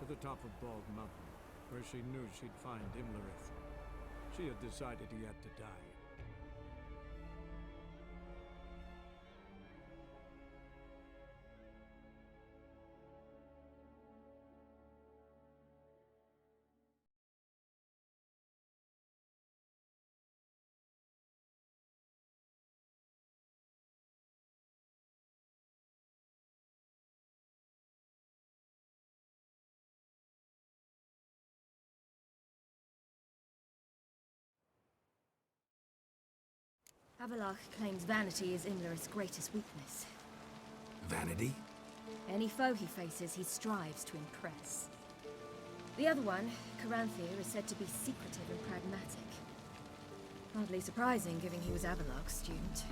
the top of Bald Mountain, where she knew she'd find Imlerith. She had decided he had to die. Avallac'h claims vanity is Imlerith's greatest weakness. Vanity? Any foe he faces, he strives to impress. The other one, Caranthir, is said to be secretive and pragmatic. Hardly surprising, given he was Avallac'h's student.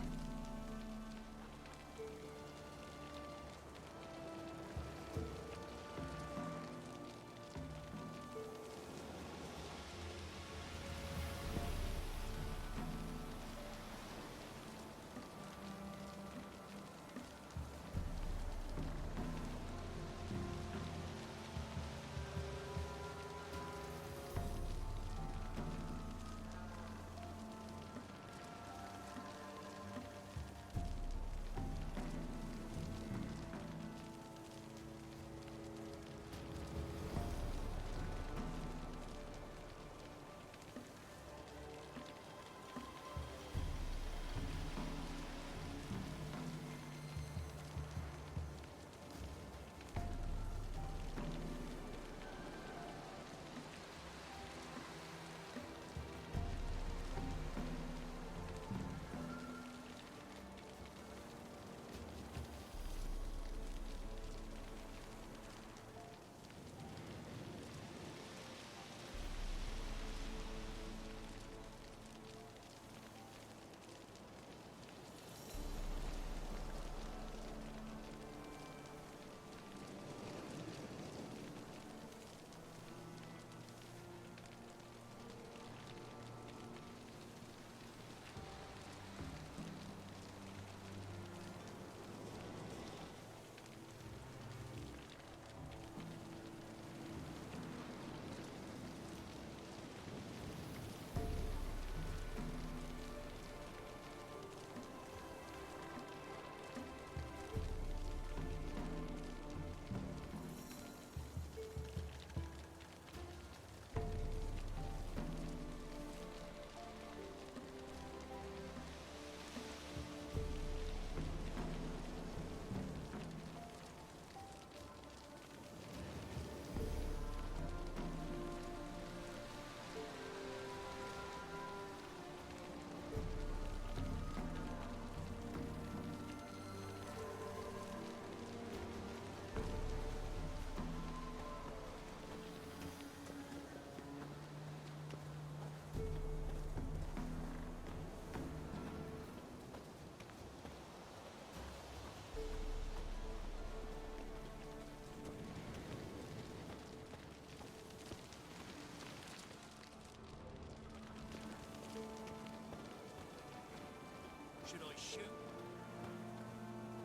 Should I shoot?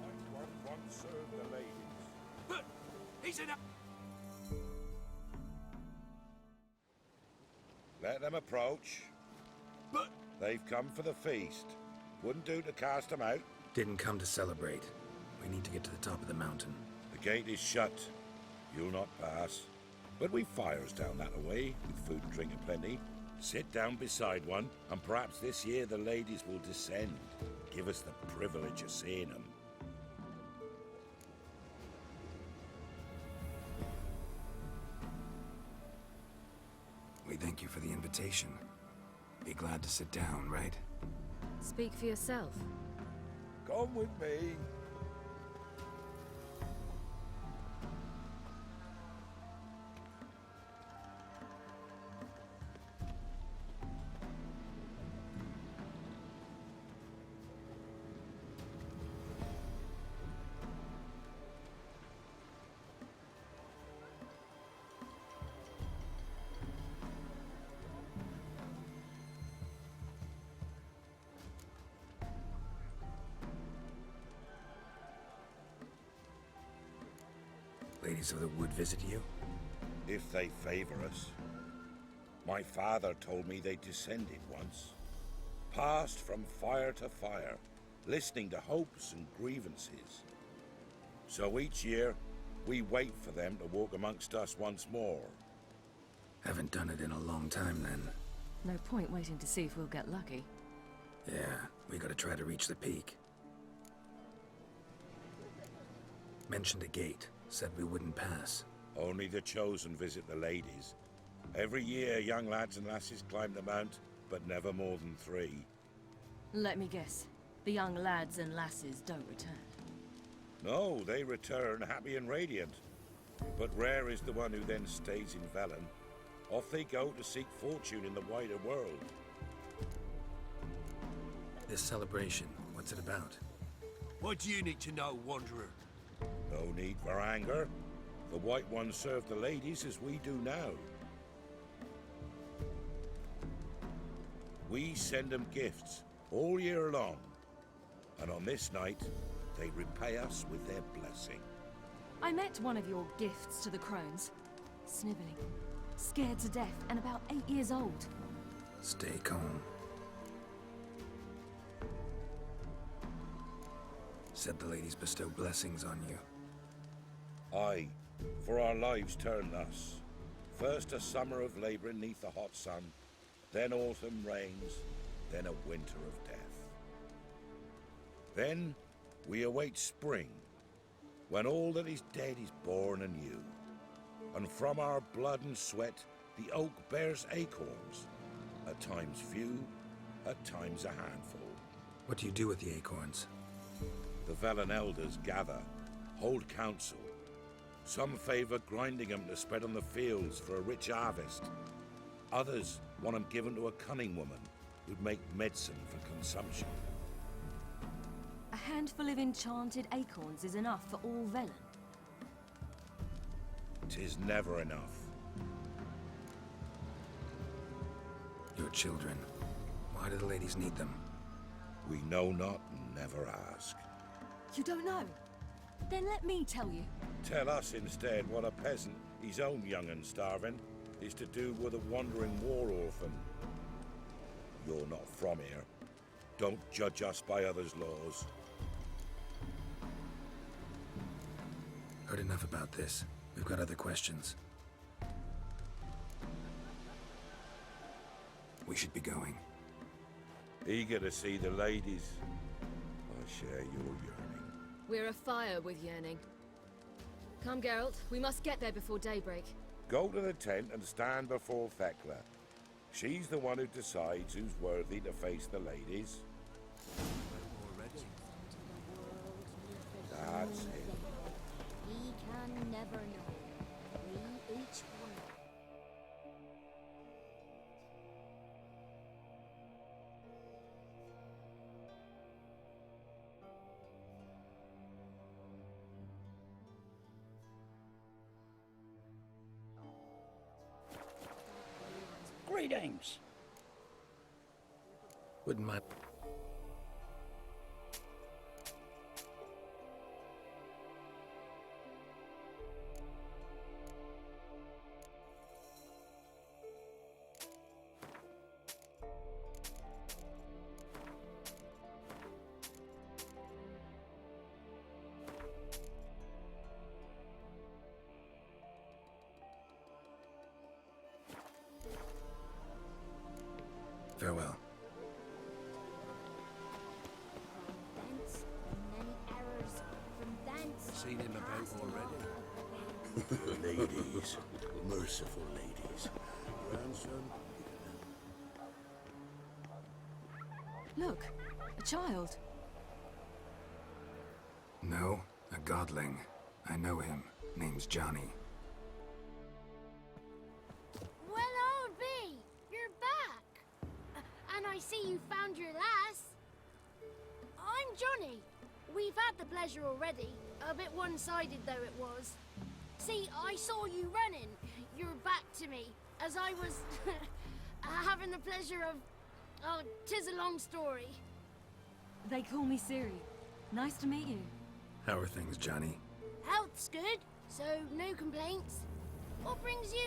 I won't once serve the ladies. But he's in a... Let them approach. But... They've come for the feast. Wouldn't do to cast them out. Didn't come to celebrate. We need to get to the top of the mountain. The gate is shut. You'll not pass. But we've fires down that way, with food and drink aplenty. Sit down beside one, and perhaps this year the ladies will descend. Give us the privilege of seeing them. We thank you for the invitation. Be glad to sit down, right? Speak for yourself. Come with me. Ladies of the Wood visit you? If they favor us. My father told me they descended once. Passed from fire to fire, listening to hopes and grievances. So each year, we wait for them to walk amongst us once more. Haven't done it in a long time, then. No point waiting to see if we'll get lucky. Yeah, we gotta try to reach the peak. Mentioned a gate. Said we wouldn't pass. Only the chosen visit the ladies. Every year, young lads and lasses climb the mount, but never more than 3. Let me guess. The young lads and lasses don't return. No, they return happy and radiant. But rare is the one who then stays in Velen. Off they go to seek fortune in the wider world. This celebration, what's it about? What do you need to know, Wanderer? No need for anger. The White Ones serve the ladies as we do now. We send them gifts all year long. And on this night, they repay us with their blessing. I met one of your gifts to the crones. Sniveling, scared to death, and about 8 years old. Stay calm. Said the ladies bestow blessings on you. Aye, for our lives turn thus. First a summer of labouring neath the hot sun, then autumn rains, then a winter of death. Then we await spring, when all that is dead is born anew. And from our blood and sweat the oak bears acorns, at times few, at times a handful. What do you do with the acorns? The Velen elders gather, hold council. Some favor grinding them to spread on the fields for a rich harvest. Others want them given to a cunning woman who'd make medicine for consumption. A handful of enchanted acorns is enough for all Velen. 'Tis never enough. Your children. Why do the ladies need them? We know not and never ask. You don't know? Then let me tell you. Tell us instead what a peasant, his own young and starving, is to do with a wandering war orphan. You're not from here. Don't judge us by others' laws. Heard enough about this. We've got other questions. We should be going. Eager to see the ladies. I share your yearning. We're afire with yearning. Come, Geralt. We must get there before daybreak. Go to the tent and stand before Thekla. She's the one who decides who's worthy to face the ladies. Already? That's it. We can never know. We each wonder. Greetings. Wouldn't mind. Farewell. Thence, and many errors from thence. Seen him about already. Ladies, merciful ladies. Grandson, Look, a child. No, a godling. I know him. Name's Johnny. Well, old B, you're back. And I see you found your lass. I'm Johnny. We've had the pleasure already. A bit one-sided though it was. See, I saw you running. Your back to me as I was having the pleasure of... Oh, 'tis a long story. They call me Ciri. Nice to meet you. How are things, Johnny? Health's good, so no complaints. What brings you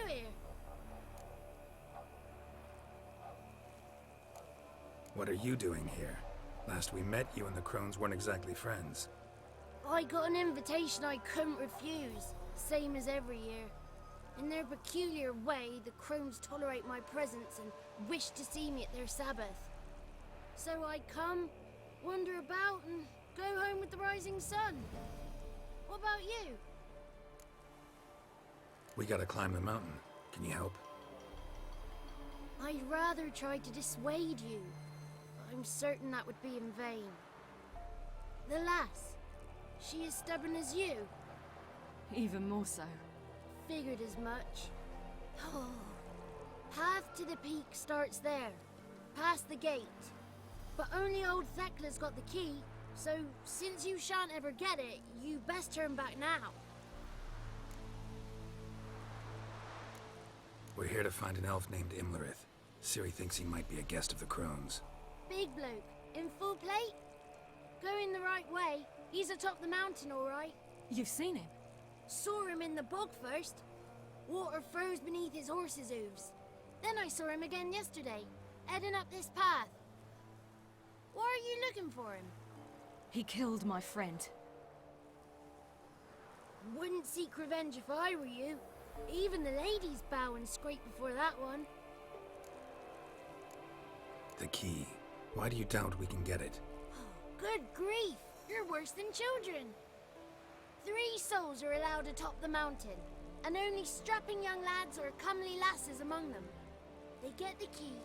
What are you doing here? Last we met, you and the Crones weren't exactly friends. I got an invitation I couldn't refuse, same as every year. In their peculiar way, the Crones tolerate my presence and wish to see me at their Sabbath. So I come, wander about, and go home with the rising sun. What about you? We gotta climb the mountain. Can you help? I'd rather try to dissuade you. I'm certain that would be in vain. The lass, she as stubborn as you. Even more so. Figured as much. Oh. Path to the peak starts there, past the gate. But only old Thekla's got the key, so since you shan't ever get it, you best turn back now. We're here to find an elf named Imlerith. Ciri thinks he might be a guest of the Crones. Big bloke, in full plate? Going the right way, he's atop the mountain, all right. You've seen him? Saw him in the bog first. Water froze beneath his horse's hooves. Then I saw him again yesterday, heading up this path. Why are you looking for him? He killed my friend. Wouldn't seek revenge if I were you. Even the ladies bow and scrape before that one. The key. Why do you doubt we can get it? Good grief! You're worse than children. 3 souls are allowed atop the mountain, and only strapping young lads or comely lasses among them. They get the key,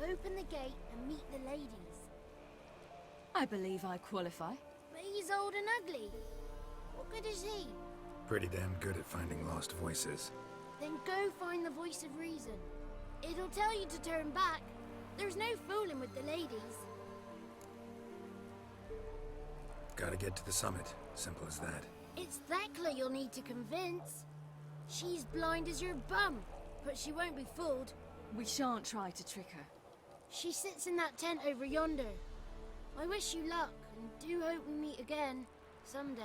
open the gate, and meet the ladies. I believe I qualify. But he's old and ugly. What good is he? Pretty damn good at finding lost voices. Then go find the voice of reason. It'll tell you to turn back. There's no fooling with the ladies. Gotta get to the summit. Simple as that. It's Thekla you'll need to convince. She's blind as your bum, but she won't be fooled. We shan't try to trick her. She sits in that tent over yonder. I wish you luck, and do hope we meet again, someday.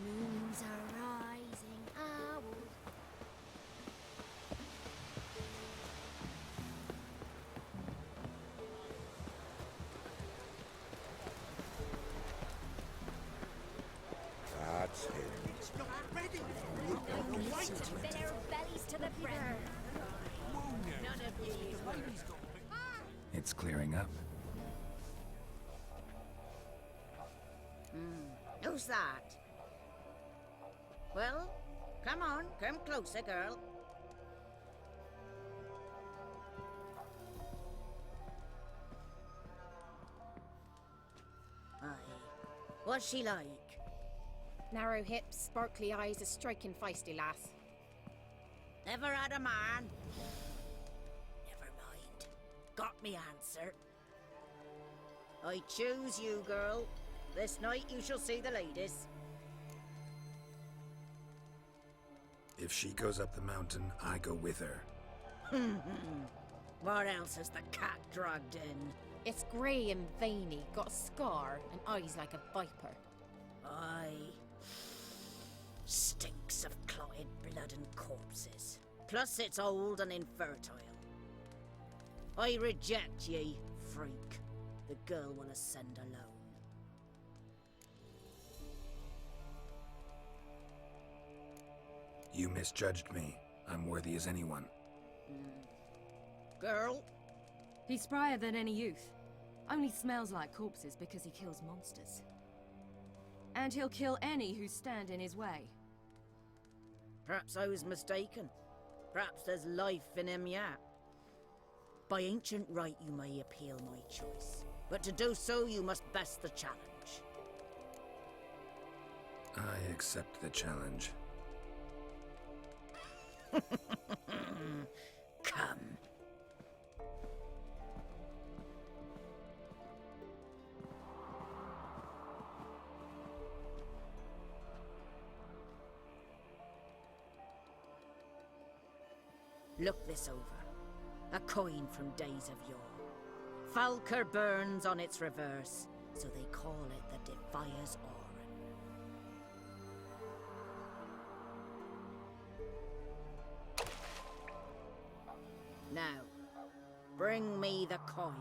Moons are rising, owls. That's him. It's clearing up. Who's that? Well, come on, come closer, girl. Aye. What's she like? Narrow hips, sparkly eyes, a striking feisty lass. Never had a man. Never mind. Got me answer. I choose you, girl. This night you shall see the ladies. If she goes up the mountain, I go with her. What else has the cat dragged in? It's grey and veiny, got a scar, and eyes like a viper. Aye. Stinks of clotted blood and corpses. Plus it's old and infertile. I reject ye, freak. The girl wanna send alone. You misjudged me. I'm worthy as anyone. Girl? He's sprier than any youth. Only smells like corpses because he kills monsters. And he'll kill any who stand in his way. Perhaps I was mistaken. Perhaps there's life in him yet. By ancient right you may appeal my choice. But to do so you must best the challenge. I accept the challenge. Come. Look this over. A coin from days of yore. Falker burns on its reverse, so they call it the Defier's Oran. Now, Bring me the coin.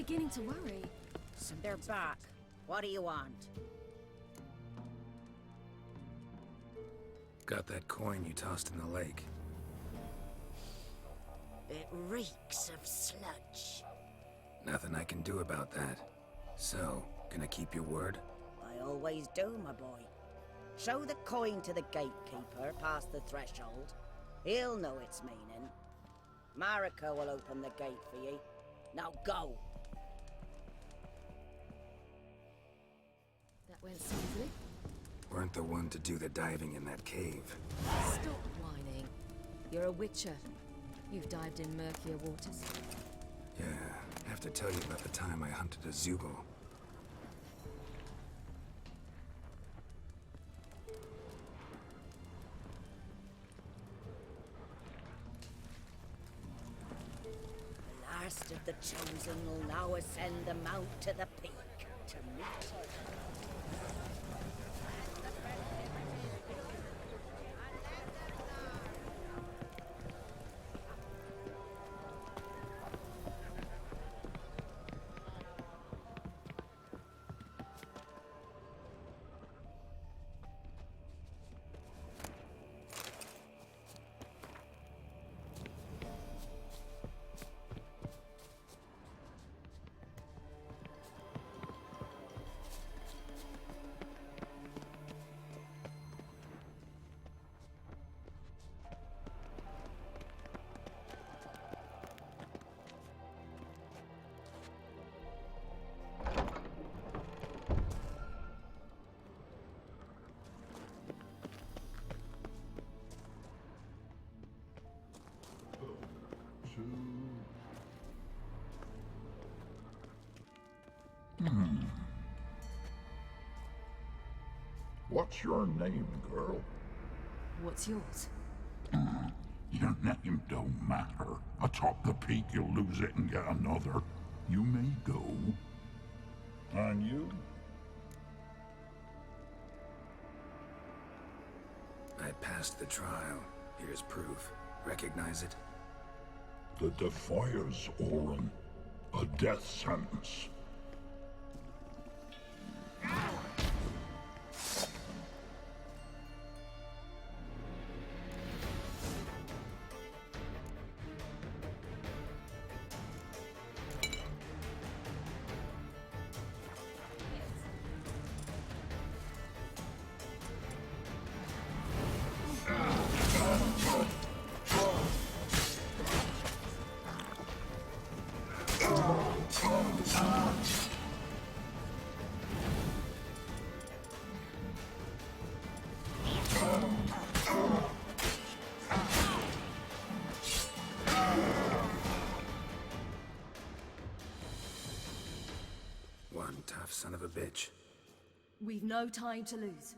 beginning to worry. They're back. What do you want? Got that coin you tossed in the lake. It reeks of sludge. Nothing I can do about that. So, gonna keep your word? I always do, my boy. Show the coin to the gatekeeper past the threshold. He'll know its meaning. Mariko will open the gate for you. Now go! That went smoothly. Weren't the one to do the diving in that cave. Stop whining. You're a witcher. You've dived in murkier waters. Yeah, have to tell you about the time I hunted a Zeugle. The last of the chosen will now ascend the mount to the peak to meet her. What's your name, girl? What's yours? Your name don't matter. Atop the peak, you'll lose it and get another. You may go. And you? I passed the trial. Here's proof. Recognize it? The Defiers, Orin. A death sentence. One tough son of a bitch. We've no time to lose.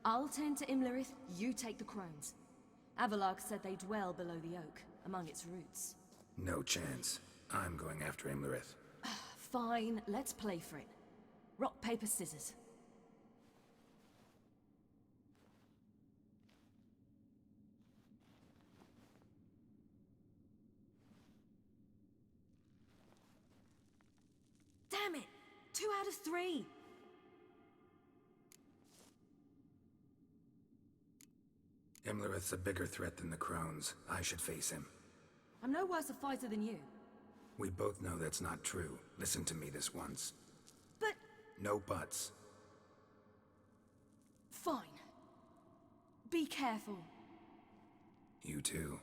I'll tend to Imlerith, you take the crones. Avalok said they dwell below the oak, among its roots. No chance. I'm going after Imlerith. Fine, let's play for it. Rock, paper, scissors. Damn it! 2 out of 3! Imlerith's a bigger threat than the crones. I should face him. I'm no worse a fighter than you. We both know that's not true. Listen to me this once. But... No buts. fine. Be careful. You too.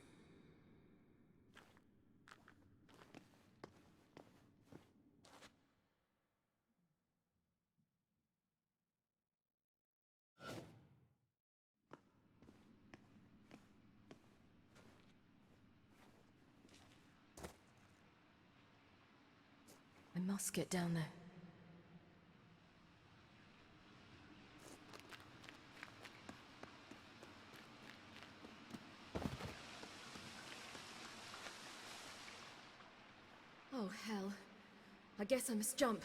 I must get down there. Oh, hell. I guess I must jump.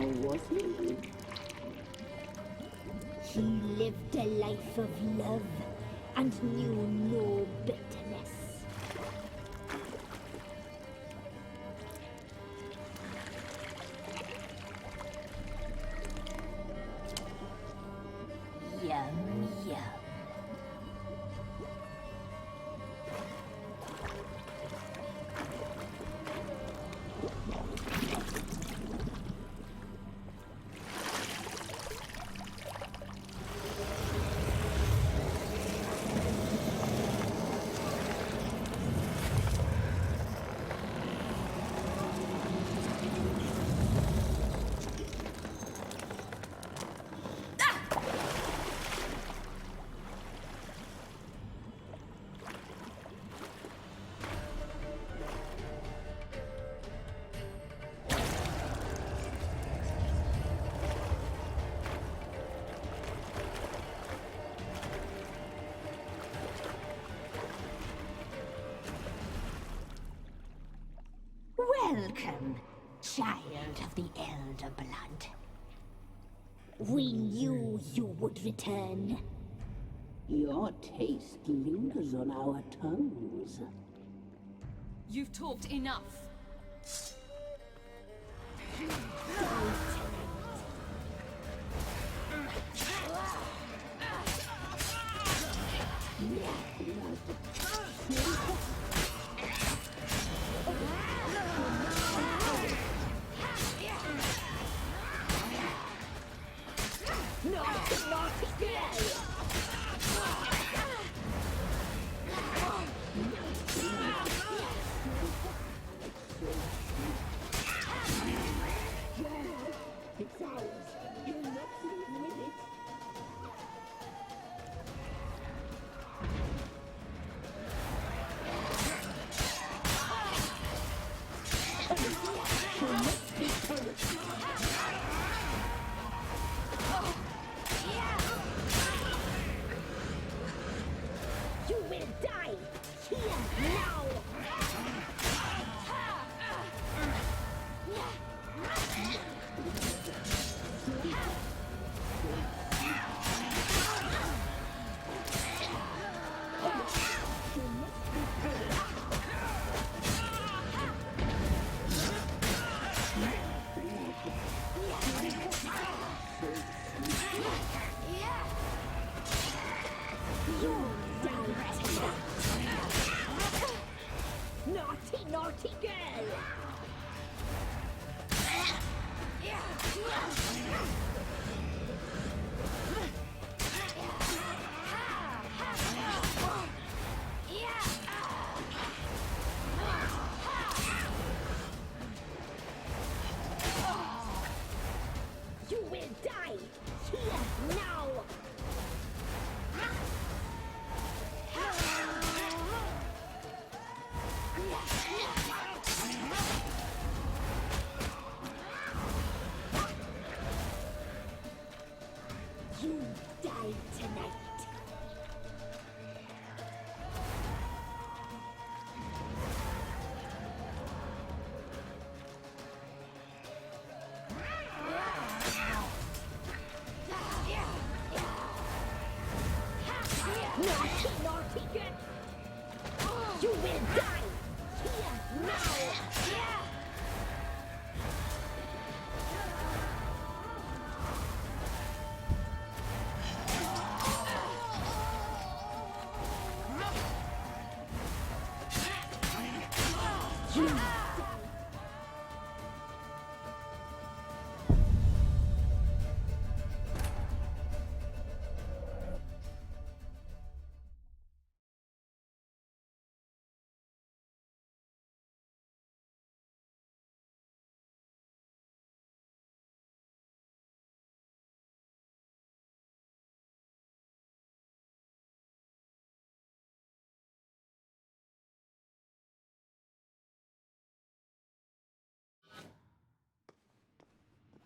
was he? He lived a life of love and knew no bitterness. Yum, yum. Welcome, child of the Elder Blood. We knew you would return. Your taste lingers on our tongues. You've talked enough. You will die here now! Naughty, naughty girl! You will die here now! You die tonight. Naughty, naughty girl! You will die here now!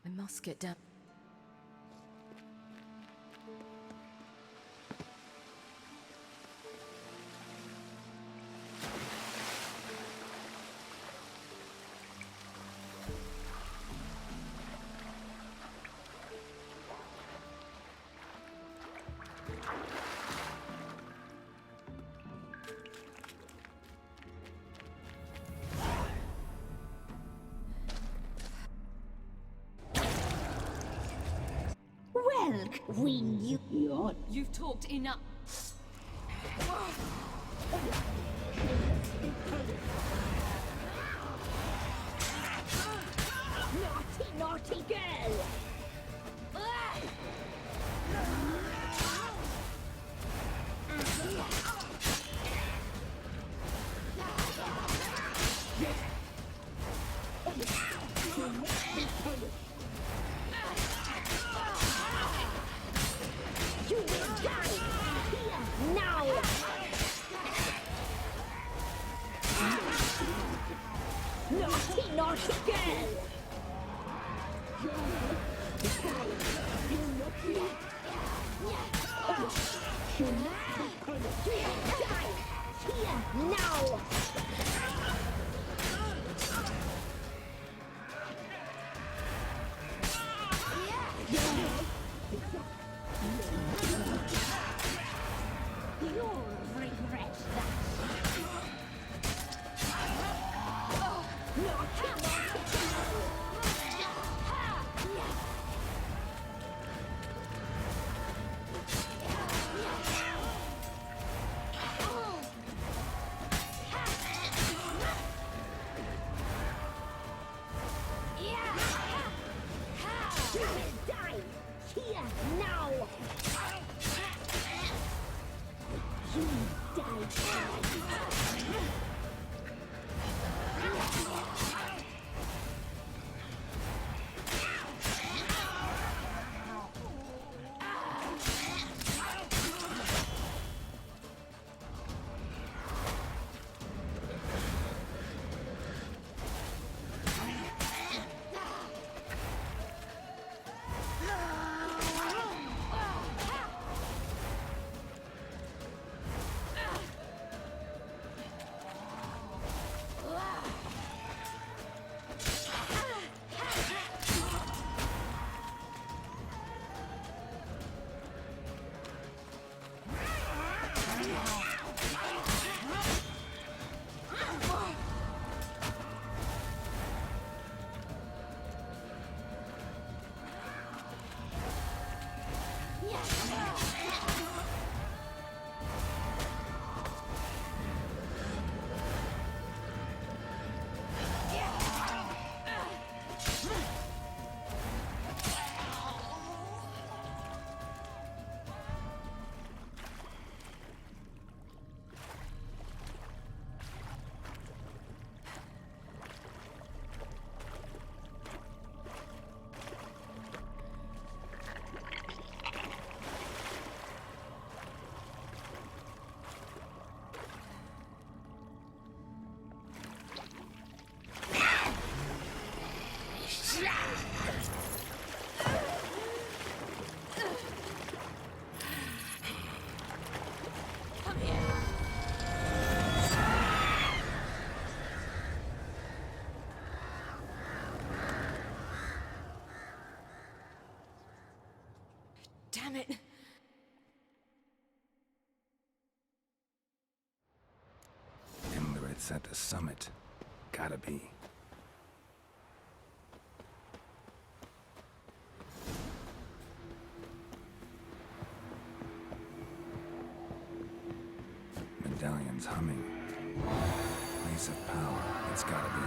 I must get down. We knew your You've talked enough. naughty, naughty girl. You will die here now. Naughty, naughty girl. You will die here now. You'll regret that. Naughty, naughty girl. You will die here now. You die. Damn it. Imlerith's at the summit. Gotta be. Medallion's humming. Place of power. It's gotta be.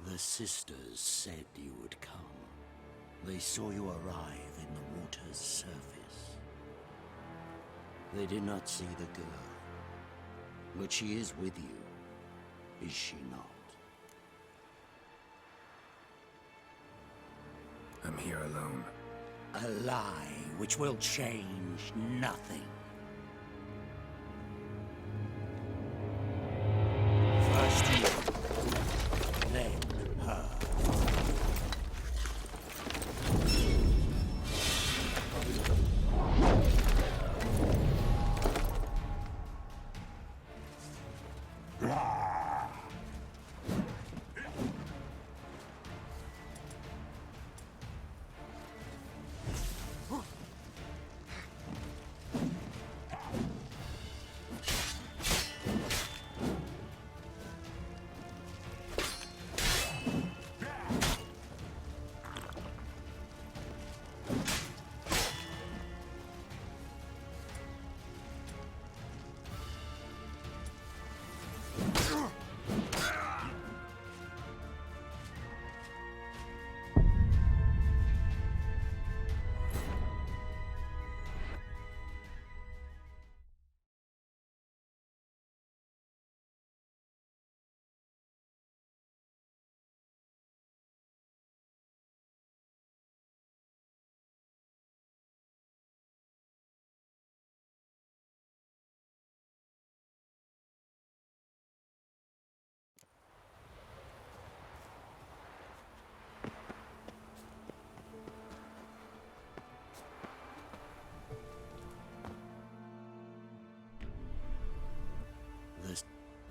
The sisters said you would come. They saw you arrive in the water's surface. They did not see the girl. But she is with you, is she not? I'm here alone. A lie which will change nothing. First you, then her.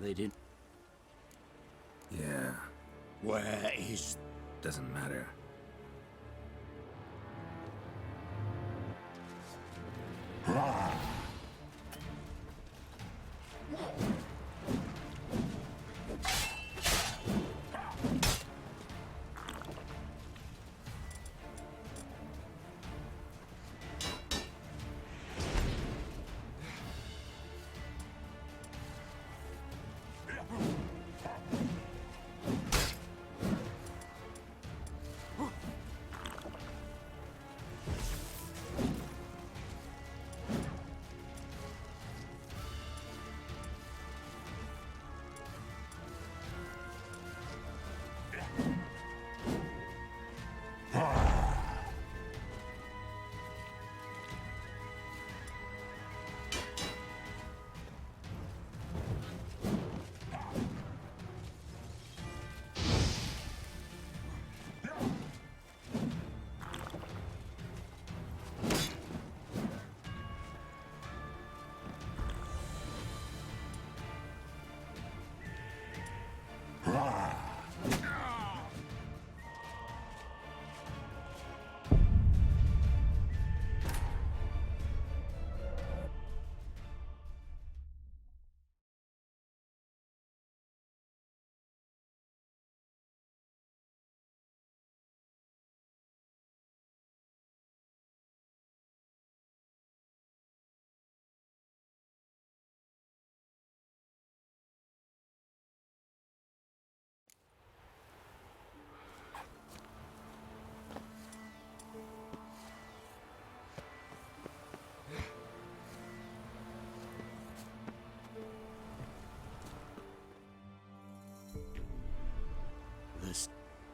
They didn't. Yeah. Where is... Doesn't matter.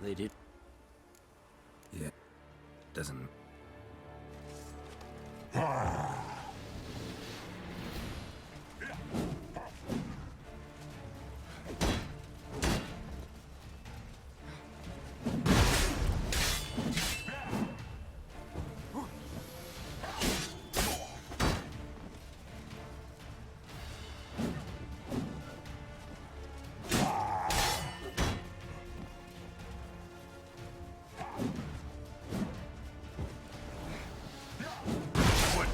They did. Yeah. Doesn't... What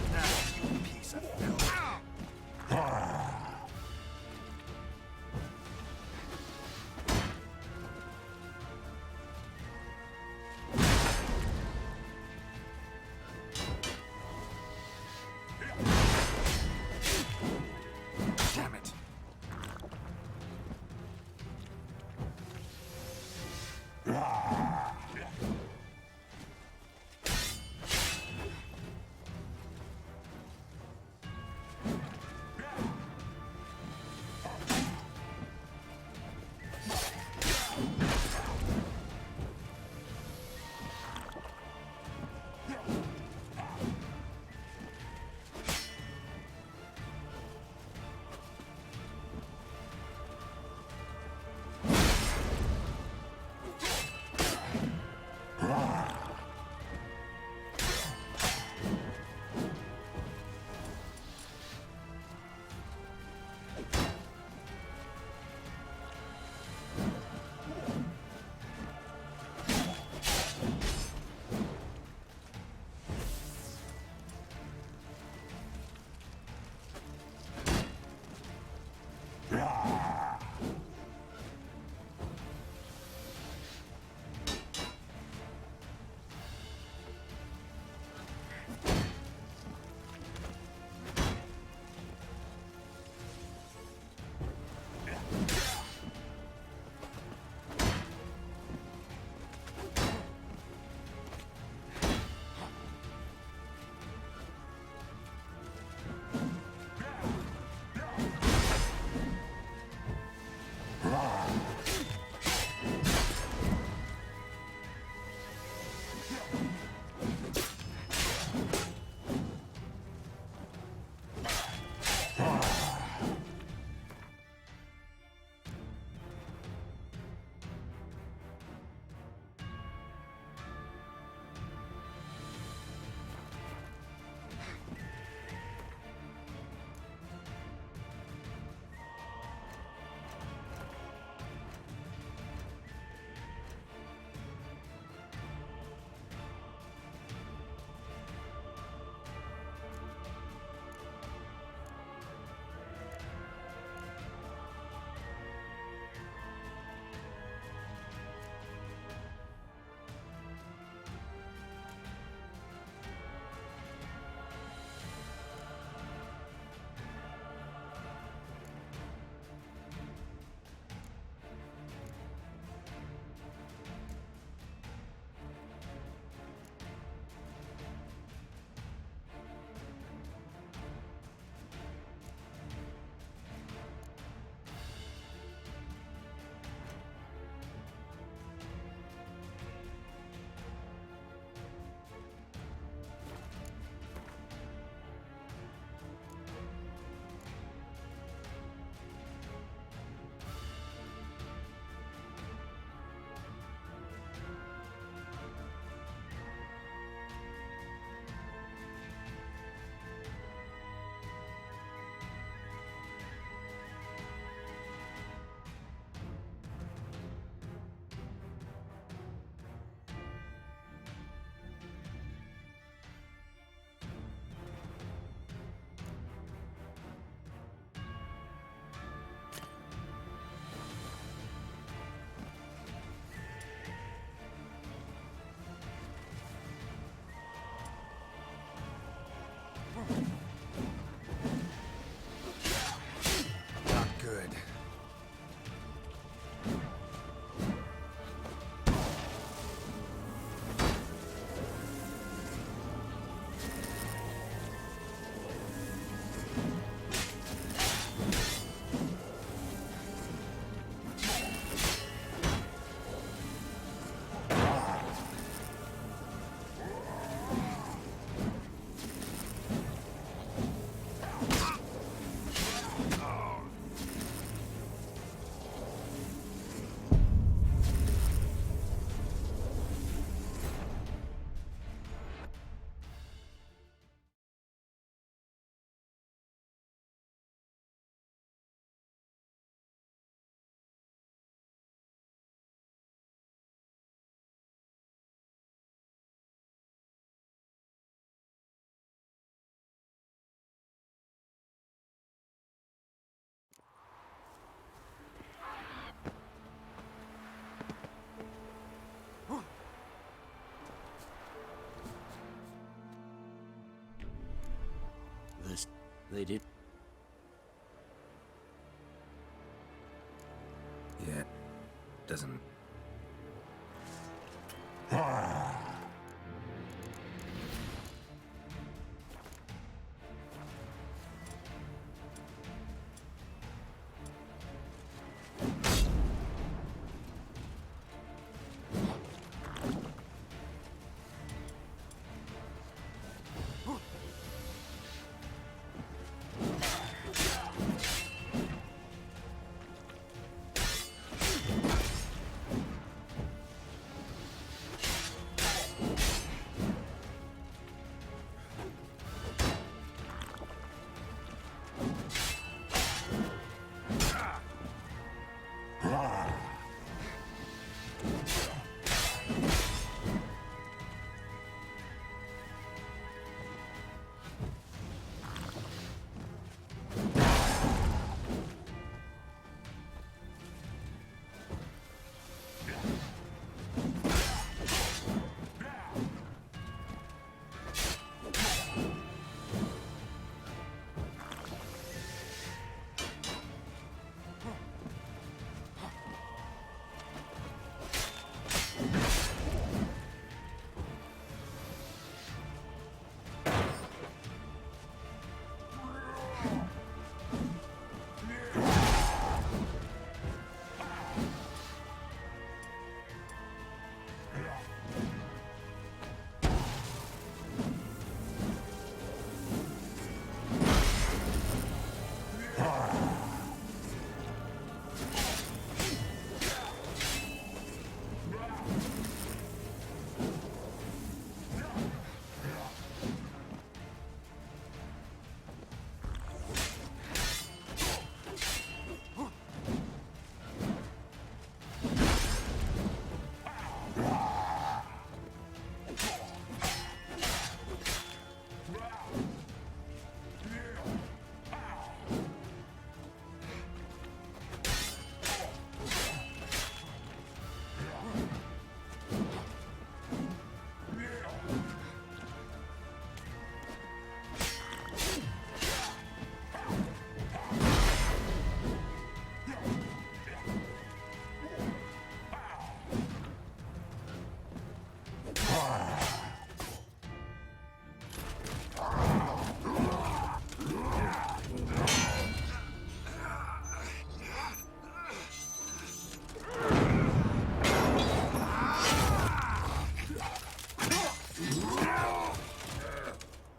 They did. Yeah, doesn't...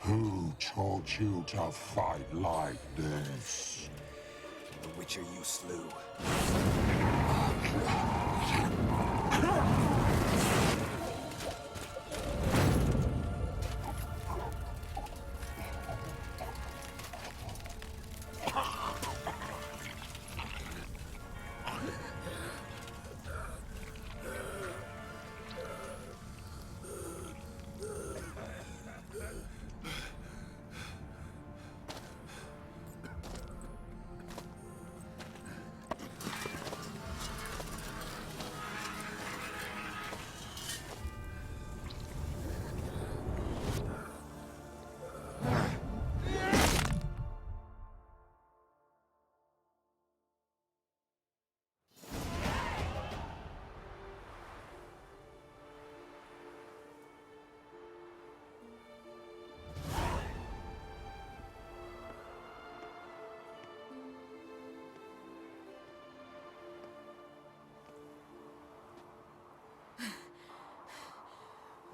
Who taught you to fight like this? The Witcher you slew.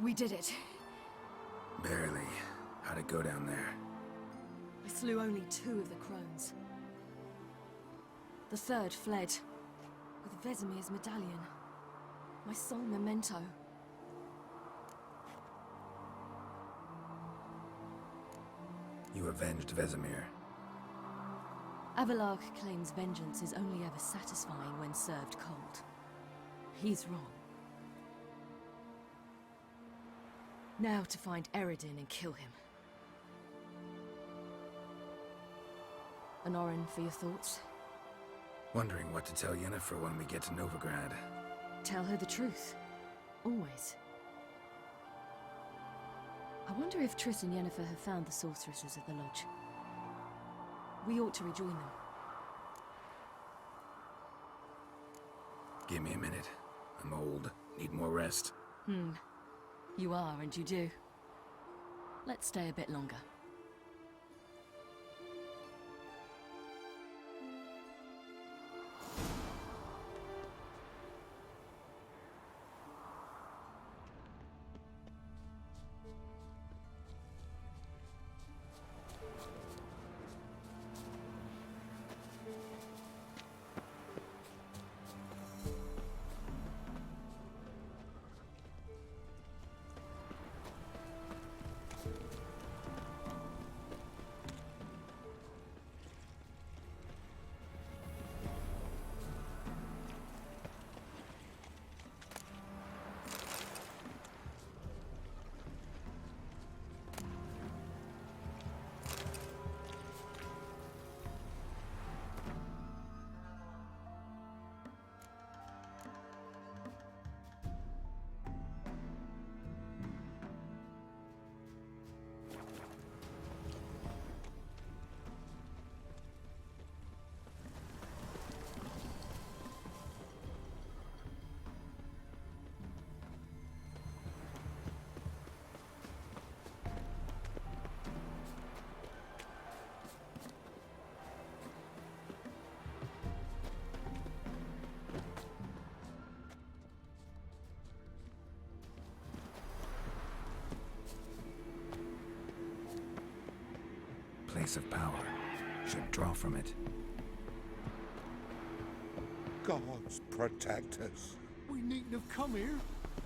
We did it. Barely. How'd it go down there? I slew only 2 of the crones. The 3rd fled, with Vesemir's medallion. My sole memento. You avenged Vesemir. Avallac'h claims vengeance is only ever satisfying when served cold. He's wrong. Now to find Eredin and kill him. Anorin, for your thoughts? Wondering what to tell Yennefer when we get to Novigrad. Tell her the truth. Always. I wonder if Triss and Yennefer have found the sorceresses at the lodge. We ought to rejoin them. Give me a minute. I'm old. Need more rest. You are, and you do. Let's stay a bit longer. Place of power. Should draw from it. Gods protect us. We needn't have come here.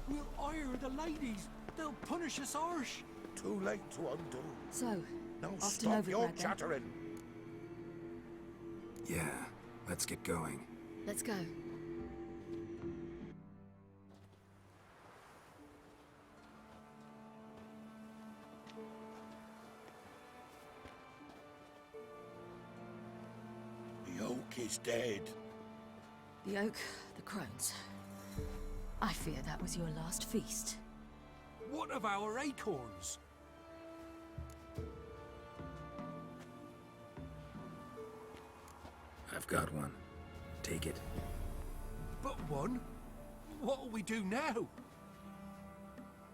We'll ire the ladies. They'll punish us harsh. Too late to undo. So, Now off to stop your Novigrad then. chattering. Yeah, let's get going. Let's go. The oak is dead. The oak, the crones. I fear that was your last feast. What of our acorns? I've got one. Take it. But one? What'll we do now?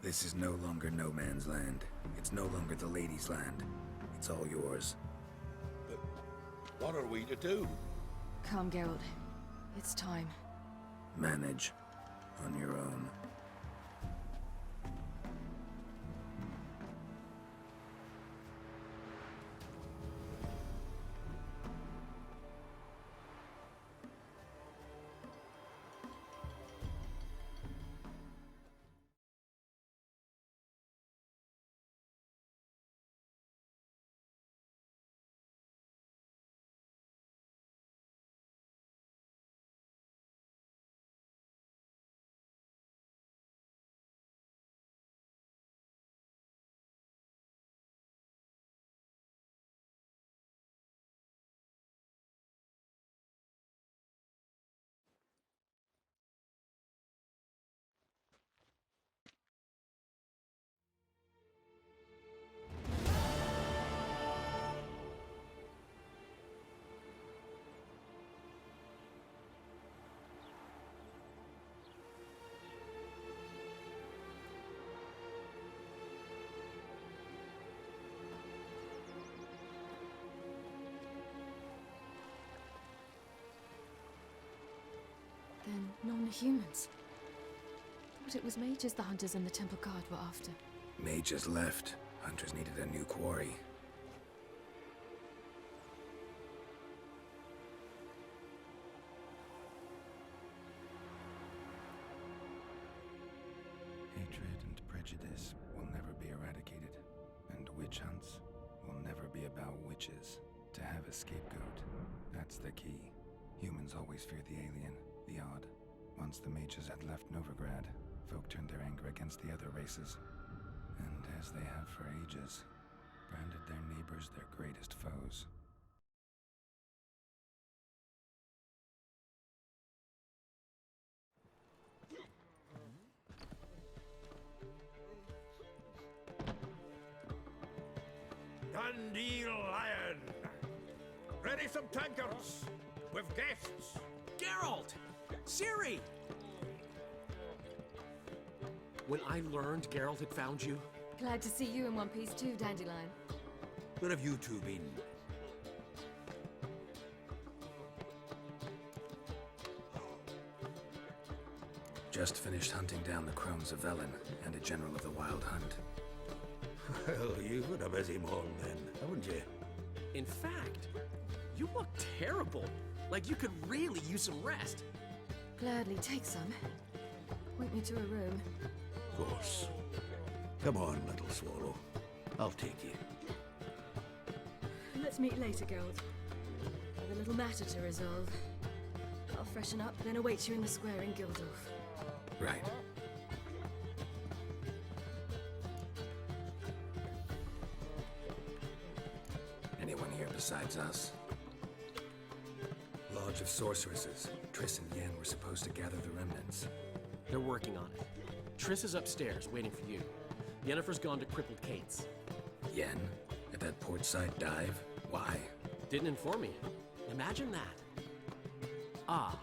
This is no longer no man's land. It's no longer the lady's land. It's all yours. But what are we to do? Come, Geralt. It's time. Manage. On your own. Then non-humans. Thought it was mages the hunters and the temple guard were after. Mages left. Hunters needed a new quarry. Hatred and prejudice will never be eradicated, and witch hunts will never be about witches. To have a scapegoat, that's the key. Humans always fear the alien, the odd. Once the mages had left Novigrad, folk turned their anger against the other races. And as they have for ages, branded their neighbors their greatest foes. Dandelion! Ready some tankards with guests. Geralt! Ciri! When I learned Geralt had found you... Glad to see you in one piece too, Dandelion. Where have you two been? Just finished hunting down the Crones of Velen and a general of the Wild Hunt. Well, you've had a busy morning then, haven't you? In fact, you look terrible. Like you could really use some rest. Gladly take some. Point me to a room. Of course. Come on, little swallow. I'll take you. Let's meet later, Geralt. I've a little matter to resolve. I'll freshen up, then await you in the square in Gildorf. Right. Anyone here besides us? Lodge of Sorceresses. Triss and Yen were supposed to gather the remnants. They're working on it. Triss is upstairs, waiting for you. Yennefer's gone to Crippled Kate's. Yen? At that portside dive? Why? Didn't inform me. Imagine that. Ah,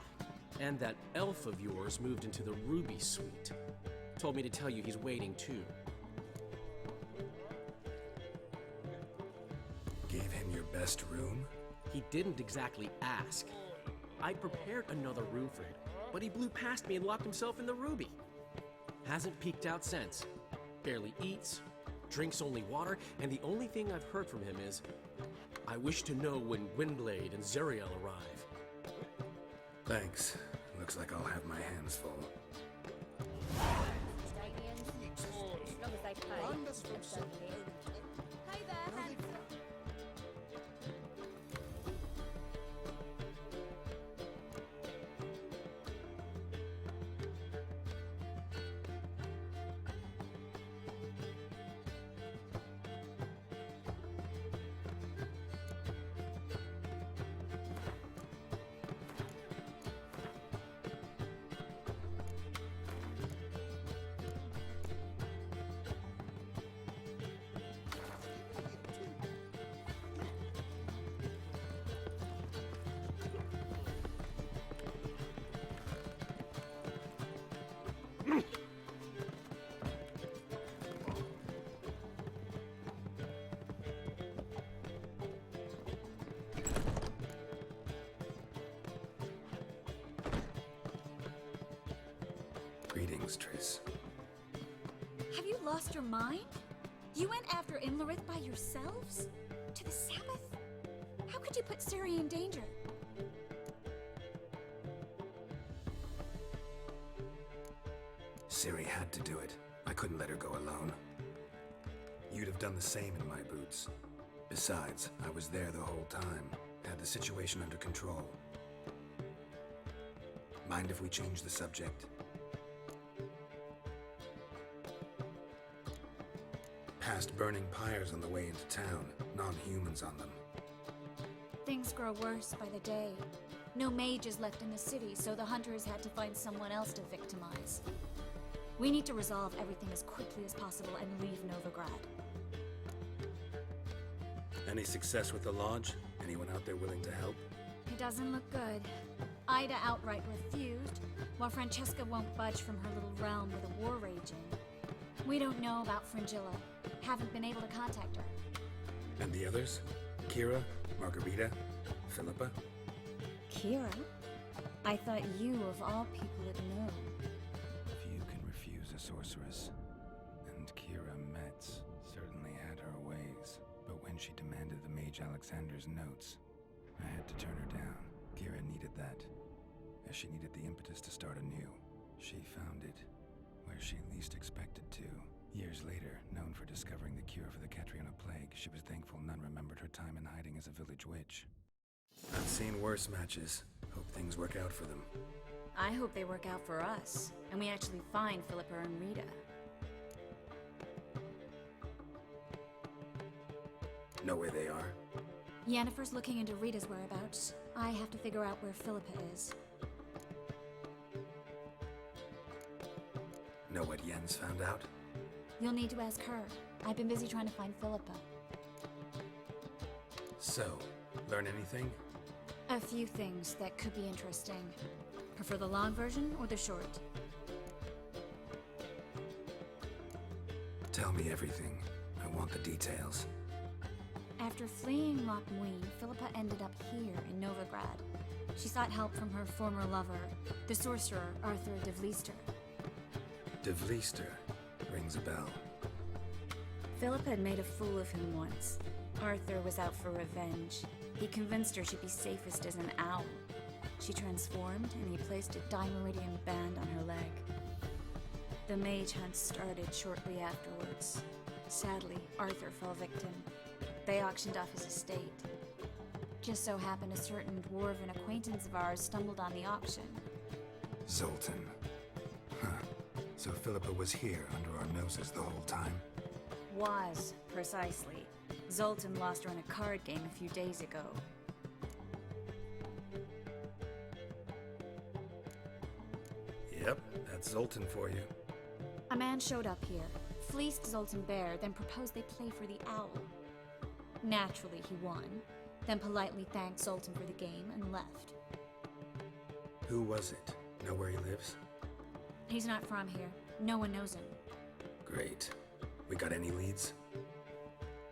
and that elf of yours moved into the Ruby Suite. Told me to tell you he's waiting too. Gave him your best room? He didn't exactly ask. I prepared another room for him, but he blew past me and locked himself in the Ruby. Hasn't peeked out since. Barely eats, drinks only water, and the only thing I've heard from him is, I wish to know when Windblade and Zariel arrive. Thanks. Looks like I'll have my hands full. Hey there, handsome. Greetings, Triss. Have you lost your mind? You went after Imlerith by yourselves? To the Sabbath? How could you put Ciri in danger? Ciri had to do it. I couldn't let her go alone. You'd have done the same in my boots. Besides, I was there the whole time. Had the situation under control. Mind if we change the subject? Past burning pyres on the way into town, non-humans on them. Things grow worse by the day. No mages left in the city, so the hunters had to find someone else to victimize. We need to resolve everything as quickly as possible and leave Novigrad. Any success with the Lodge? Anyone out there willing to help? It doesn't look good. Ida outright refused, while Francesca won't budge from her little realm with a war raging. We don't know about Fringilla. Haven't been able to contact her. And the others? Kira? Margarita? Philippa? Kira? I thought you, of all people, would know. Few can refuse a sorceress. And Kira Metz certainly had her ways. But when she demanded the Mage Alexander's notes, I had to turn her down. Kira needed that, as she needed the impetus to start anew. She found it where she least expected to. Years later, known for discovering the cure for the Catriona plague, she was thankful none remembered her time in hiding as a village witch. I've seen worse matches. Hope things work out for them. I hope they work out for us, and we actually find Philippa and Rita. Know where they are? Yennefer's looking into Rita's whereabouts. I have to figure out where Philippa is. Know what Yen's found out? You'll need to ask her. I've been busy trying to find Philippa. So, Learn anything? A few things that could be interesting. Prefer the long version or the short? Tell me everything. I want the details. After fleeing Loch Muin, Philippa ended up here in Novigrad. She sought help from her former lover, the sorcerer Arthur de Vlister. De Vlister rings a bell. Philippa had made a fool of him once. Arthur was out for revenge. He convinced her she'd be safest as an owl. She transformed, and he placed a Dimeridian band on her leg. The mage hunt started shortly afterwards. Sadly, Arthur fell victim. They auctioned off his estate. Just so happened a certain dwarven acquaintance of ours stumbled on the auction. Zoltan. Huh. So Philippa was here under our noses the whole time? Was, precisely. Zoltan lost her in a card game a few days ago. Yep, that's Zoltan for you. A man showed up here, fleeced Zoltan bare, then proposed they play for the owl. Naturally, he won, then politely thanked Zoltan for the game and left. Who was it? Know where he lives? He's not from here. No one knows him. Great. We got any leads?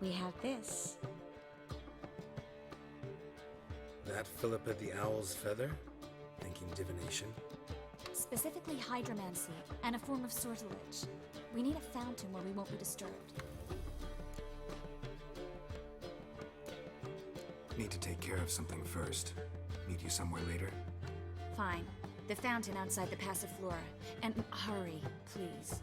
We have this. That Philippa the Owl's feather? Thinking divination? Specifically hydromancy, and a form of sortilege. We need a fountain where we won't be disturbed. Need to take care of something first. Meet you somewhere later? Fine. The fountain outside the Passiflora. And hurry, please.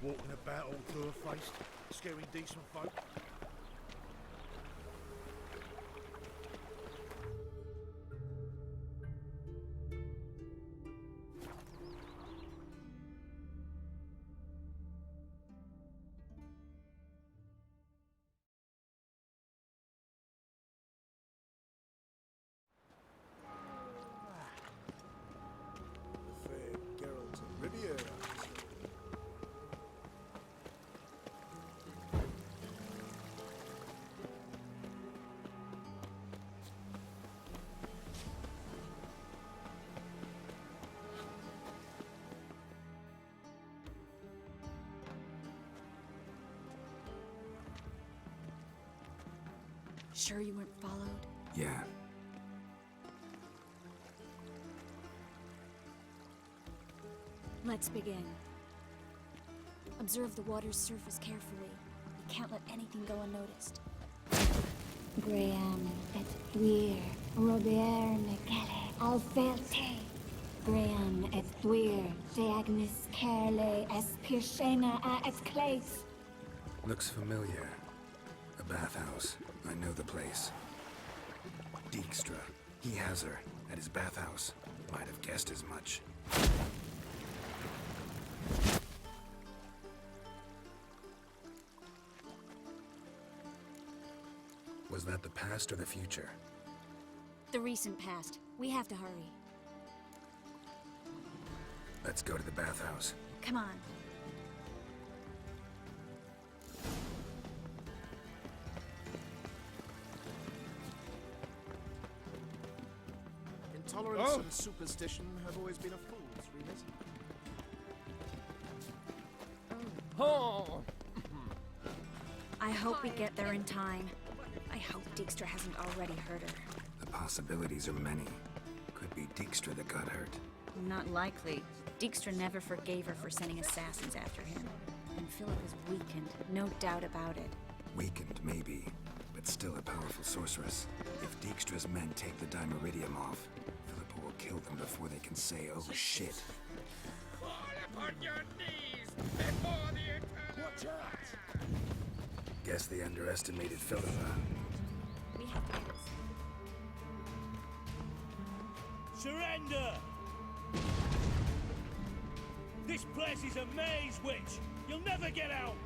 Walking about all two-faced, scaring decent folk. The fair Geralt of Riviera. Sure you weren't followed? Yeah. Let's begin. Observe the water's surface carefully. You can't let anything go unnoticed. Graham et Thuir, Robert McGalley, Alferte. Graham et Thuir, de Agnes Kerle, es Pirshena a et Clace. Looks familiar. A bathhouse. I know the place. Dijkstra. He has her at his bathhouse. Might have guessed as much. Was that the past or the future? The recent past. We have to hurry. Let's go to the bathhouse. Come on. Intolerance and superstition have always been a fool's remit. Oh! I hope we get there in time. I hope Dijkstra hasn't already hurt her. The possibilities are many. Could be Dijkstra that got hurt. Not likely. Dijkstra never forgave her for sending assassins after him. And Philip is weakened, no doubt about it. Weakened, maybe, but still a powerful sorceress. If Dijkstra's men take the Dimeridium off, Philippa will kill them before they can say, oh shit. Fall upon your knees before the eternal. Watch out! Guess they underestimated Philippa. We have to get this. Surrender! This place is a maze, witch! You'll never get out!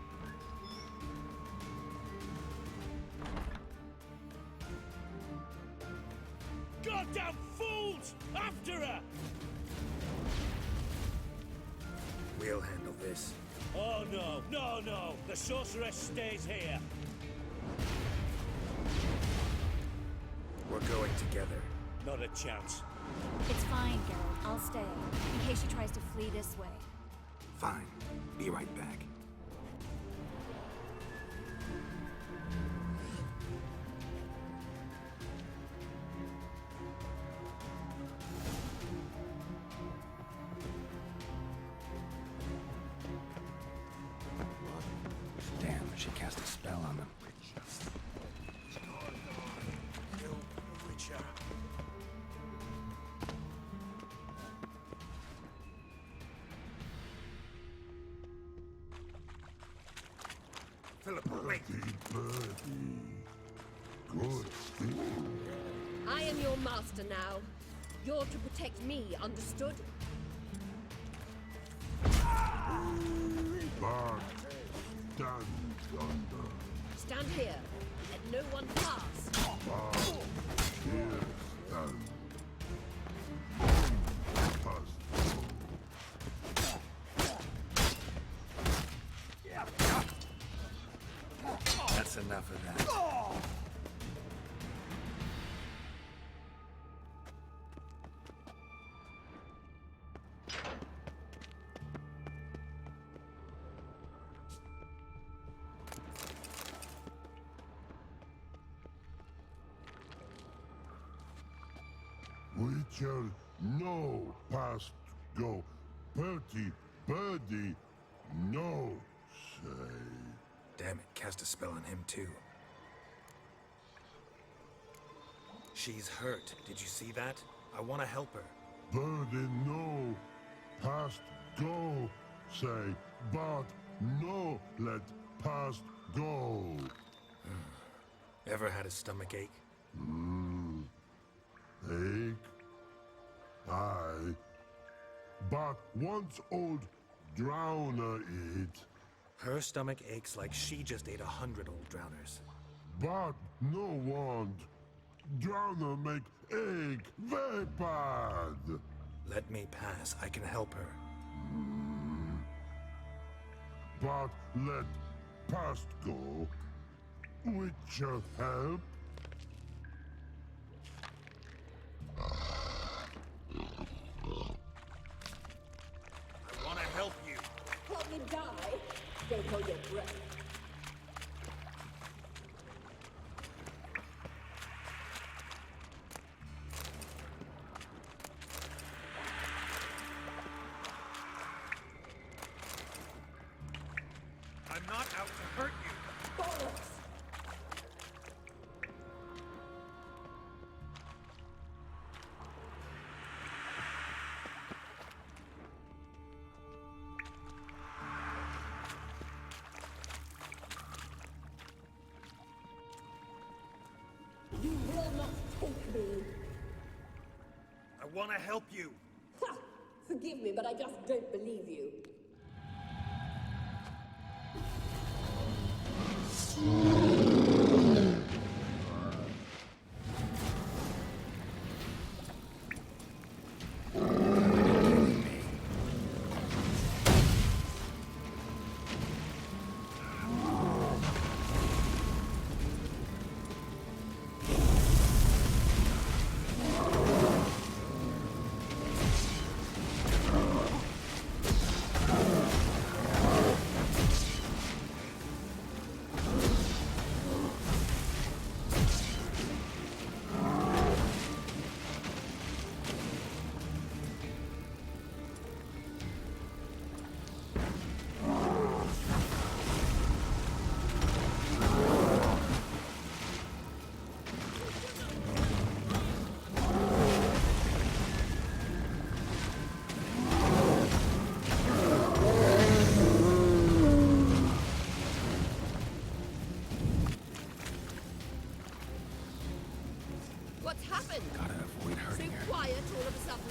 Goddamn fools! After her! We'll handle this. Oh no, no, no! The sorceress stays here! We're going together. Not a chance. It's fine, Geralt. I'll stay, in case she tries to flee this way. Fine. Be right back. Damn, she cast a spell on them. Kill the Witcher. Philippa, wait! Good. I am your master now. You're to protect me, understood? Back. Stand under. Stand here. Let no one pass. Back. Here stand. That's enough of that. Witcher, no past go. Bertie, birdie, no say. Damn it, cast a spell on him too. She's hurt. Did you see that? I want to help her. Birdie, no past go say, but no let past go. Ever had a stomach ache? Ache? Aye. But once old drowner eat. Her stomach aches like she just ate 100 old drowners. But no want. Drowner make ache very bad. Let me pass. I can help her. But let past go. Witcher help. I want to help you. Help me die. Don't hold your breath. I'm not out to hurt you. Bollocks! You will not take me. I want to help you. Ha! Forgive me, but I just don't believe you. What's happened? Gotta avoid hurting So her. quiet all of a sudden.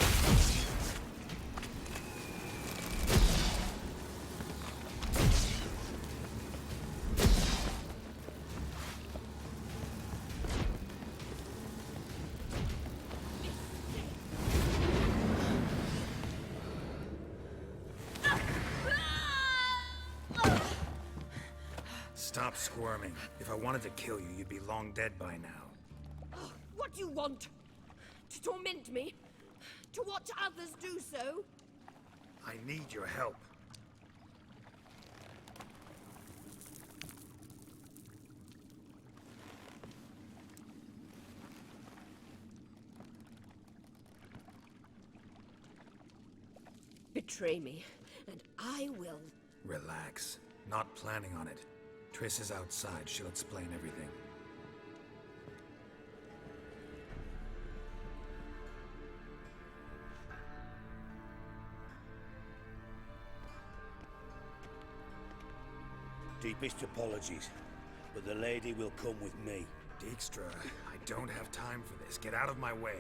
Stop squirming. If I wanted to kill you, you'd be long dead by now. What do you want? To torment me? To watch others do so? I need your help. Betray me, and I will. Relax. Not planning on it. Triss is outside. She'll explain everything. Deepest apologies, but the lady will come with me. Dijkstra, I don't have time for this. Get out of my way.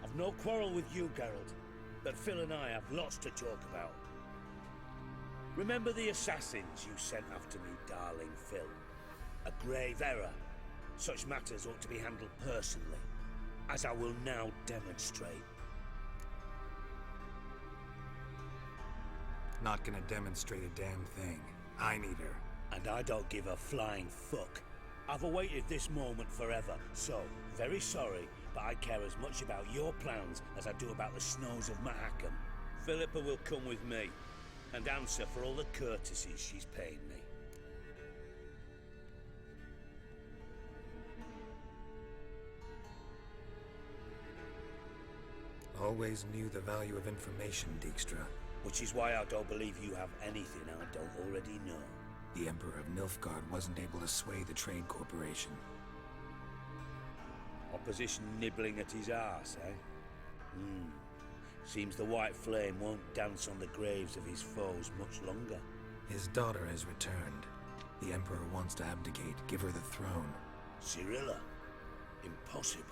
I've no quarrel with you, Geralt, but Phil and I have lots to talk about. Remember the assassins you sent after me, darling Phil? A grave error. Such matters ought to be handled personally, as I will now demonstrate. Not gonna demonstrate a damn thing. I need her. And I don't give a flying fuck. I've awaited this moment forever, so, very sorry, but I care as much about your plans as I do about the snows of Mahakam. Philippa will come with me, and answer for all the courtesies she's paid me. Always knew the value of information, Dijkstra. Which is why I don't believe you have anything I don't already know. The Emperor of Nilfgaard wasn't able to sway the Trade Corporation. Opposition nibbling at his arse, eh? Seems the White Flame won't dance on the graves of his foes much longer. His daughter has returned. The Emperor wants to abdicate, give her the throne. Cirilla? Impossible.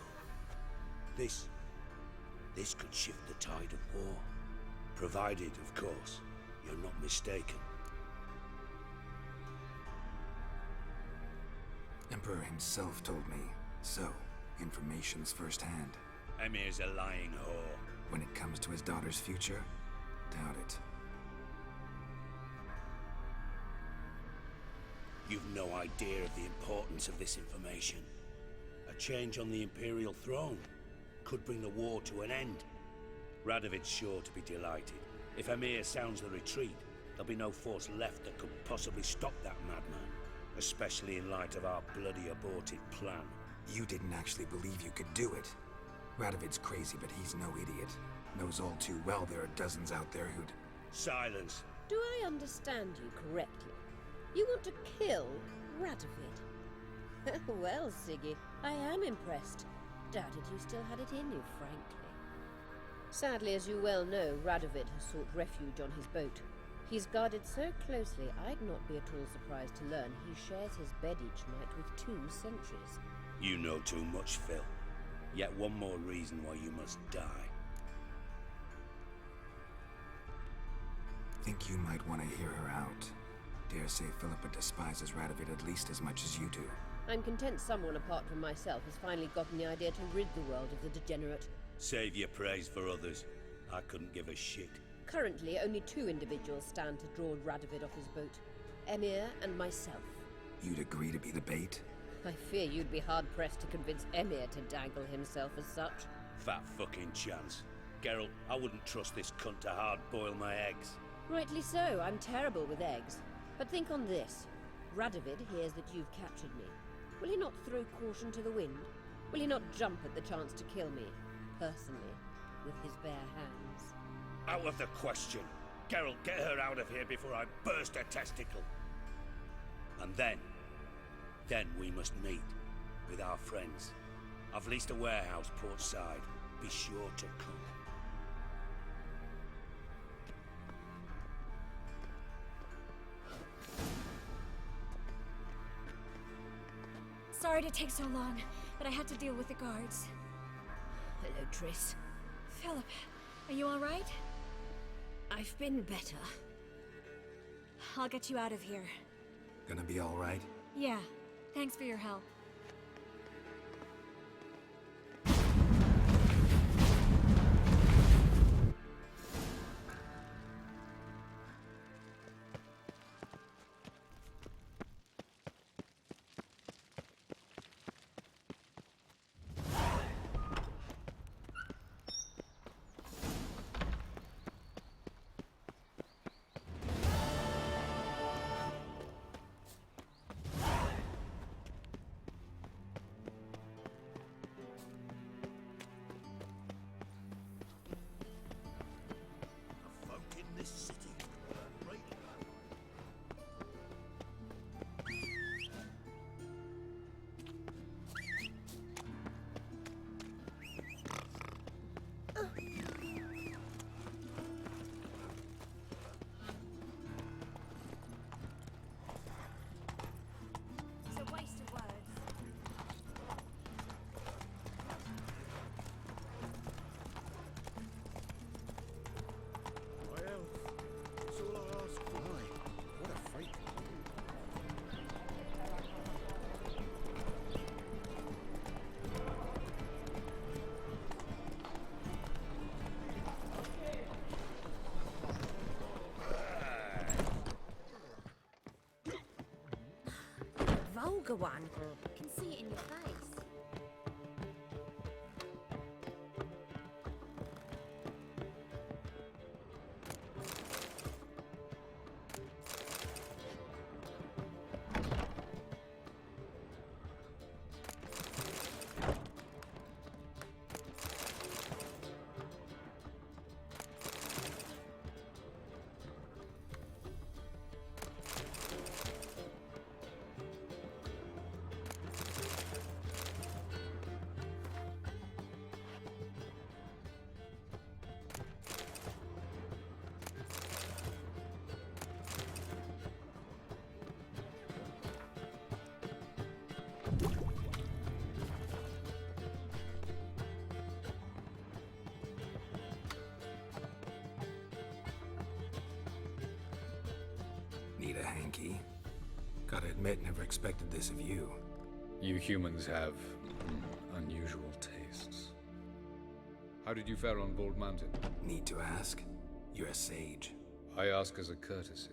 This could shift the tide of war. Provided, of course, you're not mistaken. Emperor himself told me. So, information's firsthand. Emir's a lying whore. When it comes to his daughter's future, doubt it. You've no idea of the importance of this information. A change on the Imperial throne could bring the war to an end. Radovid's sure to be delighted. If Emir sounds the retreat, there'll be no force left that could possibly stop that madman. Especially in light of our bloody aborted plan. You didn't actually believe you could do it. Radovid's crazy, but he's no idiot. Knows all too well there are dozens out there who'd... Silence. Do I understand you correctly? You want to kill Radovid? Well, Siggy, I am impressed. Doubted you still had it in you, frankly. Sadly, as you well know, Radovid has sought refuge on his boat. He's guarded so closely, I'd not be at all surprised to learn he shares his bed each night with 2 sentries. You know too much, Phil. Yet one more reason why you must die. Think you might want to hear her out. Dare say Philippa despises Radovid at least as much as you do. I'm content someone apart from myself has finally gotten the idea to rid the world of the degenerate. Save your praise for others. I couldn't give a shit. Currently, only 2 individuals stand to draw Radovid off his boat. Emir and myself. You'd agree to be the bait? I fear you'd be hard-pressed to convince Emir to dangle himself as such. Fat fucking chance. Geralt, I wouldn't trust this cunt to hard-boil my eggs. Rightly so, I'm terrible with eggs. But think on this. Radovid hears that you've captured me. Will he not throw caution to the wind? Will he not jump at the chance to kill me, personally, with his bare hands? Out of the question. Geralt, get her out of here before I burst a testicle. And then we must meet with our friends. I've leased a warehouse port side. Be sure to come. Sorry to take so long, but I had to deal with the guards. Hello, Triss. Philip, are you alright? I've been better. I'll get you out of here. Gonna be alright? Yeah, thanks for your help. Folk in this city burn right It's a waste of words. my health. That's all I ask for. What a freak. Vulgar one. I can see it in your face. Need a hanky? Gotta admit, never expected this of you. You humans have unusual tastes. How did you fare on Bald Mountain? Need to ask? You're a sage. I ask as a courtesy.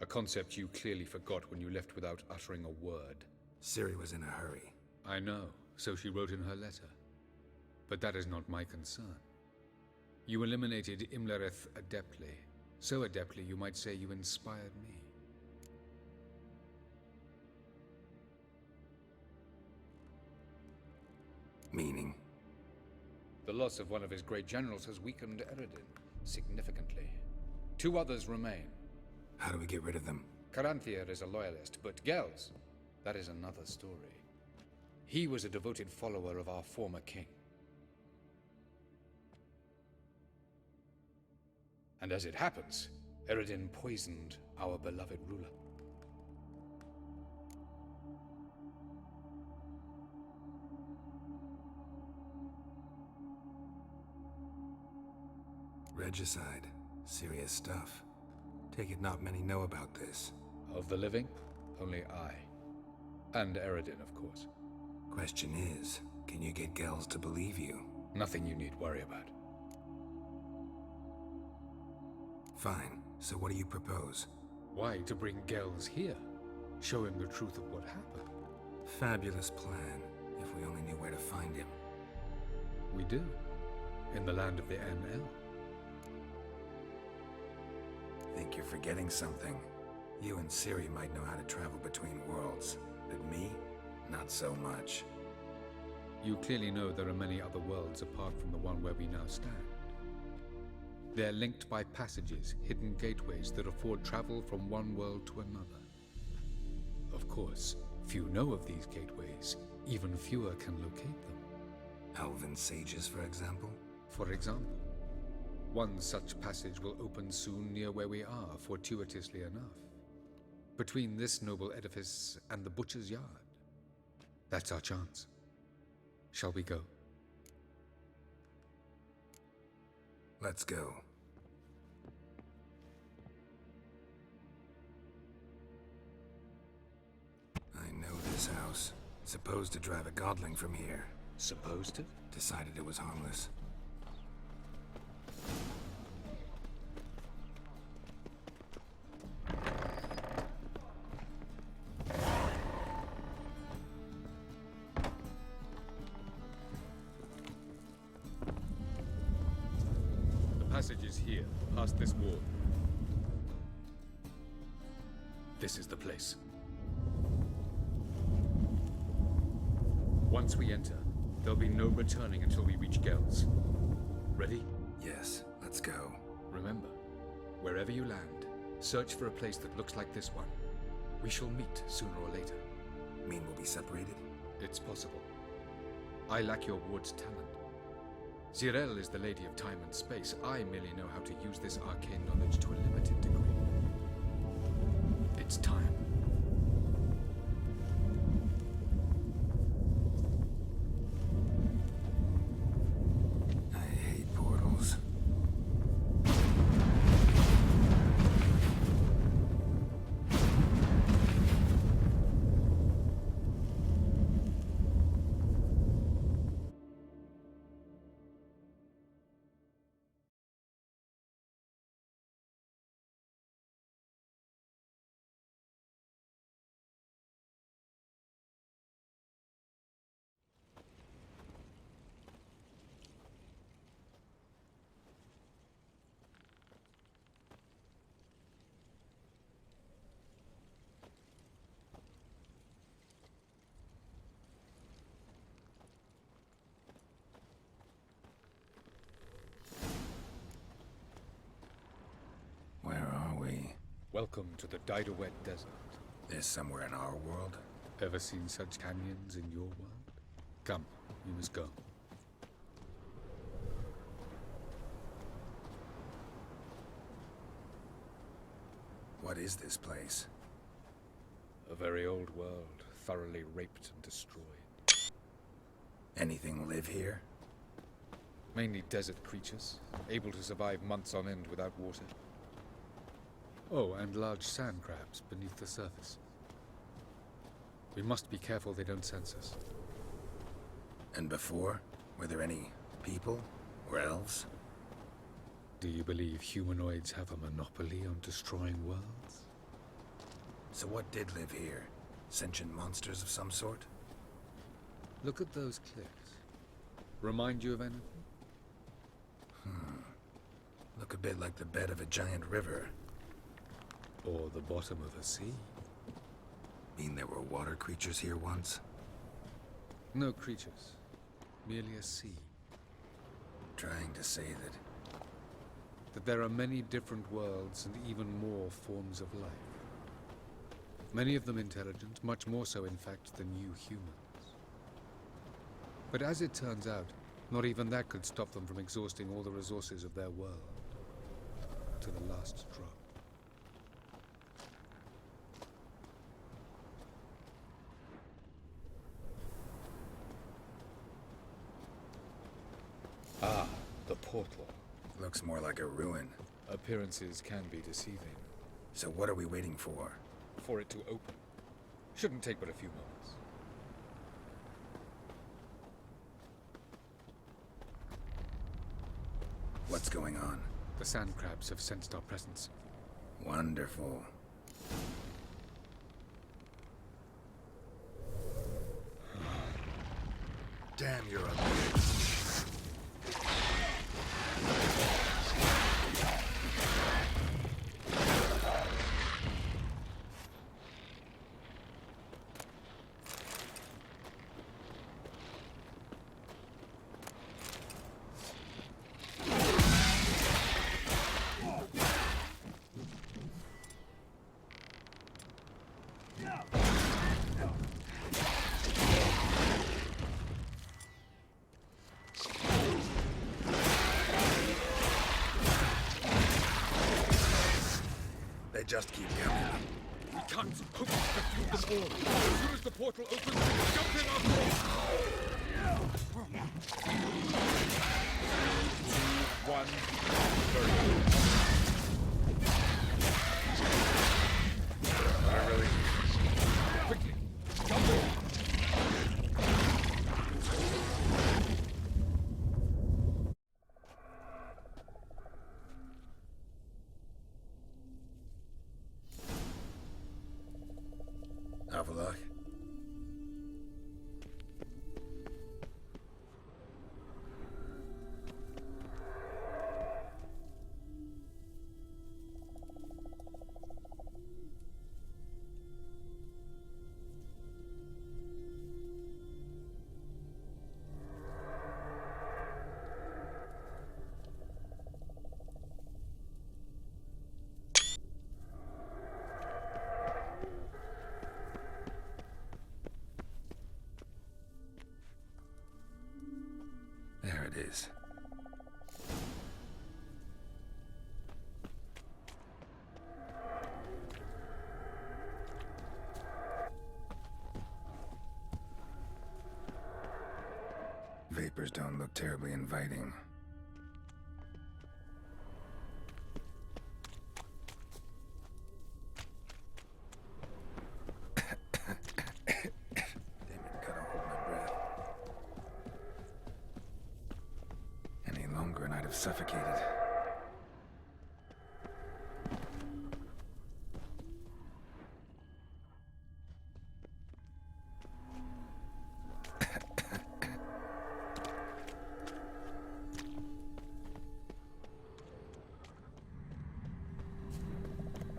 A concept you clearly forgot when you left without uttering a word. Ciri was in a hurry. I know, so she wrote in her letter. But that is not my concern. You eliminated Imlerith adeptly. So adeptly, you might say you inspired me. Meaning? The loss of one of his great generals has weakened Eredin significantly. 2 others remain. How do we get rid of them? Caranthier is a loyalist, but Gels, that is another story. He was a devoted follower of our former king. And as it happens, Eredin poisoned our beloved ruler. Regicide. Serious stuff. Take it not many know about this. Of the living, only I. And Eredin, of course. Question is, can you get Gels to believe you? Nothing you need worry about. Fine. So what do you propose? Why, to bring Gels here. Show him the truth of what happened. Fabulous plan, if we only knew where to find him. We do. In the land of the NL. Think you're forgetting something. You and Ciri might know how to travel between worlds, but me? Not so much. You clearly know there are many other worlds apart from the one where we now stand. They're linked by passages, hidden gateways that afford travel from one world to another. Of course, few know of these gateways, even fewer can locate them. Elven sages, for example? For example. One such passage will open soon near where we are, fortuitously enough. Between this noble edifice and the butcher's yard. That's our chance. Shall we go? Let's go. I know this house. Supposed to drive a godling from here. Supposed to? Decided it was harmless. Passage is here, past this wall. This is the place. Once we enter, there'll be no returning until we reach Gels. Ready? Yes, let's go. Remember, wherever you land, search for a place that looks like this one. We shall meet sooner or later. Mean we'll be separated? It's possible. I lack your ward's talent. Zirel is the Lady of Time and Space. I merely know how to use this arcane knowledge to a limited degree. It's time. I hate portals. Welcome to the Didowet Desert. This somewhere in our world? Ever seen such canyons in your world? Come, we must go. What is this place? A very old world, thoroughly raped and destroyed. Anything live here? Mainly desert creatures, able to survive months on end without water. Oh, and large sand crabs beneath the surface. We must be careful they don't sense us. And before? Were there any people? Or elves? Do you believe humanoids have a monopoly on destroying worlds? So what did live here? Sentient monsters of some sort? Look at those cliffs. Remind you of anything? Look a bit like the bed of a giant river. Or the bottom of a sea. Mean there were water creatures here once? No creatures. Merely a sea. Trying to say that there are many different worlds and even more forms of life. Many of them intelligent, much more so in fact than you humans. But as it turns out, not even that could stop them from exhausting all the resources of their world. To the last drop. Ah, the portal. Looks more like a ruin. Appearances can be deceiving. So what are we waiting for? For it to open. Shouldn't take but a few moments. What's going on? The sand crabs have sensed our presence. Wonderful. Damn, you're a bitch. They just keep coming. We can't hope to defeat them all. As soon as the portal opens, jump in after it! 3, 2, 1. Have a look. There it is. Vapors don't look terribly inviting. Suffocated.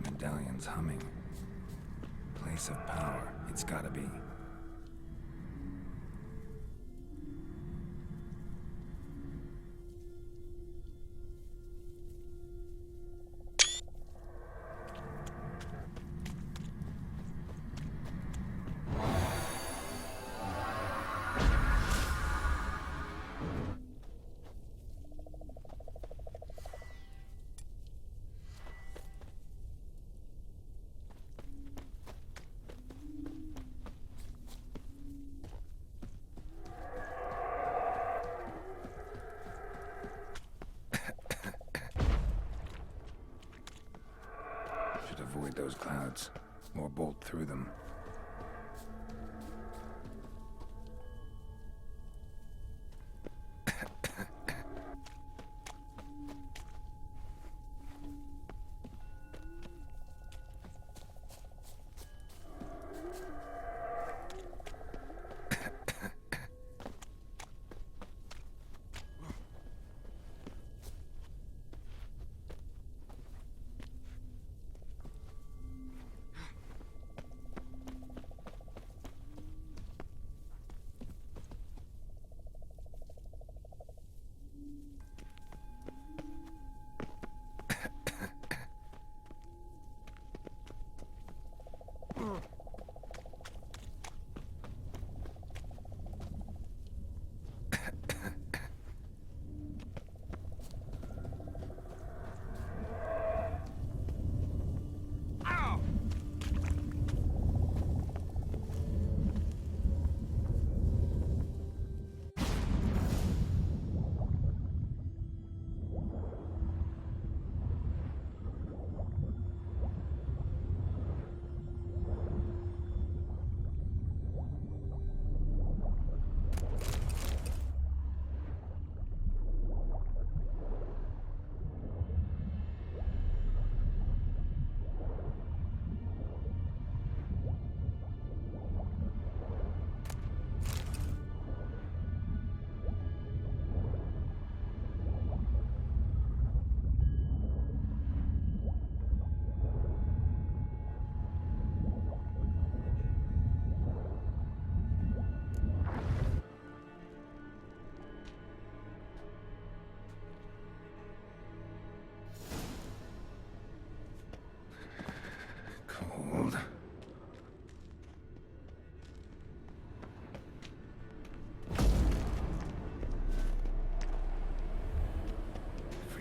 Medallion's humming. Place of power, it's gotta be. Avoid those clouds, or bolt through them.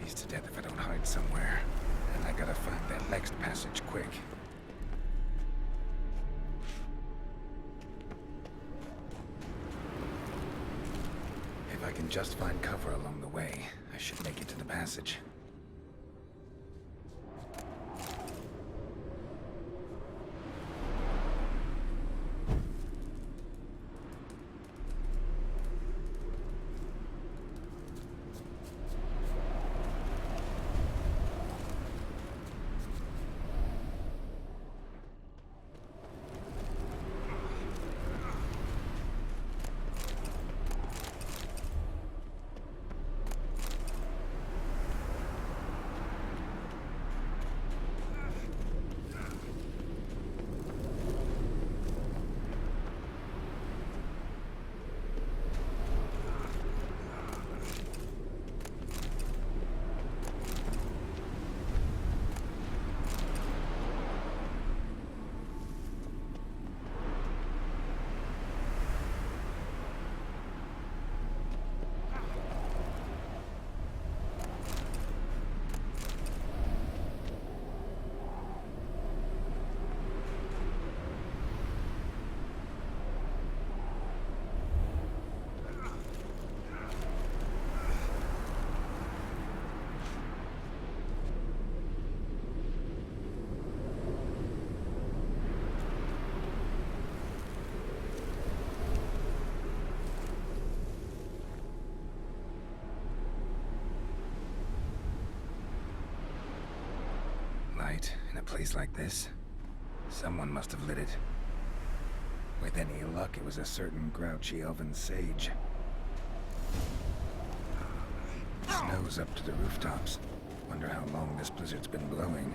To death if I don't hide somewhere. And I gotta find that next passage quick. If I can just find cover along the way, I should make it to the passage. light in a place like this. Someone must have lit it. With any luck, it was a certain grouchy elven sage. Snow's up to the rooftops. Wonder how long this blizzard's been blowing.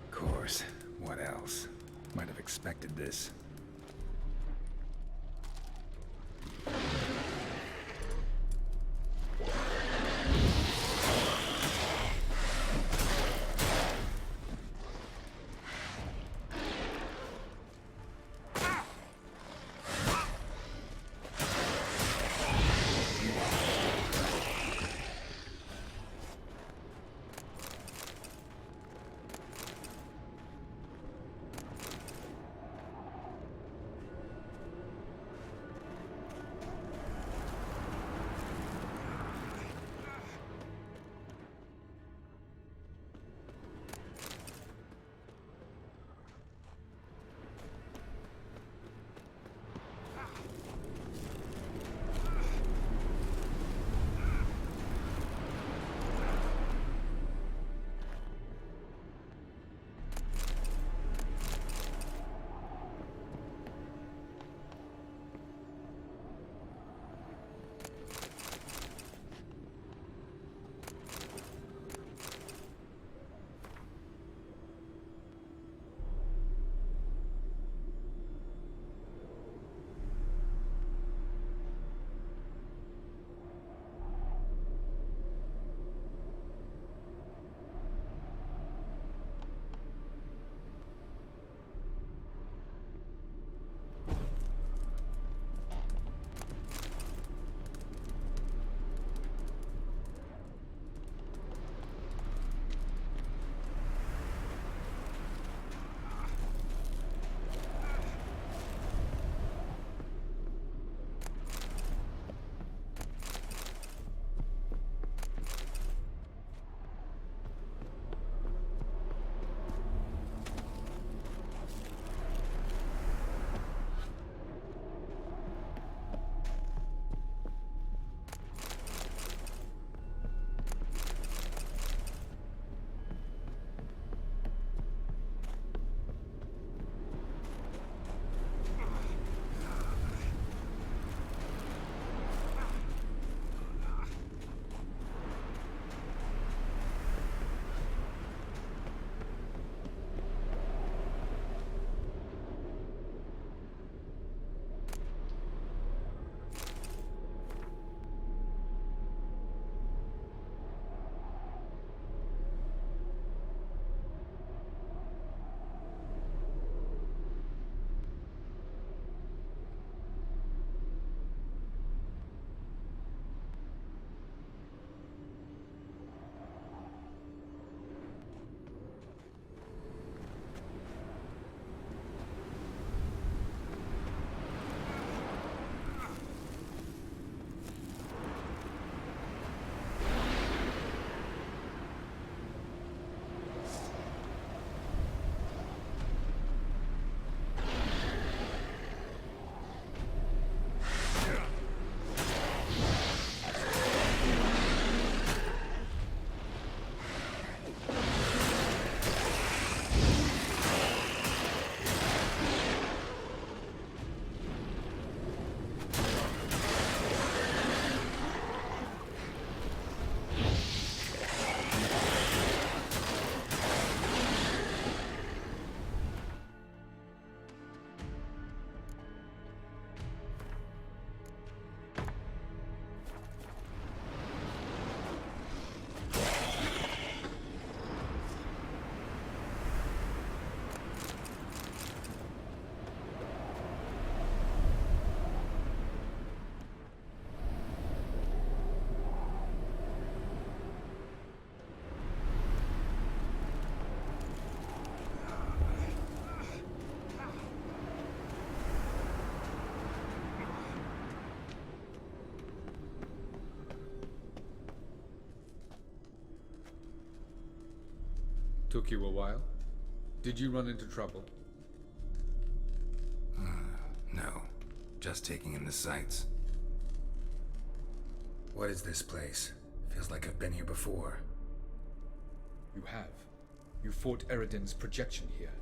Of course. What else? Might have expected this. Took you a while? Did you run into trouble? No. Just taking in the sights. What is this place? Feels like I've been here before. You have. You fought Eredin's projection here.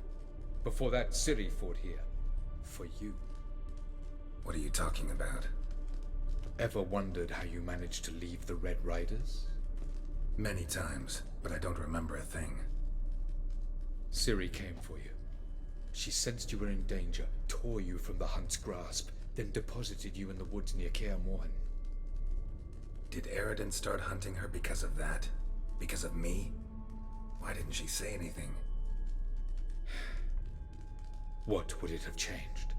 Before that, Ciri fought here. For you. What are you talking about? Ever wondered how you managed to leave the Red Riders? Many times, but I don't remember a thing. Ciri came for you. She sensed you were in danger, tore you from the Hunt's grasp, then deposited you in the woods near Kaer Morhen. Did Eredin start hunting her because of that? Because of me? Why didn't she say anything? What would it have changed?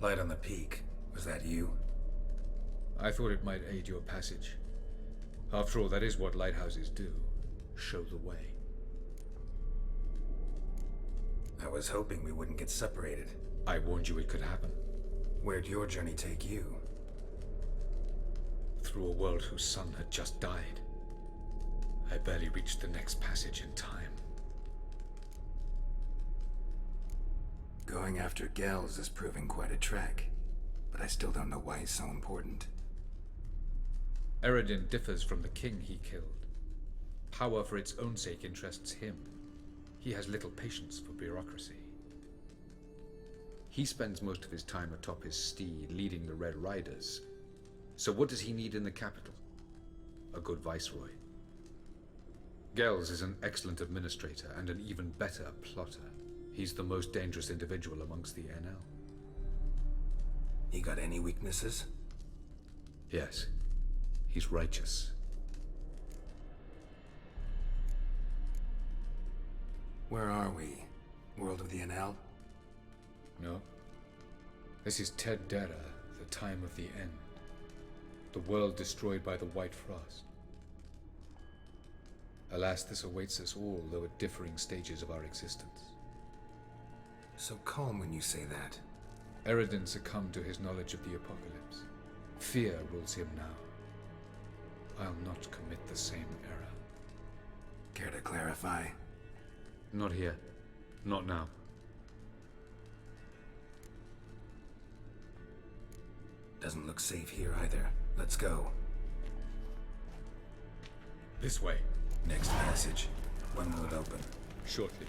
Light on the peak. Was that you? I thought it might aid your passage. After all, that is what lighthouses do. Show the way. I was hoping we wouldn't get separated. I warned you it could happen. Where'd your journey take you? Through a world whose sun had just died. I barely reached the next passage in time. Going after Gels is proving quite a trek, but I still don't know why he's so important. Eredin differs from the king he killed. Power for its own sake interests him. He has little patience for bureaucracy. He spends most of his time atop his steed leading the Red Riders. So what does he need in the capital? A good viceroy. Gels is an excellent administrator and an even better plotter. He's the most dangerous individual amongst the NL. He got any weaknesses? Yes. He's righteous. Where are we? World of the NL? No. This is Ted Dara, the time of the end. The world destroyed by the White Frost. Alas, this awaits us all, though at differing stages of our existence. So calm when you say that. Eredin succumbed to his knowledge of the apocalypse. Fear rules him now. I'll not commit the same error. Care to clarify? Not here. Not now. Doesn't look safe here either. Let's go. This way. Next passage. When will it open? Shortly.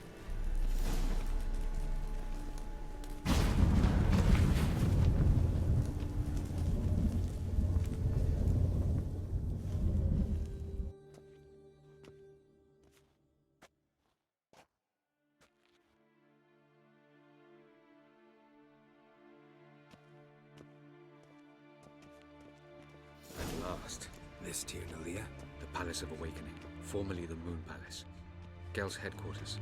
This Tyr Nalia? The Palace of Awakening, formerly the Moon Palace. Gel's headquarters.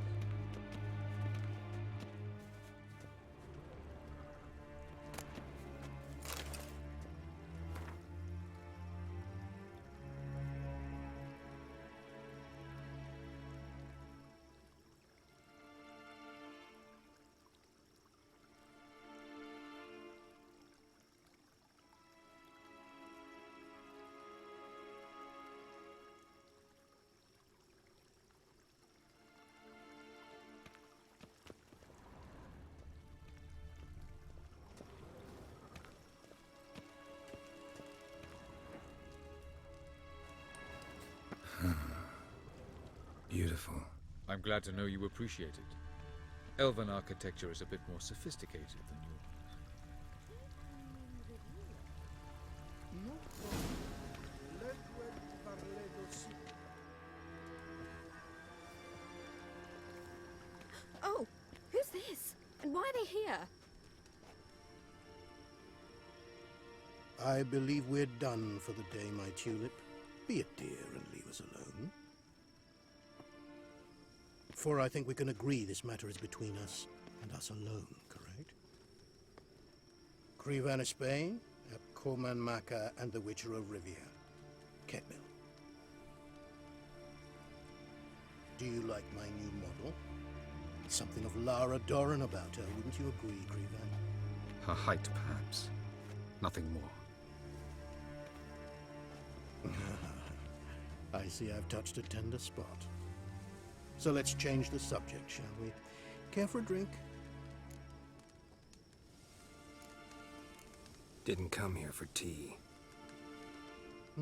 Beautiful. I'm glad to know you appreciate it. Elven architecture is a bit more sophisticated than yours. Oh, who's this? And why are they here? I believe we're done for the day, my tulip. Be a dear and leave us alone. For I think we can agree this matter is between us and us alone, correct? Crevan of Spain, Coman Maka, and the Witcher of Rivia. Ketmil. Do you like my new model? Something of Lara Doran about her, wouldn't you agree, Crevan? Her height, perhaps. Nothing more. I see I've touched a tender spot. So let's change the subject, shall we? Care for a drink? Didn't come here for tea. I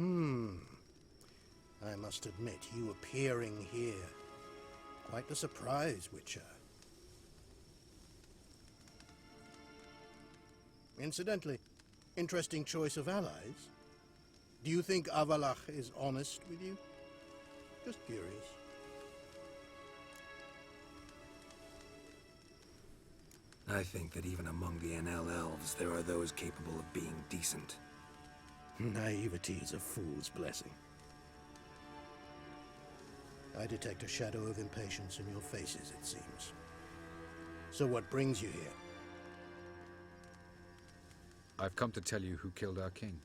must admit, you appearing here, quite the surprise, Witcher. Incidentally, interesting choice of allies. Do you think Avallac'h is honest with you? Just curious. I think that even among the Enel elves, there are those capable of being decent. Naivety is a fool's blessing. I detect a shadow of impatience in your faces, it seems. So what brings you here? I've come to tell you who killed our king.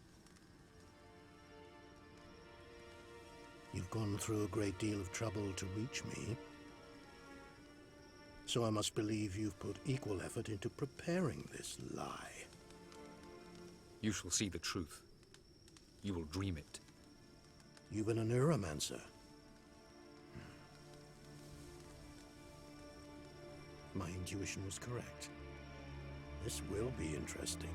You've gone through a great deal of trouble to reach me. So I must believe you've put equal effort into preparing this lie. You shall see the truth. You will dream it. You've been a neuromancer. My intuition was correct. This will be interesting.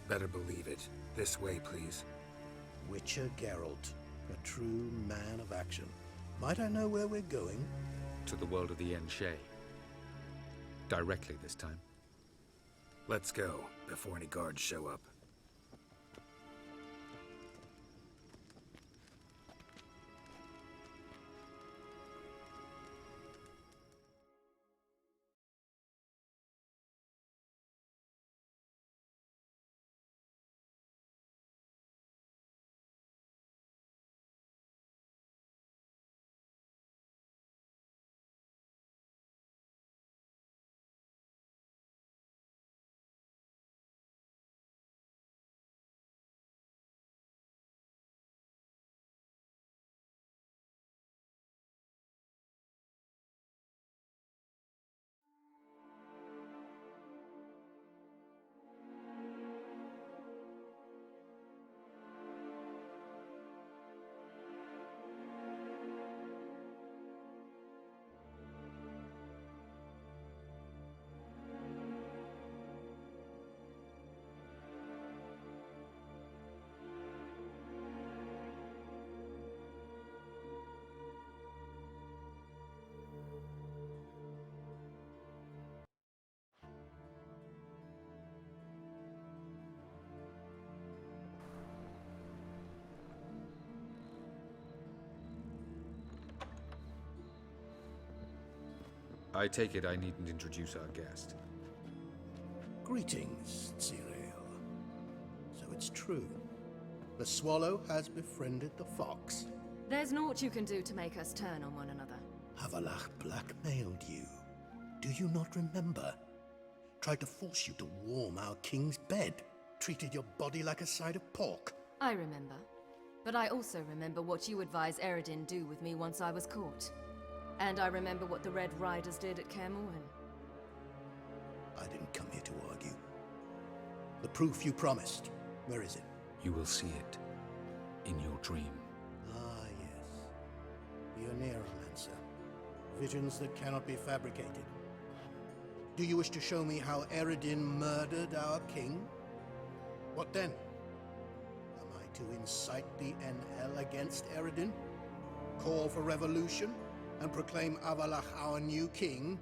Better believe it. This way, please. Witcher Geralt, a true man of action. Might I know where we're going? To the world of the Yen Shay. Directly this time. Let's go, before any guards show up. I take it I needn't introduce our guest. Greetings, Cyril. So it's true. The swallow has befriended the fox. There's naught you can do to make us turn on one another. Avallac'h blackmailed you. Do you not remember? Tried to force you to warm our king's bed. Treated your body like a side of pork. I remember. But I also remember what you advised Eredin do with me once I was caught. And I remember what the Red Riders did at Kaer Morhen. I didn't come here to argue. The proof you promised, where is it? You will see it in your dream. Ah, yes. The Oneiromancer. Visions that cannot be fabricated. Do you wish to show me how Eredin murdered our king? What then? Am I to incite the Enel against Eredin? Call for revolution? And proclaim Avallac'h our new king?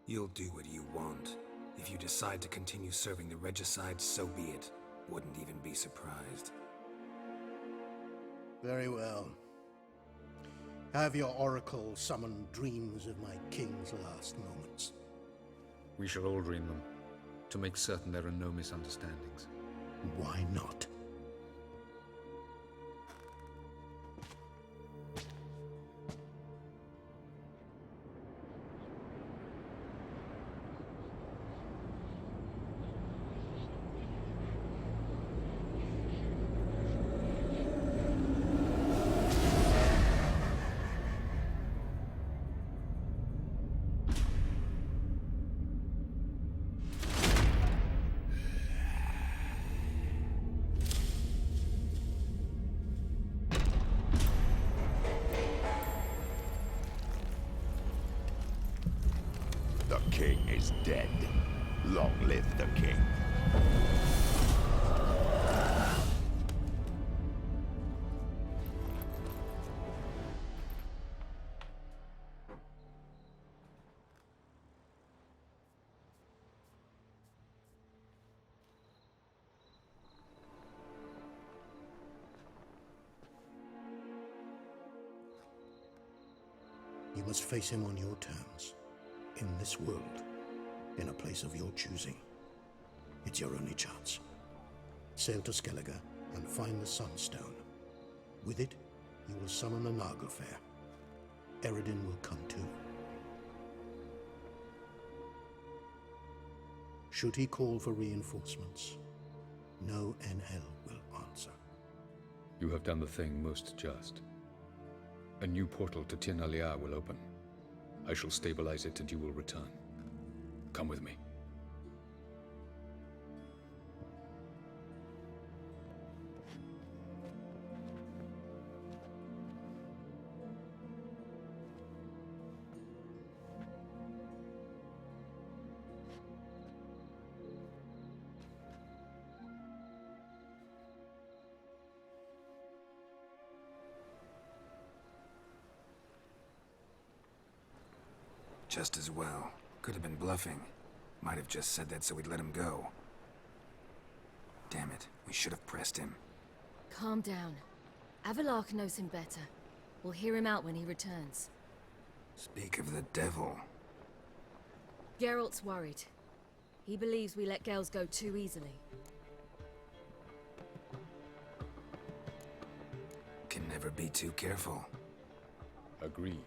You'll do what you want. If you decide to continue serving the regicide, so be it. Wouldn't even be surprised. Very well. Have your oracle summon dreams of my king's last moments. We shall all dream them, to make certain there are no misunderstandings. Why not? is dead. Long live the king. You must face him on your terms. In this world. In a place of your choosing. It's your only chance. Sail to Skellige and find the Sunstone. With it, you will summon the Nagelfair. Eredin will come too. Should he call for reinforcements, no Enhel will answer. You have done the thing most just. A new portal to Tir Nalia will open. I shall stabilize it and you will return. Come with me. Just as well. Could have been bluffing. Might have just said that so we'd let him go. Damn it, we should have pressed him. Calm down. Avallac'h knows him better. We'll hear him out when he returns. Speak of the devil. Geralt's worried. He believes we let Gels go too easily. Can never be too careful. Agreed.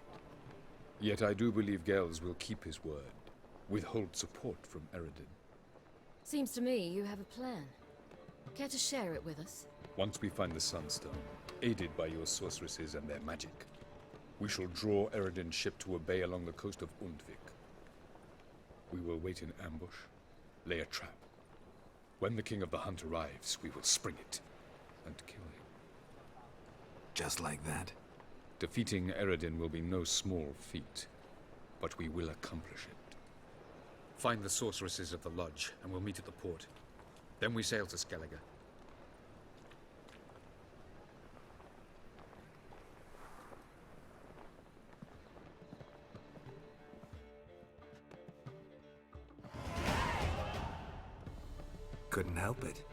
Yet I do believe Gels will keep his word. Withhold support from Eredin. Seems to me you have a plan. Care to share it with us? Once we find the Sunstone, aided by your sorceresses and their magic, we shall draw Eredin's ship to a bay along the coast of Undvik. We will wait in ambush, lay a trap. When the King of the Hunt arrives, we will spring it and kill him. Just like that? Defeating Eredin will be no small feat, but we will accomplish it. Find the sorceresses of the Lodge, and we'll meet at the port. Then we sail to Skellige. Couldn't help it.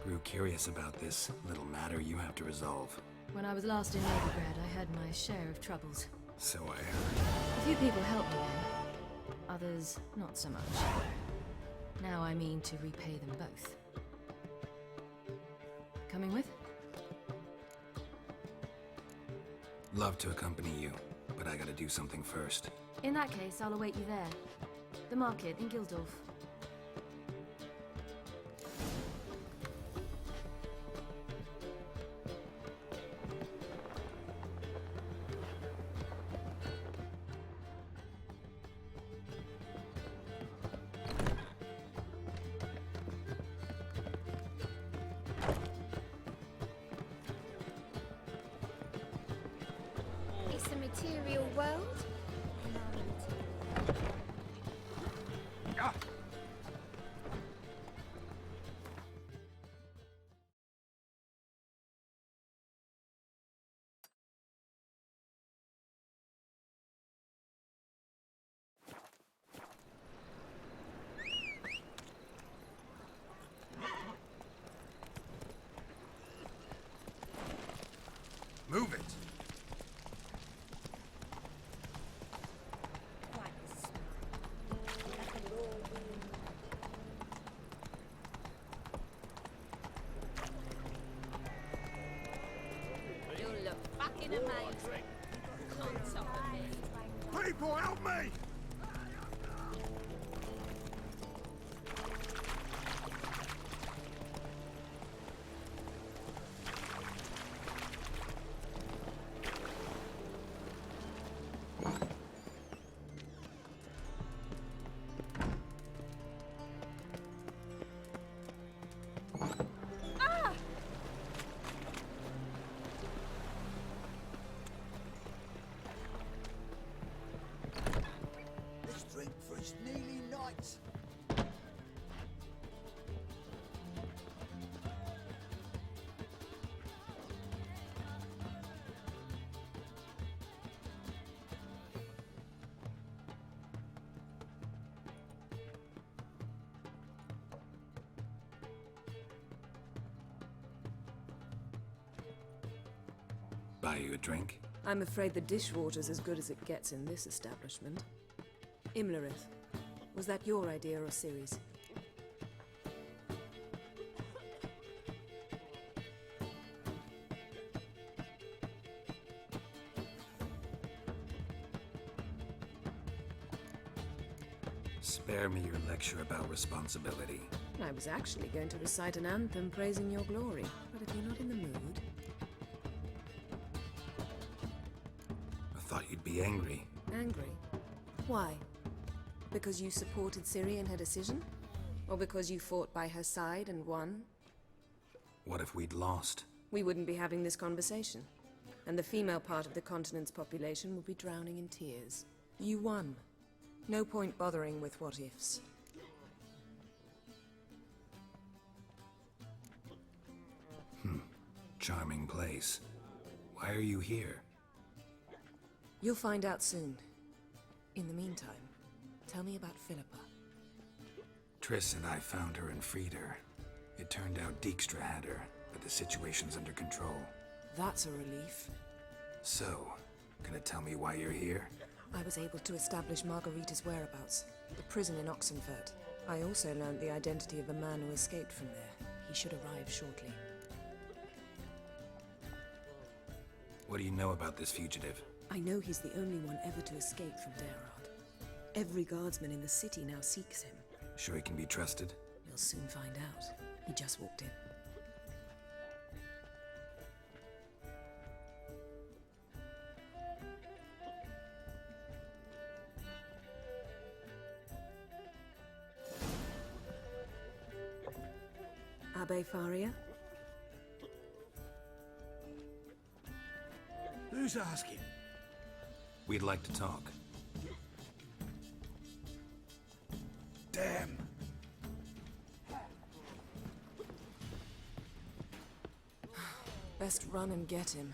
Grew curious about this little matter you have to resolve. When I was last in Novigrad, I had my share of troubles. So I heard. A few people helped me then. Others, not so much. Now I mean to repay them both. Coming with? Love to accompany you, but I gotta do something first. In that case, I'll await you there. The market in Gildorf. It's a material world. Move it! You look fucking amazing. On top of me. People, help me! Buy you a drink? I'm afraid the dishwater's as good as it gets in this establishment. Imlerith, was that your idea or Ciri's? Spare me your lecture about responsibility. I was actually going to recite an anthem praising your glory, but if you're not in the mood... I thought you'd be angry. Angry? Why? Because you supported Ciri in her decision? Or because you fought by her side and won? What if we'd lost? We wouldn't be having this conversation. And the female part of the continent's population would be drowning in tears. You won. No point bothering with what-ifs. Charming place. Why are you here? You'll find out soon. In the meantime, tell me about Philippa. Triss and I found her and freed her. It turned out Dijkstra had her, but the situation's under control. That's a relief. So, gonna tell me why you're here? I was able to establish Margarita's whereabouts, the prison in Oxenfurt. I also learned the identity of the man who escaped from there. He should arrive shortly. What do you know about this fugitive? I know he's the only one ever to escape from Daerad. Every guardsman in the city now seeks him. Sure he can be trusted? You'll soon find out. He just walked in. Abbe Faria? Who's asking? We'd like to talk. Damn. Best run and get him.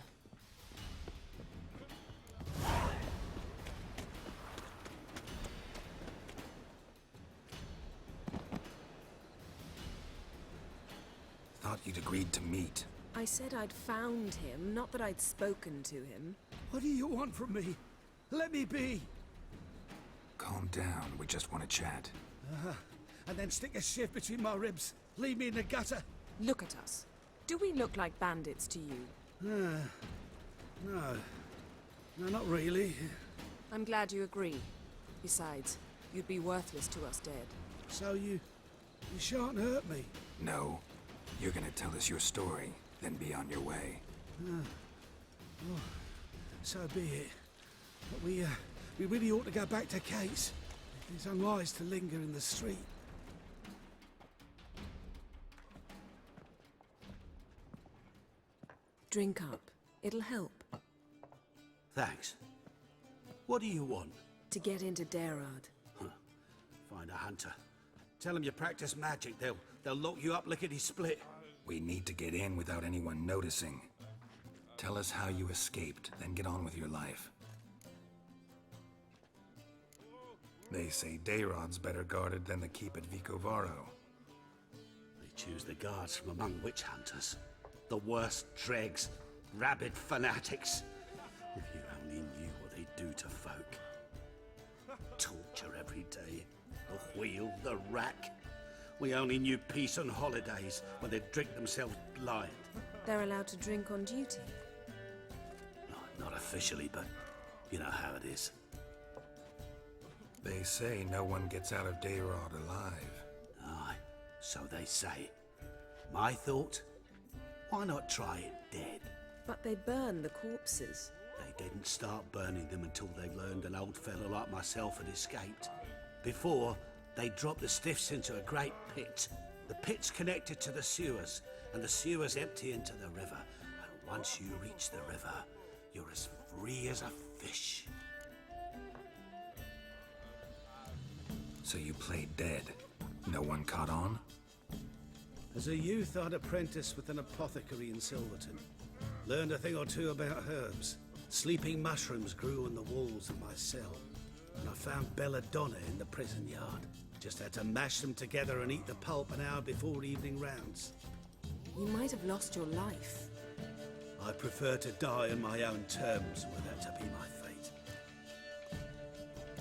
Thought you'd agreed to meet. I said I'd found him, not that I'd spoken to him. What do you want from me? Let me be. Calm down, we just want to chat. And then stick a shift between my ribs. Leave me in the gutter. Look at us. Do we look like bandits to you? No. No, not really. I'm glad you agree. Besides, you'd be worthless to us dead. So you shan't hurt me? No. You're gonna tell us your story, then be on your way. Oh, so be it. But we really ought to go back to Kate's. It's unwise to linger in the street. Drink up. It'll help. Thanks. What do you want? To get into Daerad. Find a hunter. Tell them you practice magic. They'll lock you up lickety-split. We need to get in without anyone noticing. Tell us how you escaped, then get on with your life. They say Daerad's better guarded than the keep at Vicovaro. They choose the guards from among witch hunters. The worst dregs, rabid fanatics. If you only knew what they do to folk. Torture every day. The wheel, the rack. We only knew peace on holidays when they'd drink themselves blind. They're allowed to drink on duty? Not officially, but you know how it is. They say no one gets out of Daerad alive. Aye, so they say. My thought? Why not try it dead? But they burn the corpses. They didn't start burning them until they learned an old fellow like myself had escaped. Before, they dropped the stiffs into a great pit. The pit's connected to the sewers, and the sewers empty into the river. And once you reach the river, you're as free as a fish. So you played dead. No one caught on? As a youth, I'd apprenticed with an apothecary in Silverton. Learned a thing or two about herbs. Sleeping mushrooms grew on the walls of my cell. And I found belladonna in the prison yard. Just had to mash them together and eat the pulp an hour before evening rounds. You might have lost your life. I prefer to die on my own terms, were that to be my fate.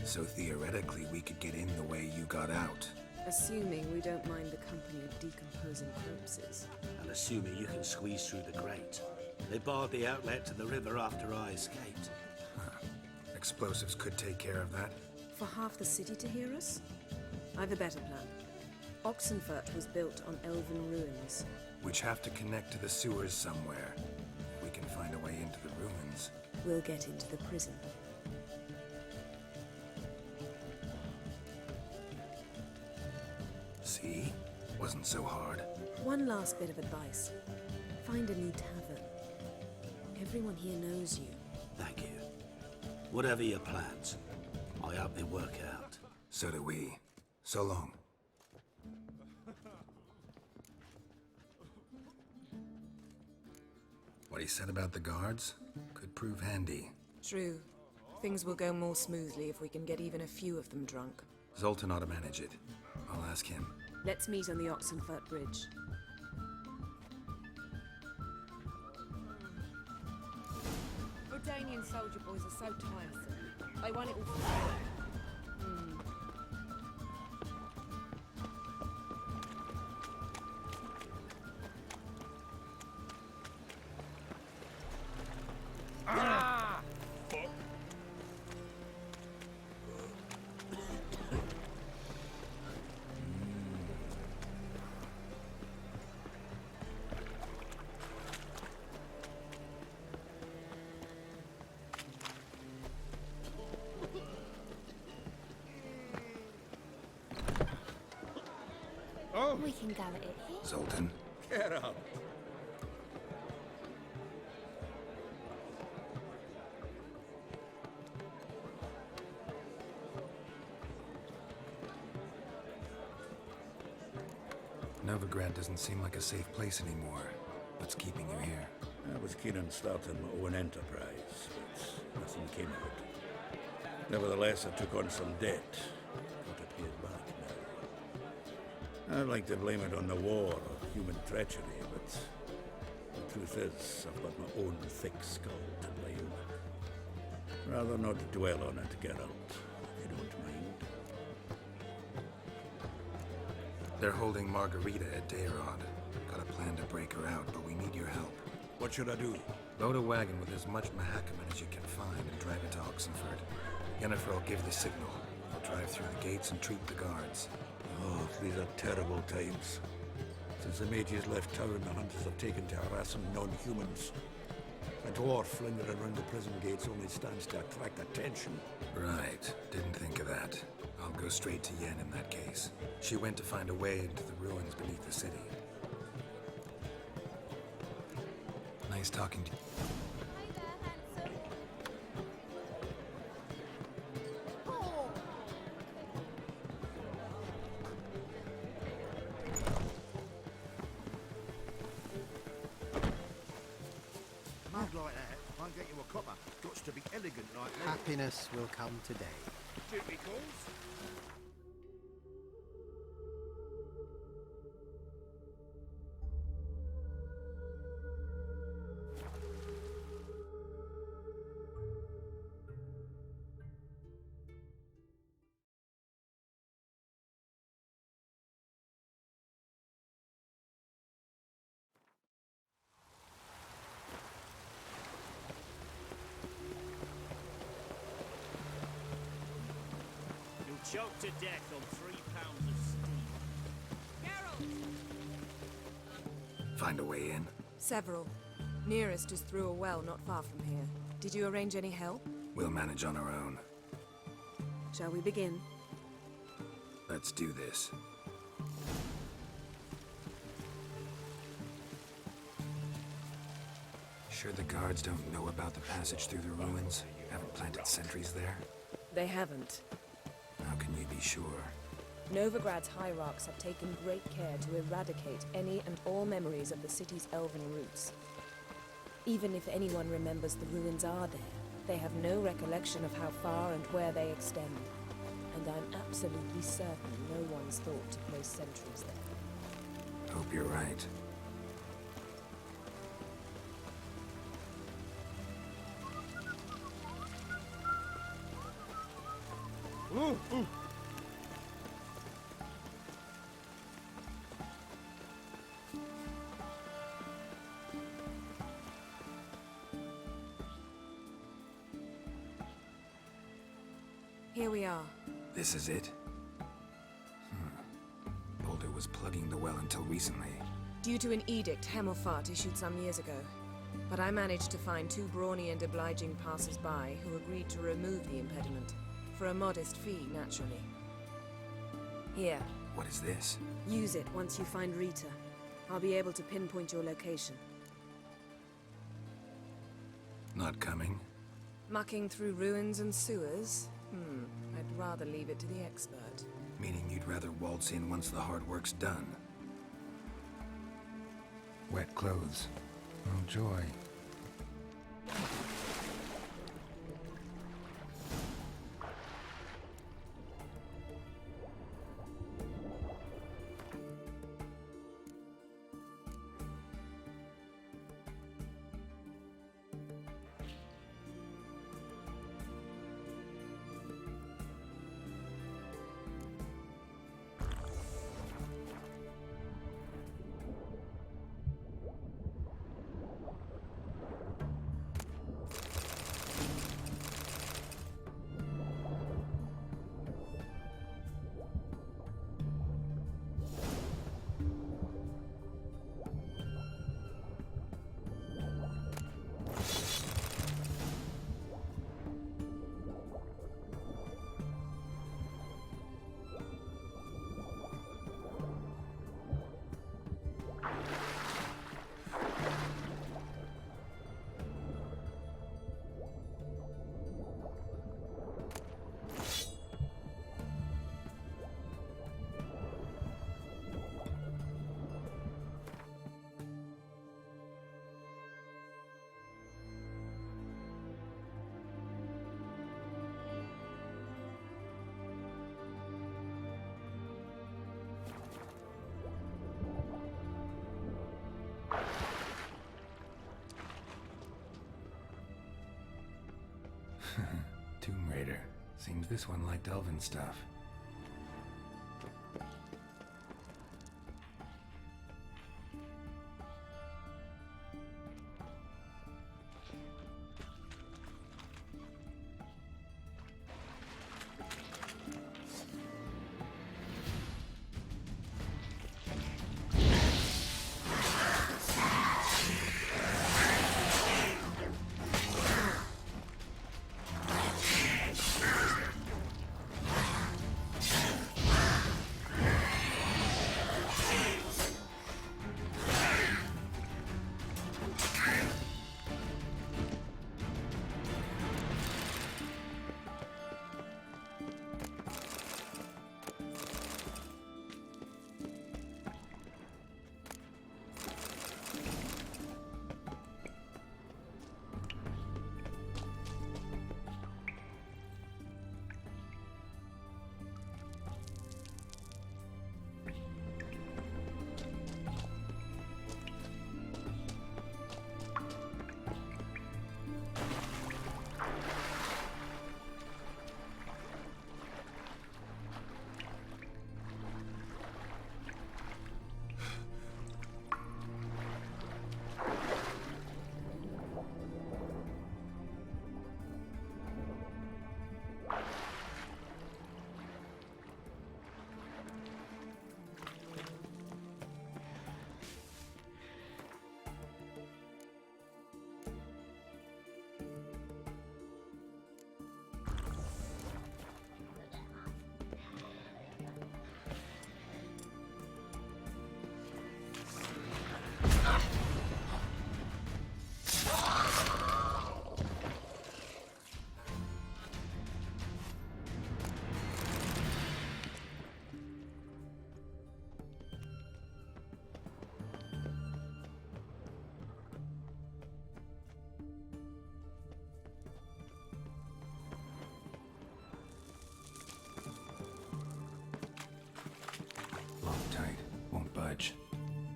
So theoretically, we could get in the way you got out. Assuming we don't mind the company of decomposing corpses. And assuming you can squeeze through the grate. They barred the outlet to the river after I escaped. Explosives could take care of that. For half the city to hear us? I've a better plan. Oxenfurt was built on elven ruins. Which have to connect to the sewers somewhere. If we can find a way into the ruins. We'll get into the prison. See? Wasn't so hard. One last bit of advice. Find a new tavern. Everyone here knows you. Thank you. Whatever your plans, I hope they work out. So do we. So long. What he said about the guards could prove handy. True. Things will go more smoothly if we can get even a few of them drunk. Zoltan ought to manage it. I'll ask him. Let's meet on the Oxenfurt Bridge. Rodanian soldier boys are so tiresome. They want it all for free. We can go at it here. Zoltan. Get up. Novigrad doesn't seem like a safe place anymore. What's keeping you here? I was keen on starting my own enterprise, but nothing came of it. Nevertheless, I took on some debt. Got it paid back now. I'd like to blame it on the war or human treachery, but the truth is, I've got my own thick skull to blame. Rather not dwell on it, Geralt, if you don't mind. They're holding Margarita at Daerod. Got a plan to break her out, but we need your help. What should I do? Load a wagon with as much Mahakaman as you can find and drive it to Oxenfurt. Yennefer will give the signal. We'll drive through the gates and treat the guards. Oh, these are terrible times. Since the mages left town, the hunters have taken to harassing non-humans. A dwarf lingering around the prison gates only stands to attract attention. Right. Didn't think of that. I'll go straight to Yen in that case. She went to find a way into the ruins beneath the city. Nice talking to you. Mug like that won't get you a copper. Got to be elegant like that. Happiness will come today. Duty calls. Choked to death on 3 pounds of steam. Find a way in? Several. Nearest is through a well not far from here. Did you arrange any help? We'll manage on our own. Shall we begin? Let's do this. Sure the guards don't know about the passage through the ruins? Haven't planted sentries there? They haven't. How can you be sure? Novigrad's hierarchs have taken great care to eradicate any and all memories of the city's elven roots. Even if anyone remembers the ruins are there, they have no recollection of how far and where they extend. And I'm absolutely certain no one's thought to place sentries there. Hope you're right. Here we are. This is it? Boulder was plugging the well until recently. Due to an edict Hemelfart issued some years ago. But I managed to find two brawny and obliging passers-by who agreed to remove the impediment. For a modest fee, naturally. Here. What is this? Use it once you find Rita. I'll be able to pinpoint your location. Not coming? Mucking through ruins and sewers? I'd rather leave it to the expert. Meaning you'd rather waltz in once the hard work's done. Wet clothes. Oh, joy. Tomb Raider. Seems this one liked elven stuff.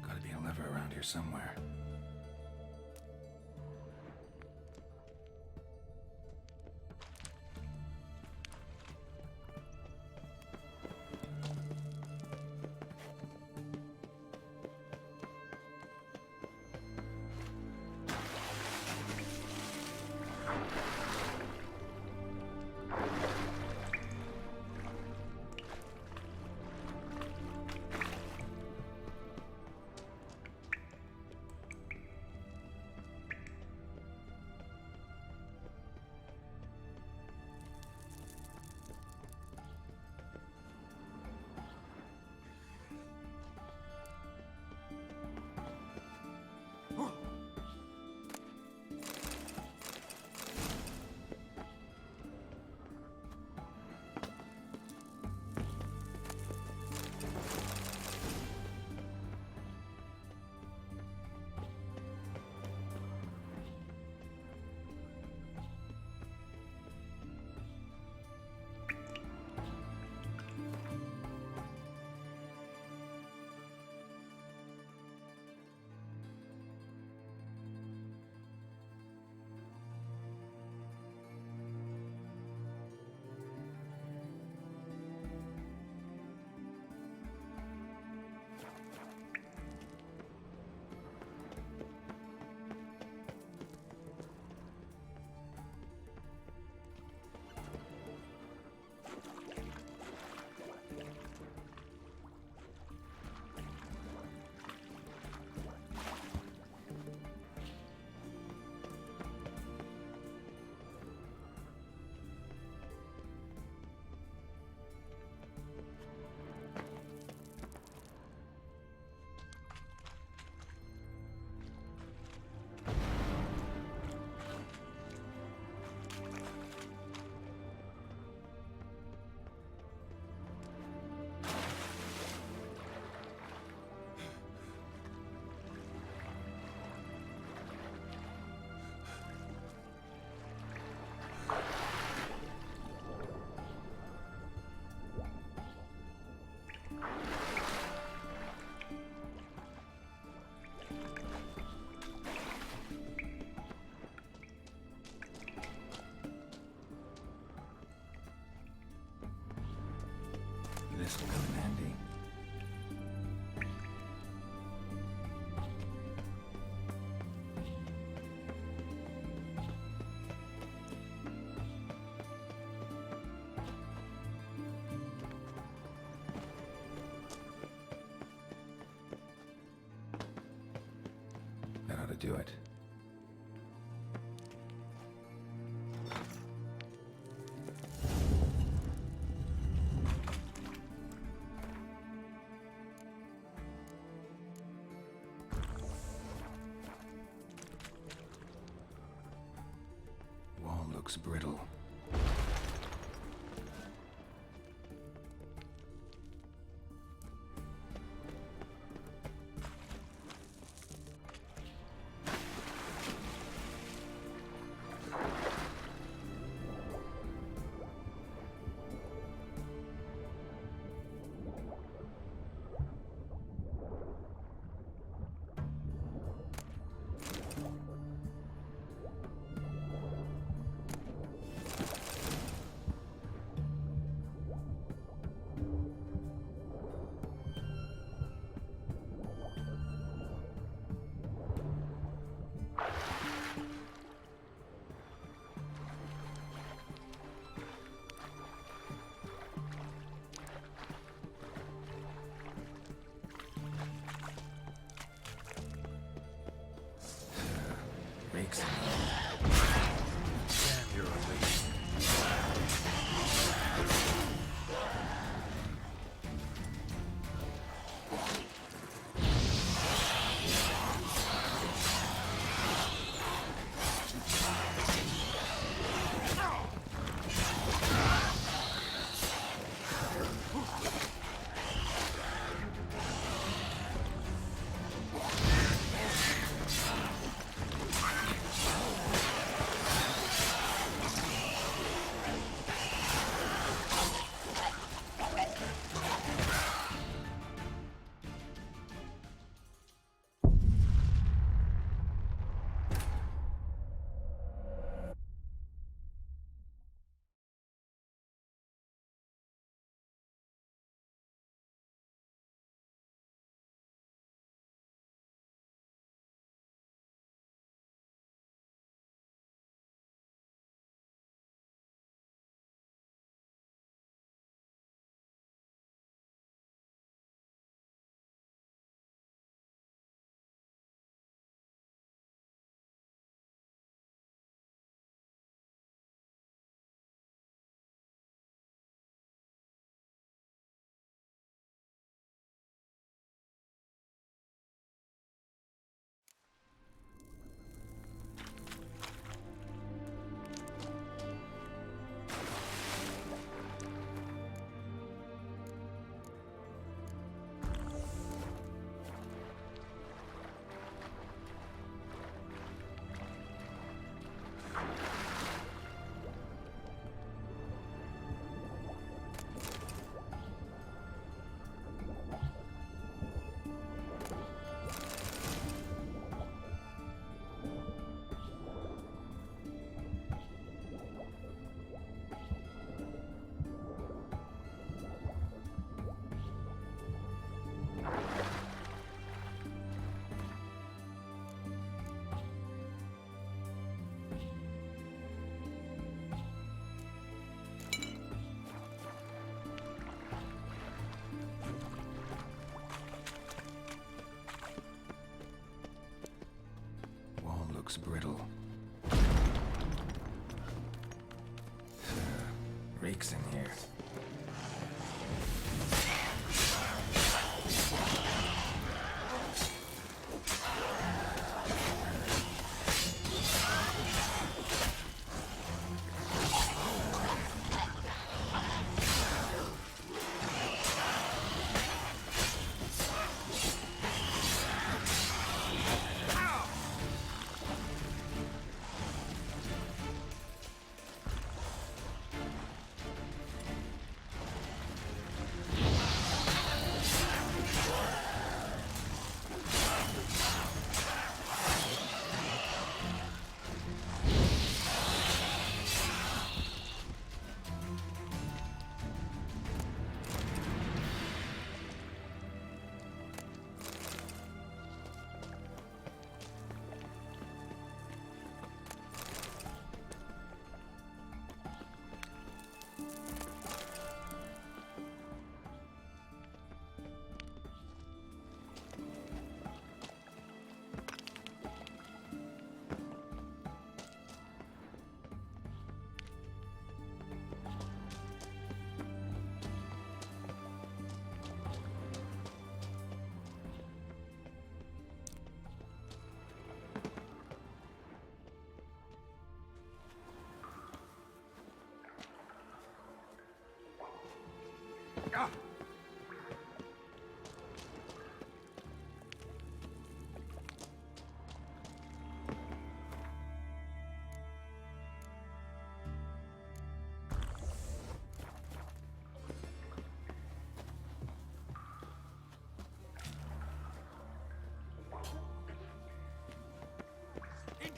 Gotta be a lever around here somewhere. do it. Wall looks brittle. Makes Damn, you're awake. Looks brittle. Reeks in here.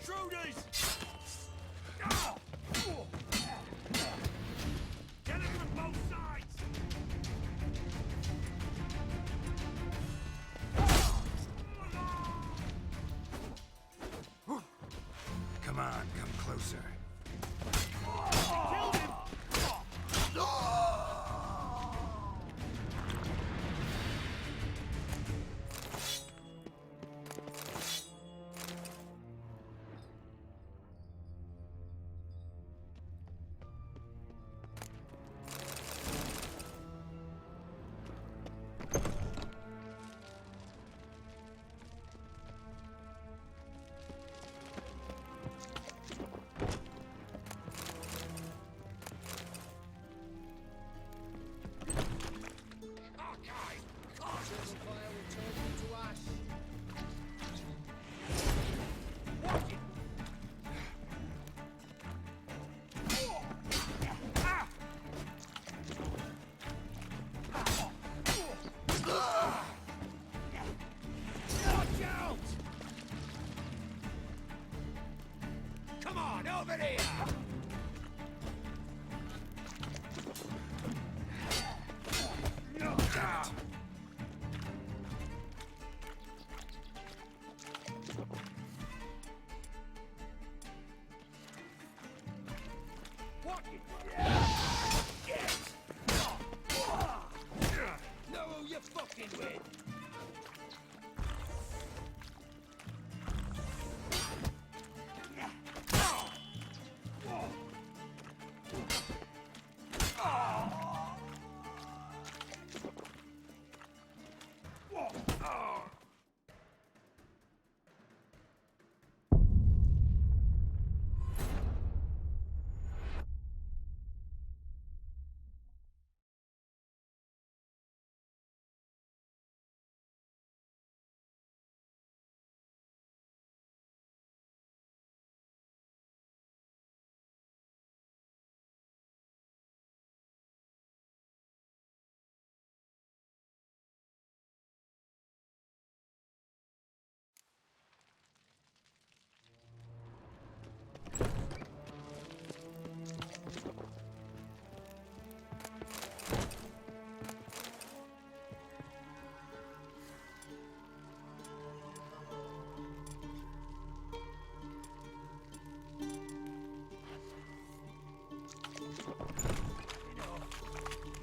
intruders! Get him from both sides! Come on, come closer. Killed him! Come on, over here! What? Yes! Know who you're fucking with!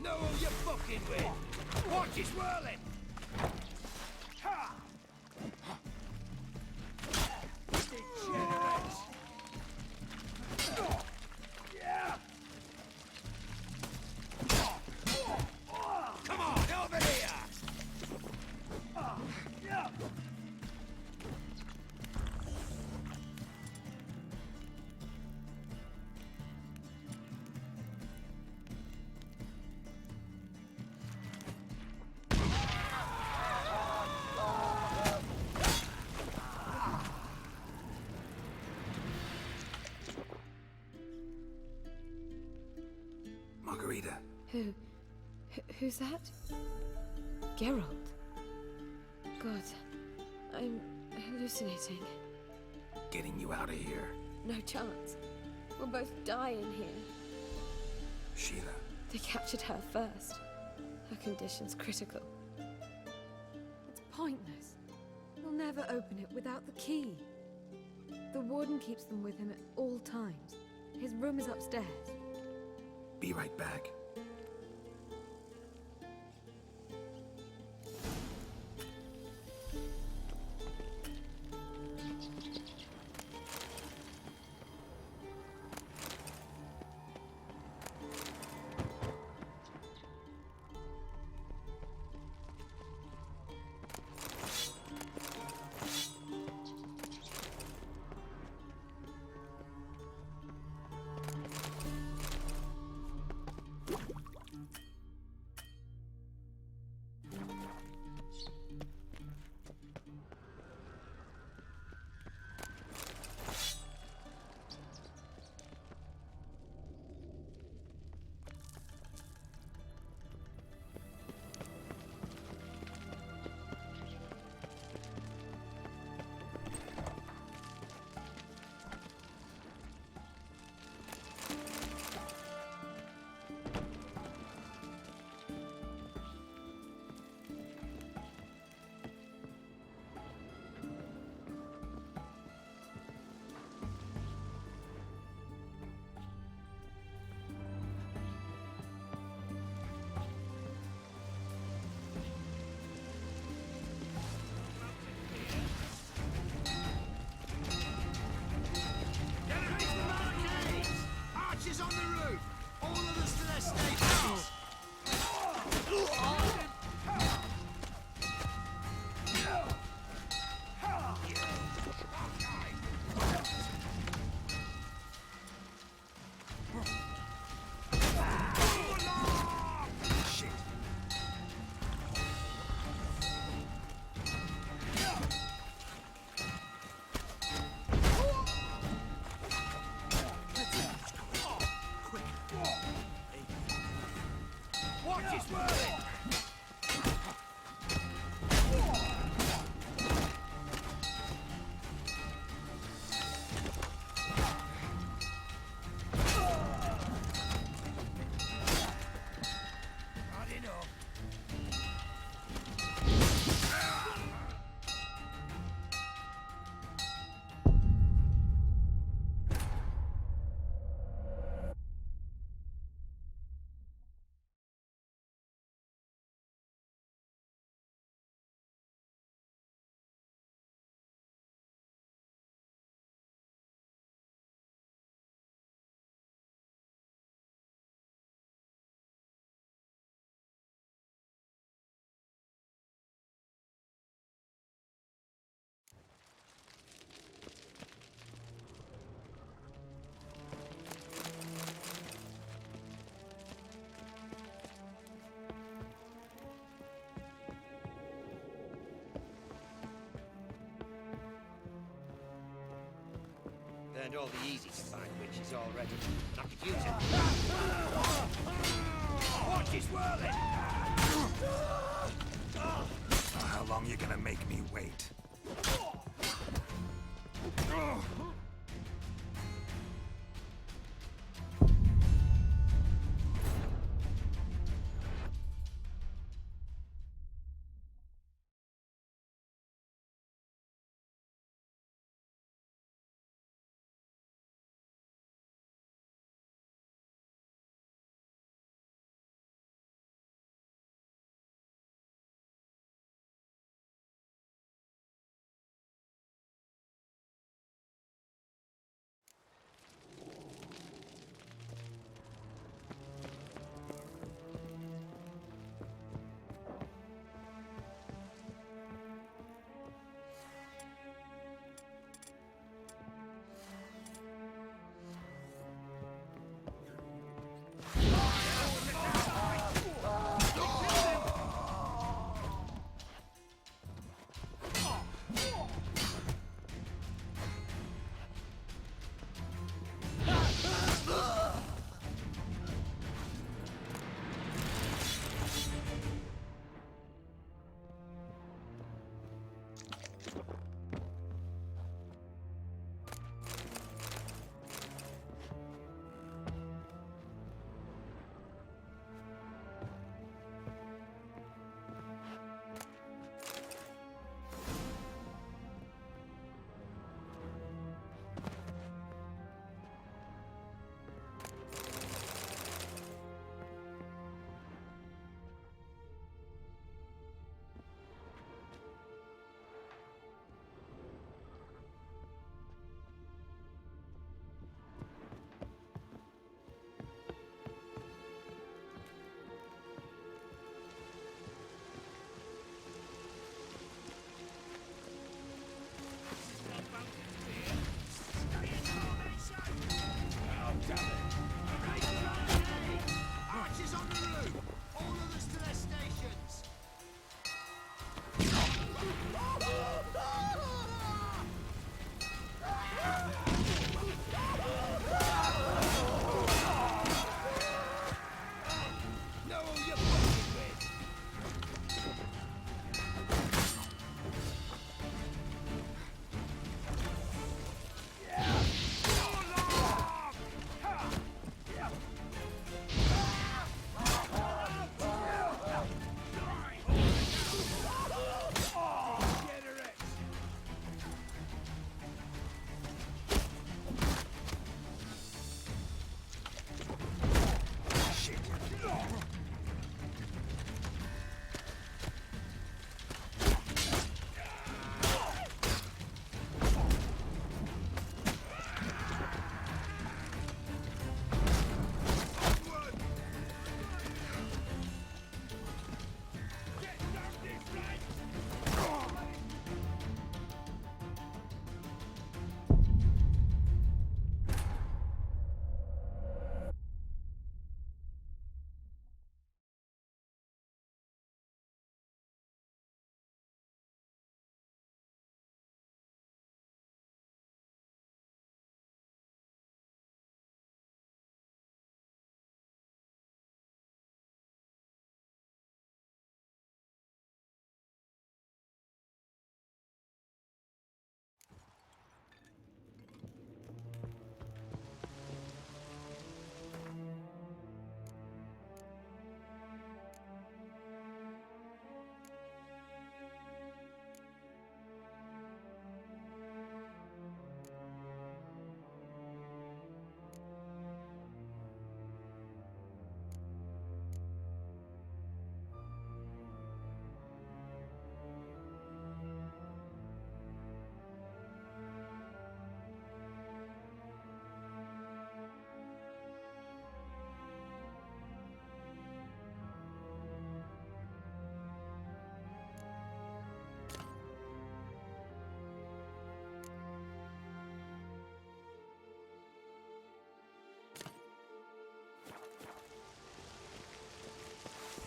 Know who you're fucking with! Watch it swirling! Ha! Degenerates! Yeah! Come on, over here! Yeah! Margarita. Who's that? Geralt. God, I'm hallucinating. Getting you out of here. No chance. We'll both die in here. Sheila. They captured her first. Her condition's critical. It's pointless. We'll never open it without the key. The warden keeps them with him at all times. His room is upstairs. Be right back. Watch it swirling! Not enough. Learned all the easy to find witches already. I could use it. Watch it swirling! How long you gonna make me wait?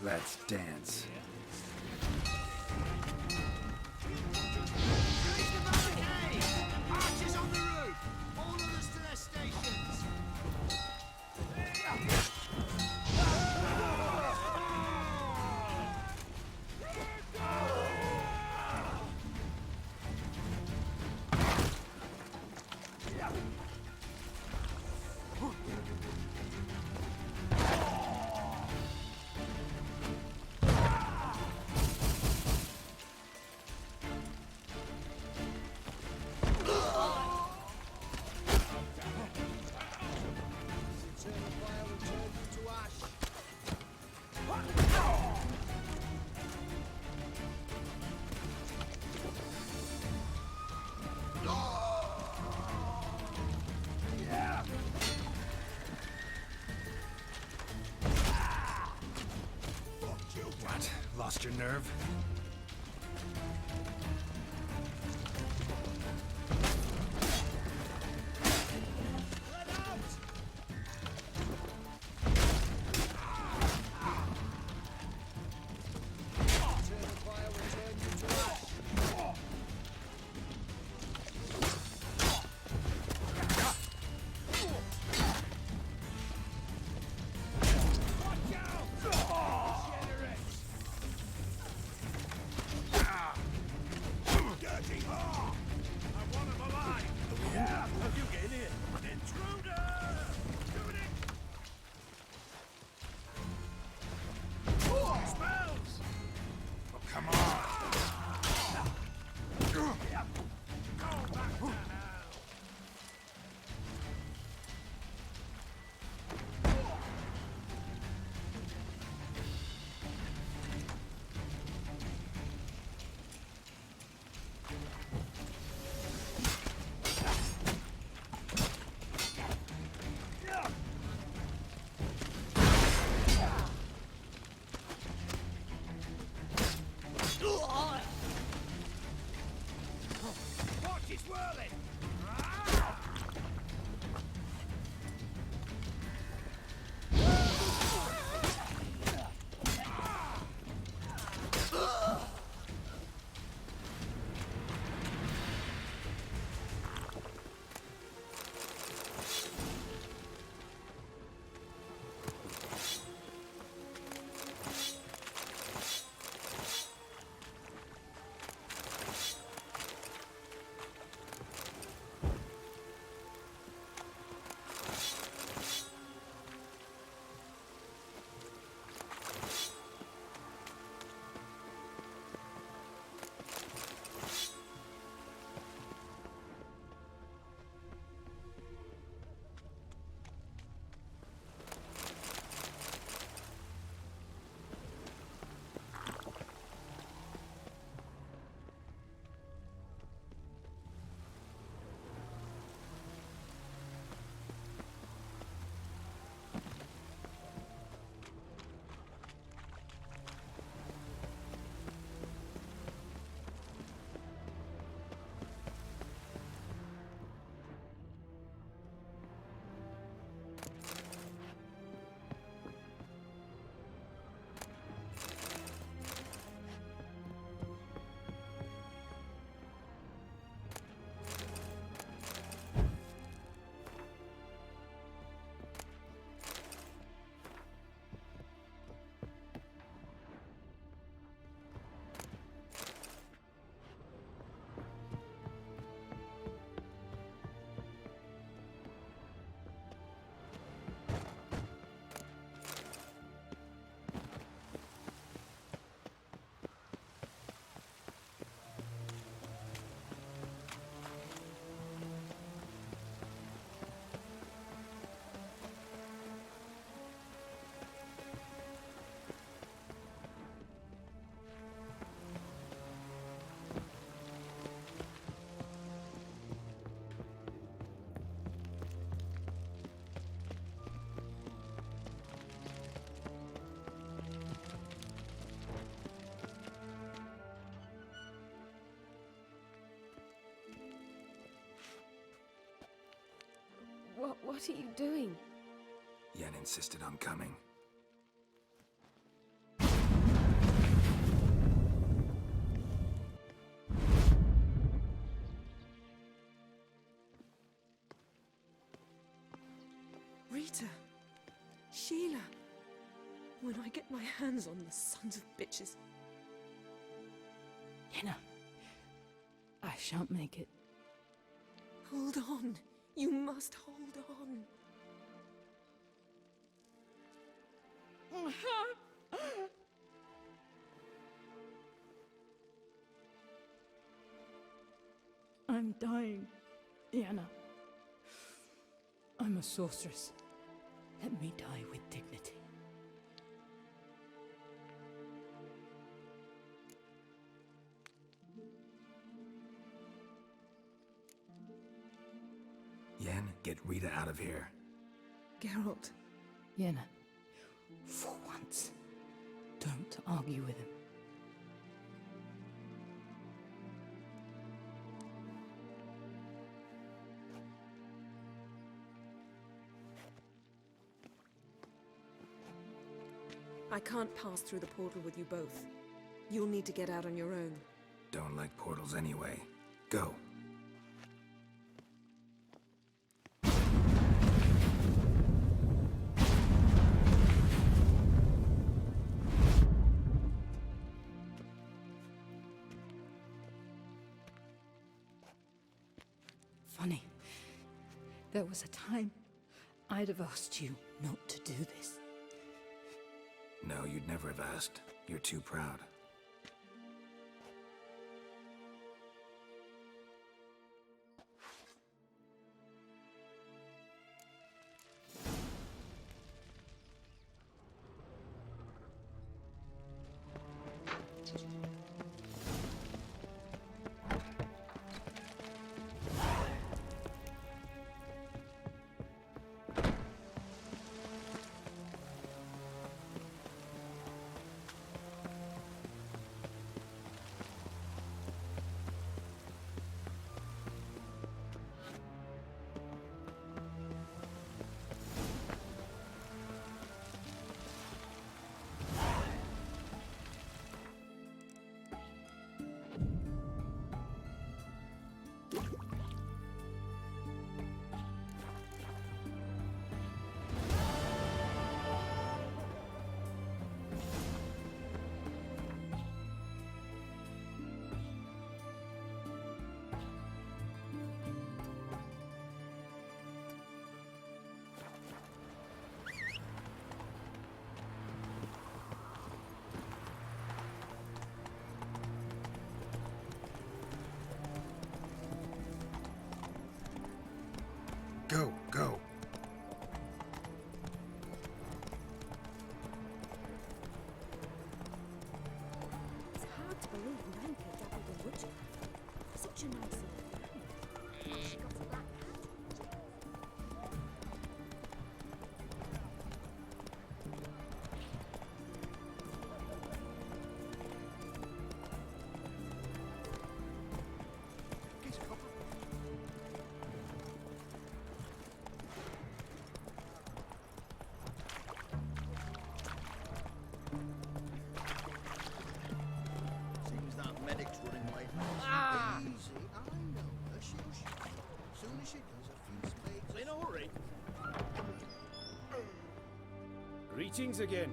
Let's dance. Archers on the roof! All others to their stations! What? Lost your nerve? What are you doing? Yen insisted on coming. Rita. Sheila. When I get my hands on the sons of bitches. Yenna, I shan't make it. Hold on. You must hold on. I'm dying, Yenna. I'm a sorceress. Let me die with dignity. Yen, get Rita out of here. Geralt. Yenna, for once, don't argue with him. I can't pass through the portal with you both. You'll need to get out on your own. Don't like portals anyway. Go. Funny. There was a time I'd have asked you not to do this. No, you'd never have asked. You're too proud. Go, go. It's hard to believe Nanka dabbled in witchcraft. Such a nice little thing. She got a black cat. Seems that medic's running late. Ah! Easy, I know her. She'll shoot. Soon as she does, a few spades. In a hurry. Greetings again.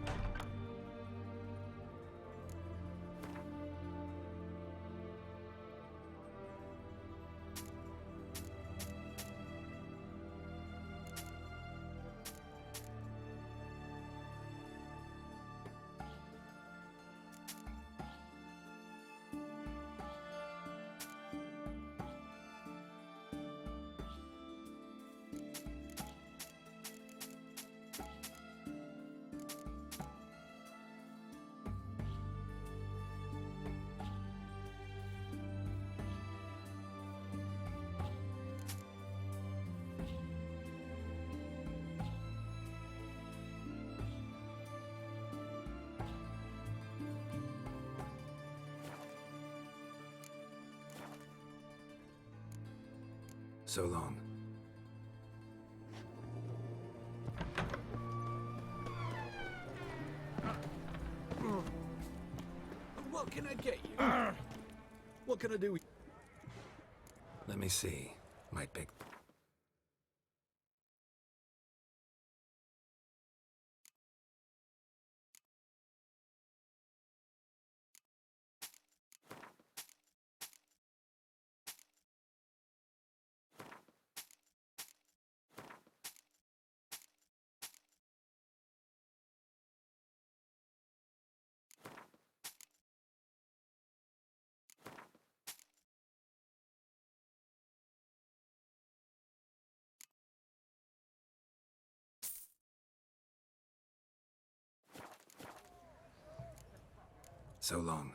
So long. What can I get you? What can I do? Let me see. Might pick So long.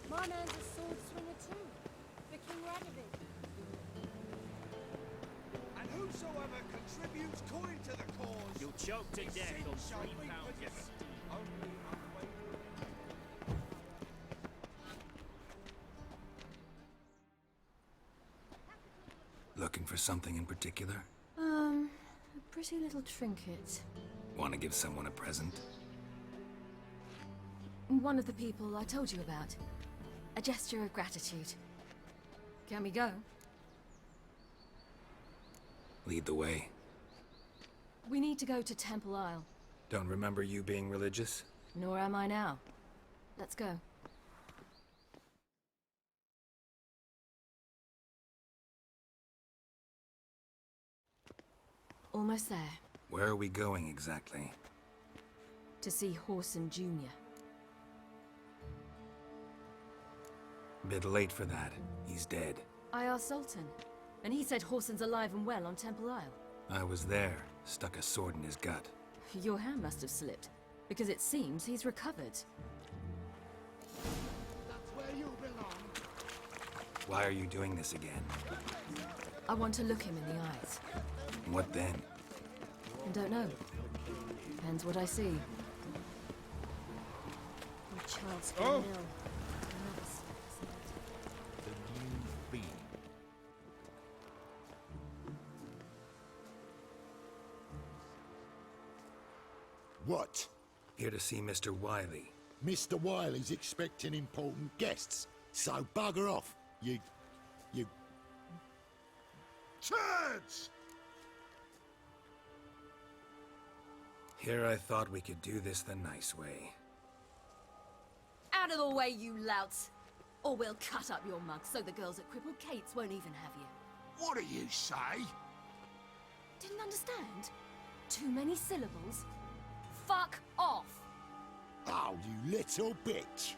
My man's a sword swinger too, for King Radovid. And whosoever contributes coin to the cause... You'll choke to death on 3 pounds of steam. Looking for something in particular? A pretty little trinket. Want to give someone a present? One of the people I told you about. A gesture of gratitude. Can we go? Lead the way. We need to go to Temple Isle. Don't remember you being religious? Nor am I now. Let's go. Almost there. Where are we going exactly? To see Whoreson Jr. Bit late for that. He's dead. I asked Sultan, and he said Whoreson's alive and well on Temple Isle. I was there. Stuck a sword in his gut. Your hand must have slipped, because it seems he's recovered. That's where you belong. Why are you doing this again? I want to look him in the eyes. What then? I don't know. Depends what I see. Or Charles Oh. Mill. The new being. What? Here to see Mr. Wiley. Mr. Wiley's expecting important guests, so bugger off, you turds! Here I thought we could do this the nice way. Out of the way, you louts! Or we'll cut up your mug so the girls at Crippled Kate's won't even have you. What do you say? Didn't understand? Too many syllables? Fuck off! Oh, you little bitch!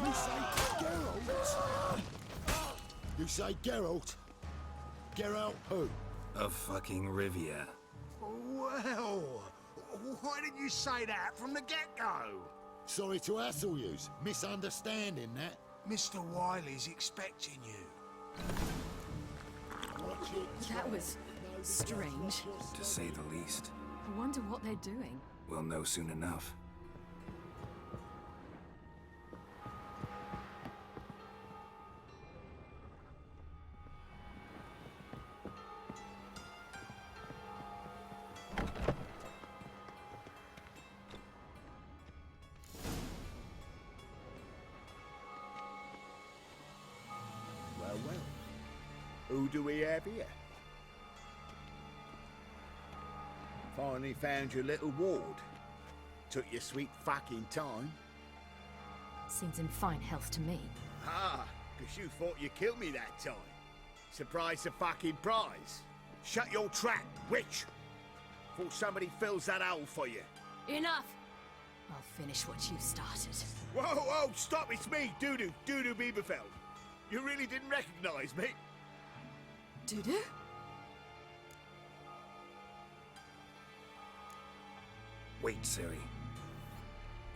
You say Geralt? You say Geralt? Geralt who? Of fucking Rivia. Well, why didn't you say that from the get-go? Sorry to hassle yous. Misunderstanding that. Mr. Wiley's expecting you. That was strange. To say the least. I wonder what they're doing. We'll know soon enough. Well. Who do we have here? Finally found your little ward. Took your sweet fucking time. Seems in fine health to me. Ah, because you thought you killed me that time. Surprise the fucking prize. Shut your trap, witch! Before somebody fills that hole for you. Enough! I'll finish what you started. Whoa, stop, it's me, Dudu Bieberfeld. You really didn't recognize me? Dudu? Wait, Ciri.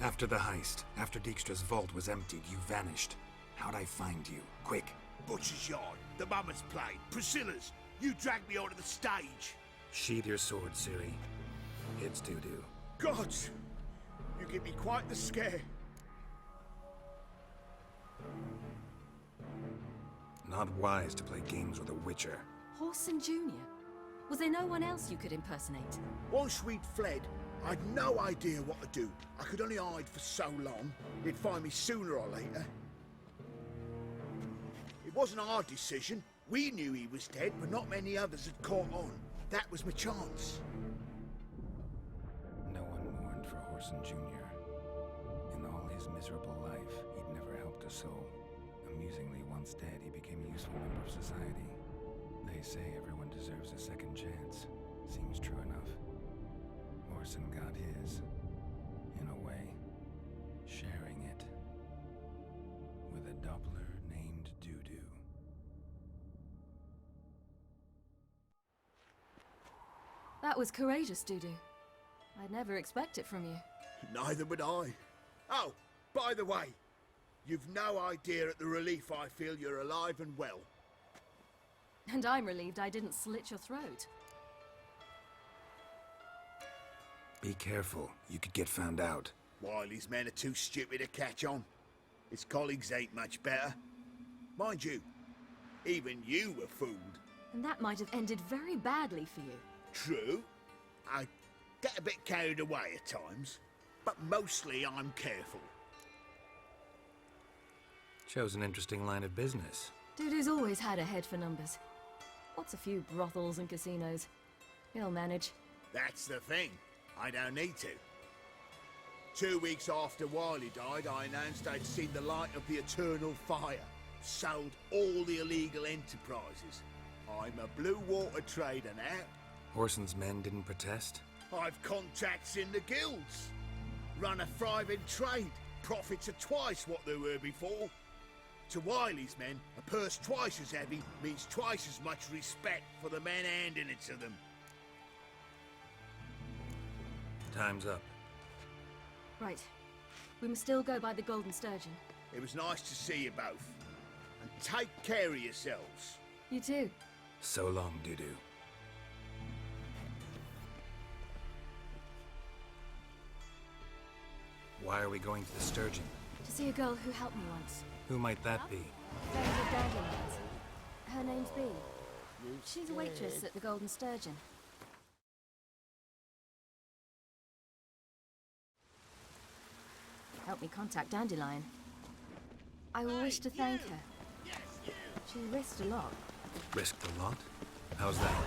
After the heist, after Dijkstra's vault was emptied, you vanished. How'd I find you? Quick. Butcher's Yard, the Mama's Plane, Priscilla's. You dragged me onto the stage. Sheathe your sword, Ciri. It's Dudu. Gods! You give me quite the scare. Not wise to play games with a Witcher. Whoreson Jr.? Was there no one else you could impersonate? Once we'd fled, I'd no idea what to do. I could only hide for so long. They'd find me sooner or later. It wasn't our decision. We knew he was dead, but not many others had caught on. That was my chance. No one mourned for Whoreson Jr. In all his miserable life, he'd never helped a soul. Amusingly, once dead, he became a useful member of society. They say everyone deserves a second chance. Seems true enough. Whoreson got his, in a way, sharing it with a Doppler named Dudu. That was courageous, Dudu. I'd never expect it from you. Neither would I. Oh, by the way, you've no idea at the relief I feel you're alive and well. And I'm relieved I didn't slit your throat. Be careful. You could get found out. Wiley's men are too stupid to catch on. His colleagues ain't much better. Mind you, even you were fooled. And that might have ended very badly for you. True. I get a bit carried away at times, but mostly I'm careful. Chose an interesting line of business. Dudu's always had a head for numbers. What's a few brothels and casinos? He'll manage. That's the thing. I don't need to. 2 weeks after Wiley died, I announced I'd seen the light of the eternal fire. Sold all the illegal enterprises. I'm a blue water trader now. Whoreson's men didn't protest? I've contacts in the guilds. Run a thriving trade. Profits are twice what they were before. To Wiley's men, a purse twice as heavy means twice as much respect for the men handing it to them. Time's up. Right. We must still go by the Golden Sturgeon. It was nice to see you both. And take care of yourselves. You too. So long, Dudu. Why are we going to the Sturgeon? To see a girl who helped me once. Who might that be? Friend of Dandelions. Her name's Bee. She's a waitress at the Golden Sturgeon. Help me contact Dandelion. I will wish to thank her. She risked a lot. Risked a lot? How's that?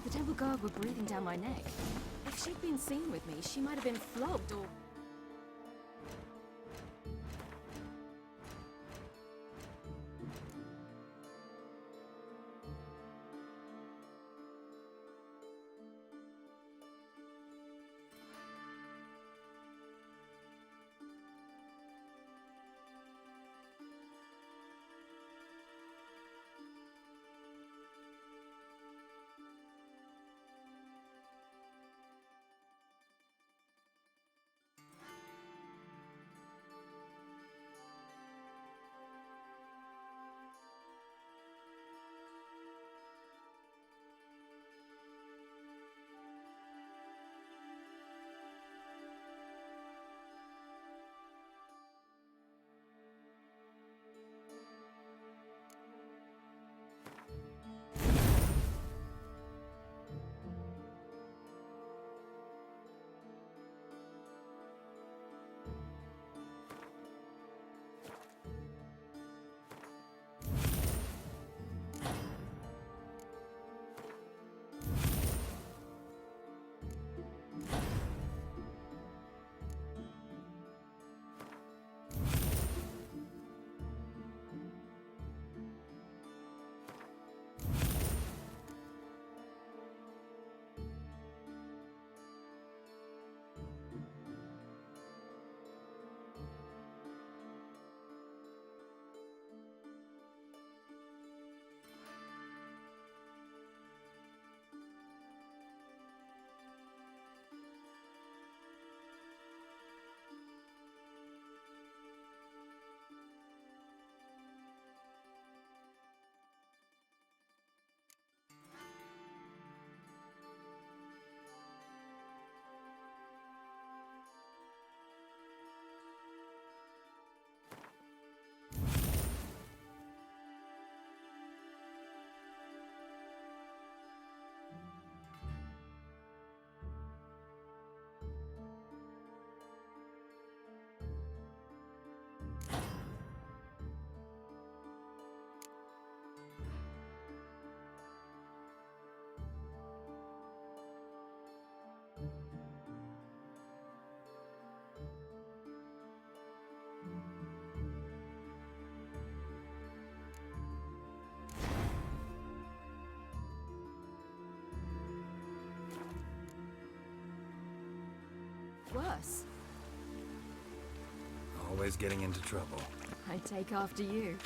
The Temple Guard were breathing down my neck. If she'd been seen with me, she might have been flogged or... worse. Always getting into trouble. I take after you.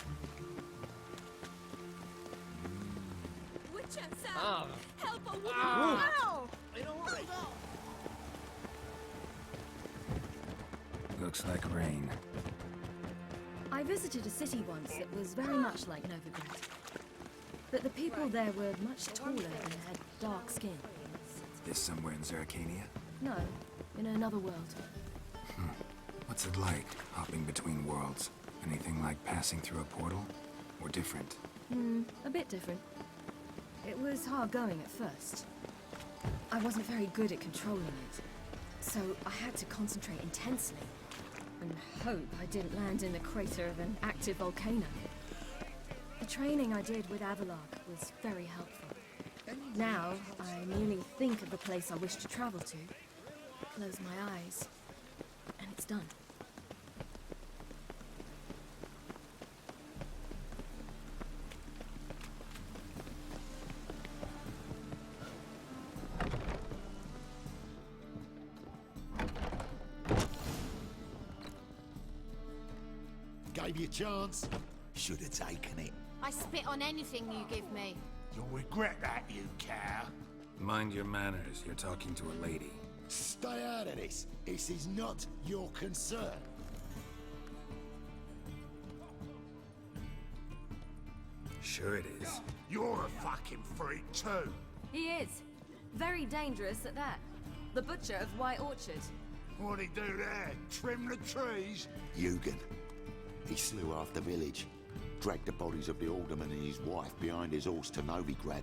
Help a woman Ah. now! Looks like rain. I visited a city once that was very much like Novigrad. But the people there were much taller and had dark skin. This somewhere in Zerrikania? No, in another world. What's it like, hopping between worlds? Anything like passing through a portal? Or different? A bit different. It was hard going at first. I wasn't very good at controlling it, so I had to concentrate intensely and hope I didn't land in the crater of an active volcano. The training I did with Avalok was very helpful. Now, I merely think of the place I wish to travel to, close my eyes, and it's done. Gave you a chance. Should have taken it. I spit on anything you give me. You'll regret that, you cow. Mind your manners, you're talking to a lady. Stay out of this. This is not your concern. Sure it is. You're a fucking freak too. He is. Very dangerous at that. The butcher of White Orchard. What'd he do there? Trim the trees? Eugen. He slew half the village. Dragged the bodies of the alderman and his wife behind his horse to Novigrad.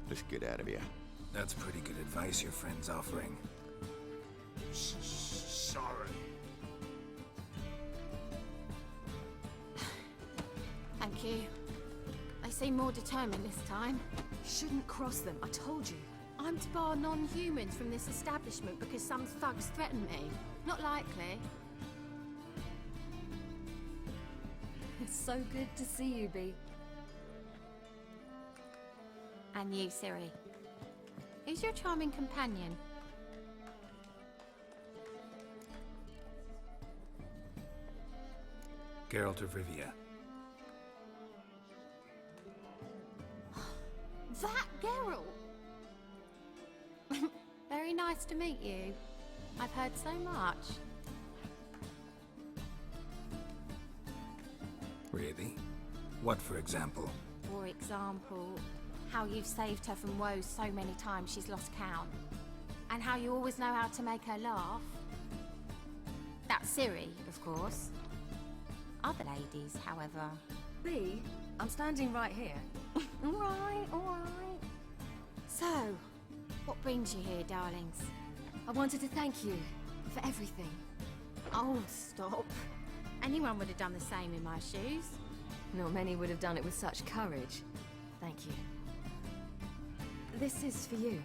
Let's get out of here. That's pretty good advice your friend's offering. Sorry. Thank you. They seem more determined this time. Shouldn't cross them, I told you. I'm to bar non-humans from this establishment because some thugs threaten me. Not likely. It's so good to see you, Bee. And you, Ciri. Who's your charming companion? Geralt of Rivia. That Geralt! Very nice to meet you. I've heard so much. Really? What, for example? For example, how you've saved her from woes so many times she's lost count. And how you always know how to make her laugh. That's Ciri, of course. Other ladies, however... Bee, I'm standing right here. Alright, alright. So, what brings you here, darlings? I wanted to thank you for everything. Oh, stop. Anyone would have done the same in my shoes. Not many would have done it with such courage. Thank you. This is for you.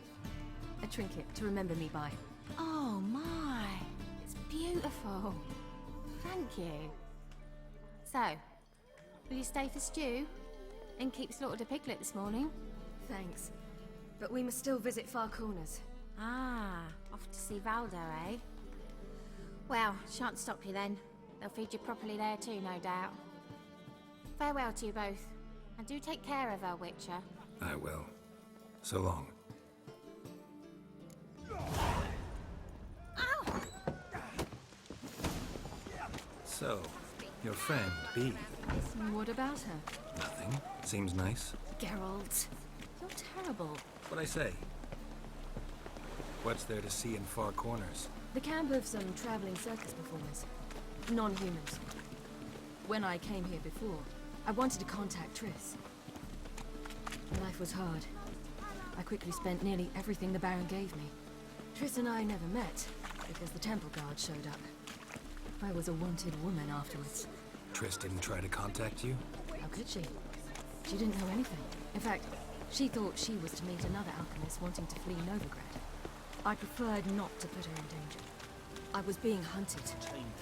A trinket to remember me by. Oh my, it's beautiful. Thank you. So, will you stay for stew? And keep slaughtered a piglet this morning? Thanks. But we must still visit Far Corners. Ah, off to see Valdo, eh? Well, shan't stop you then. They'll feed you properly there too, no doubt. Farewell to you both. And do take care of her, Witcher. I will. So long. Ow! So, your friend, Bee. What about her? Nothing. Seems nice. Geralt, you're terrible. What'd I say? What's there to see in Far Corners? The camp of some traveling circus performers. Non-humans. When I came here before, I wanted to contact Triss. Life was hard. I quickly spent nearly everything the Baron gave me. Triss and I never met, because the temple guard showed up. I was a wanted woman afterwards. Triss didn't try to contact you? How could she? She didn't know anything. In fact, she thought she was to meet another alchemist wanting to flee Novigrad. I preferred not to put her in danger. I was being hunted.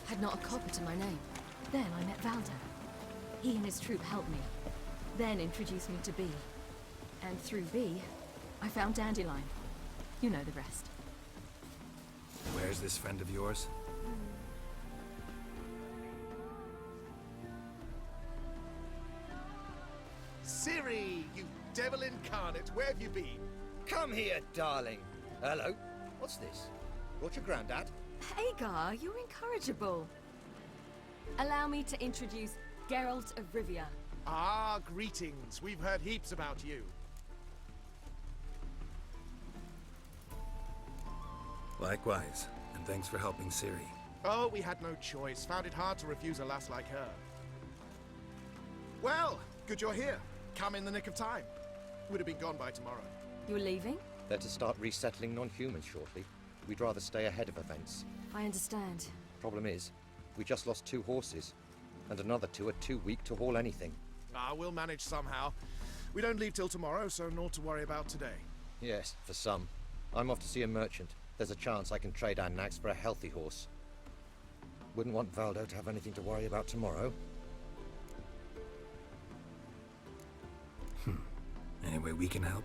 Had not a copper to my name. Then I met Valdo. He and his troop helped me. Then introduced me to Bee. And through Bee, I found Dandelion. You know the rest. Well, Where's this friend of yours? Ciri, you devil incarnate, where have you been? Come here, darling. Hello. What's this? What's your granddad? Hagar, you're incorrigible. Allow me to introduce Geralt of Rivia. Ah, greetings. We've heard heaps about you. Likewise, and thanks for helping Ciri. Oh, we had no choice. Found it hard to refuse a lass like her. Well, good you're here. Come in the nick of time. Would have been gone by tomorrow. You're leaving? They're to start resettling non-humans shortly. We'd rather stay ahead of events. I understand. Problem is, we just lost 2 horses, and another 2 are too weak to haul anything. Ah, we'll manage somehow. We don't leave till tomorrow, so naught to worry about today. Yes, for some. I'm off to see a merchant. There's a chance I can trade our nags for a healthy horse. Wouldn't want Valdo to have anything to worry about tomorrow. Any way we can help?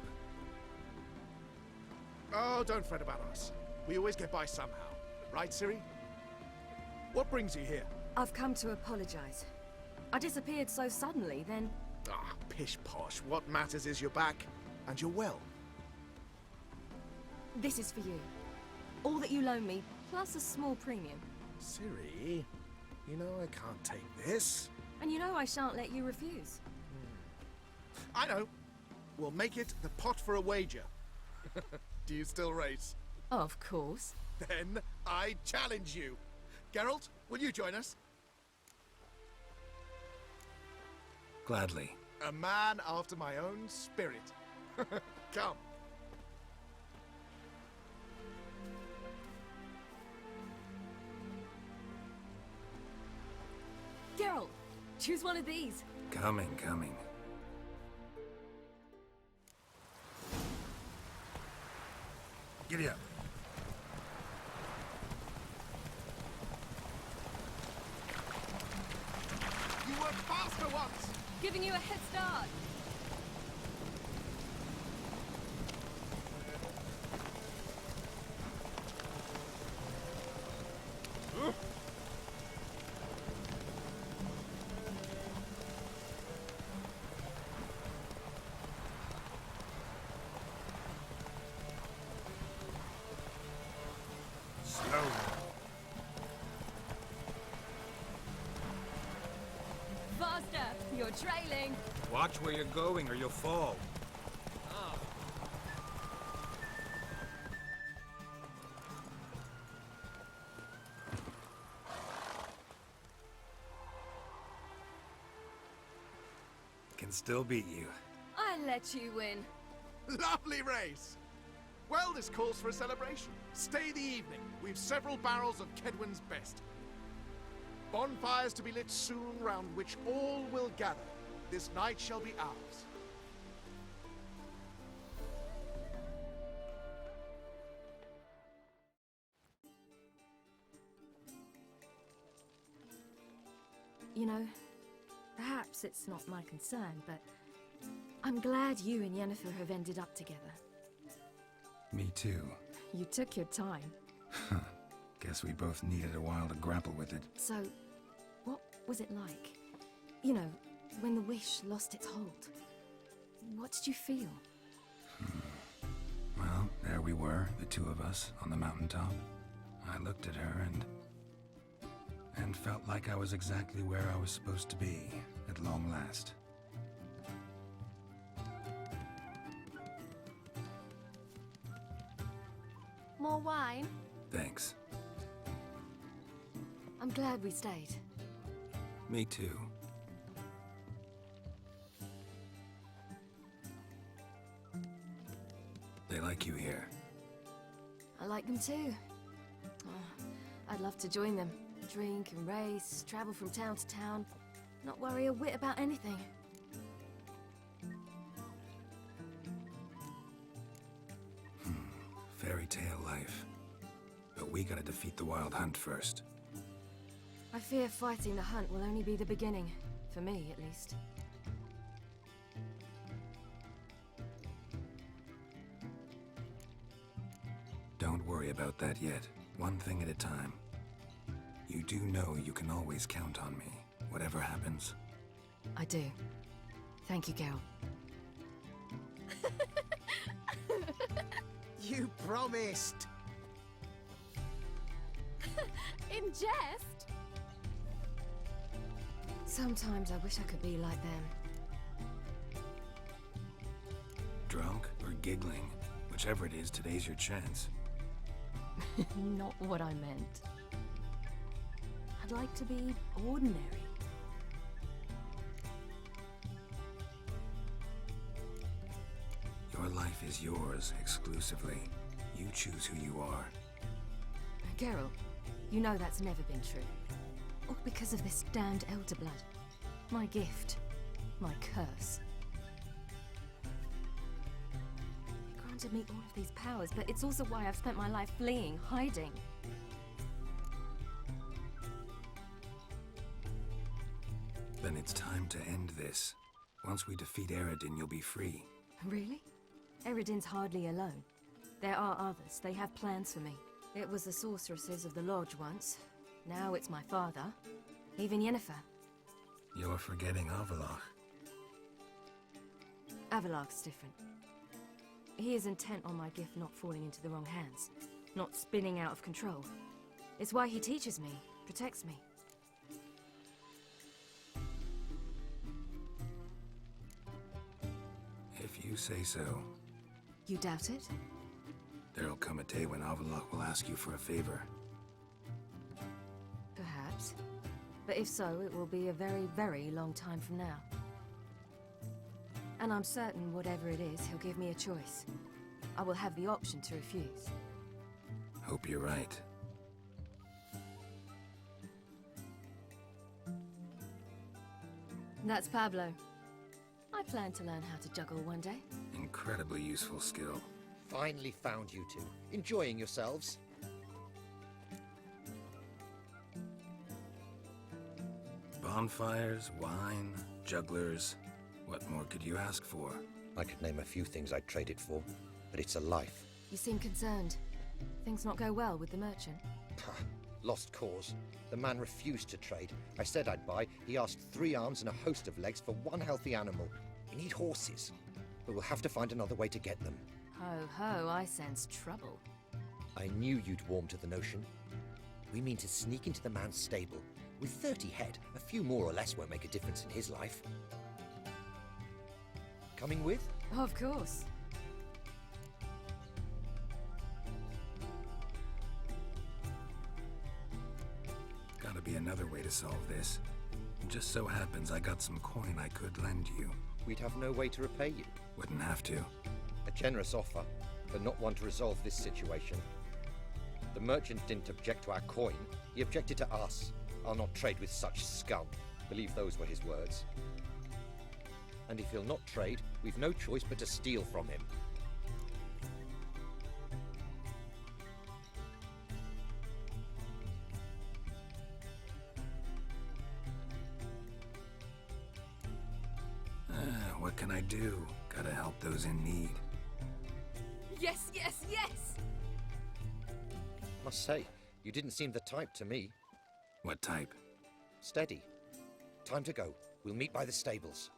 Oh, don't fret about us. We always get by somehow. Right, Ciri? What brings you here? I've come to apologize. I disappeared so suddenly, then... Ah, pish-posh. What matters is you're back, and you're well. This is for you. All that you loan me, plus a small premium. Ciri, you know I can't take this. And you know I shan't let you refuse. I know. We'll make it the pot for a wager. Do you still race? Of course. Then I challenge you. Geralt, will you join us? Gladly. A man after my own spirit. Come. Geralt, choose one of these. Coming. Giddy up. You were faster once! Giving you a head start. Faster! You're trailing! Watch where you're going or you'll fall. Can still beat you. I let you win. Lovely race! Well, this calls for a celebration. Stay the evening. We've several barrels of Kedwen's best. Bonfires to be lit soon, round which all will gather. This night shall be ours. You know, perhaps it's not my concern, but I'm glad you and Yennefer have ended up together. Me too. You took your time. Guess we both needed a while to grapple with it. So, what was it like? You know, when the wish lost its hold. What did you feel? Well, there we were, the two of us, on the mountaintop. I looked at her and felt like I was exactly where I was supposed to be, at long last. More wine? Thanks. I'm glad we stayed. Me too. They like you here. I like them too. Oh, I'd love to join them. Drink and race, travel from town to town, not worry a whit about anything. Fairy tale life. But we gotta defeat the Wild Hunt first. I fear fighting the hunt will only be the beginning. For me, at least. Don't worry about that yet. One thing at a time. You do know you can always count on me, whatever happens. I do. Thank you, Geralt. You promised! In jest? Sometimes I wish I could be like them. Drunk or giggling, whichever it is, today's your chance. Not what I meant. I'd like to be ordinary. Your life is yours, exclusively. You choose who you are. Geralt, you know that's never been true. All because of this damned Elder Blood. My gift. My curse. It granted me all of these powers, but it's also why I've spent my life fleeing, hiding. Then it's time to end this. Once we defeat Eredin, you'll be free. Really? Eredin's hardly alone. There are others. They have plans for me. It was the sorceresses of the Lodge once. Now it's my father. Even Yennefer. You're forgetting Avallac'h. Avallac'h's different. He is intent on my gift not falling into the wrong hands. Not spinning out of control. It's why he teaches me, protects me. If you say so. You doubt it? There'll come a day when Avallac'h will ask you for a favor. Perhaps. But if so, it will be a very, very long time from now. And I'm certain whatever it is, he'll give me a choice. I will have the option to refuse. Hope you're right. That's Pablo. I plan to learn how to juggle one day. Incredibly useful skill. Finally found you two. Enjoying yourselves? Bonfires, wine, jugglers. What more could you ask for? I could name a few things I'd trade it for, but it's a life. You seem concerned. Things not go well with the merchant? Lost cause. The man refused to trade. I said I'd buy. He asked 3 arms and a host of legs for 1 healthy animal. We need horses, but we'll have to find another way to get them. Ho ho, I sense trouble. I knew you'd warm to the notion. We mean to sneak into the man's stable. With 30 head, a few more or less won't make a difference in his life. Coming with? Of course. Gotta be another way to solve this. It just so happens I got some coin I could lend you. We'd have no way to repay you. Wouldn't have to. A generous offer, but not one to resolve this situation. The merchant didn't object to our coin. He objected to us. I'll not trade with such scum. Believe those were his words. And if he'll not trade, we've no choice but to steal from him. What can I do? Gotta help those in need. Yes, yes, yes! Must say, you didn't seem the type to me. What type? Steady. Time to go. We'll meet by the stables.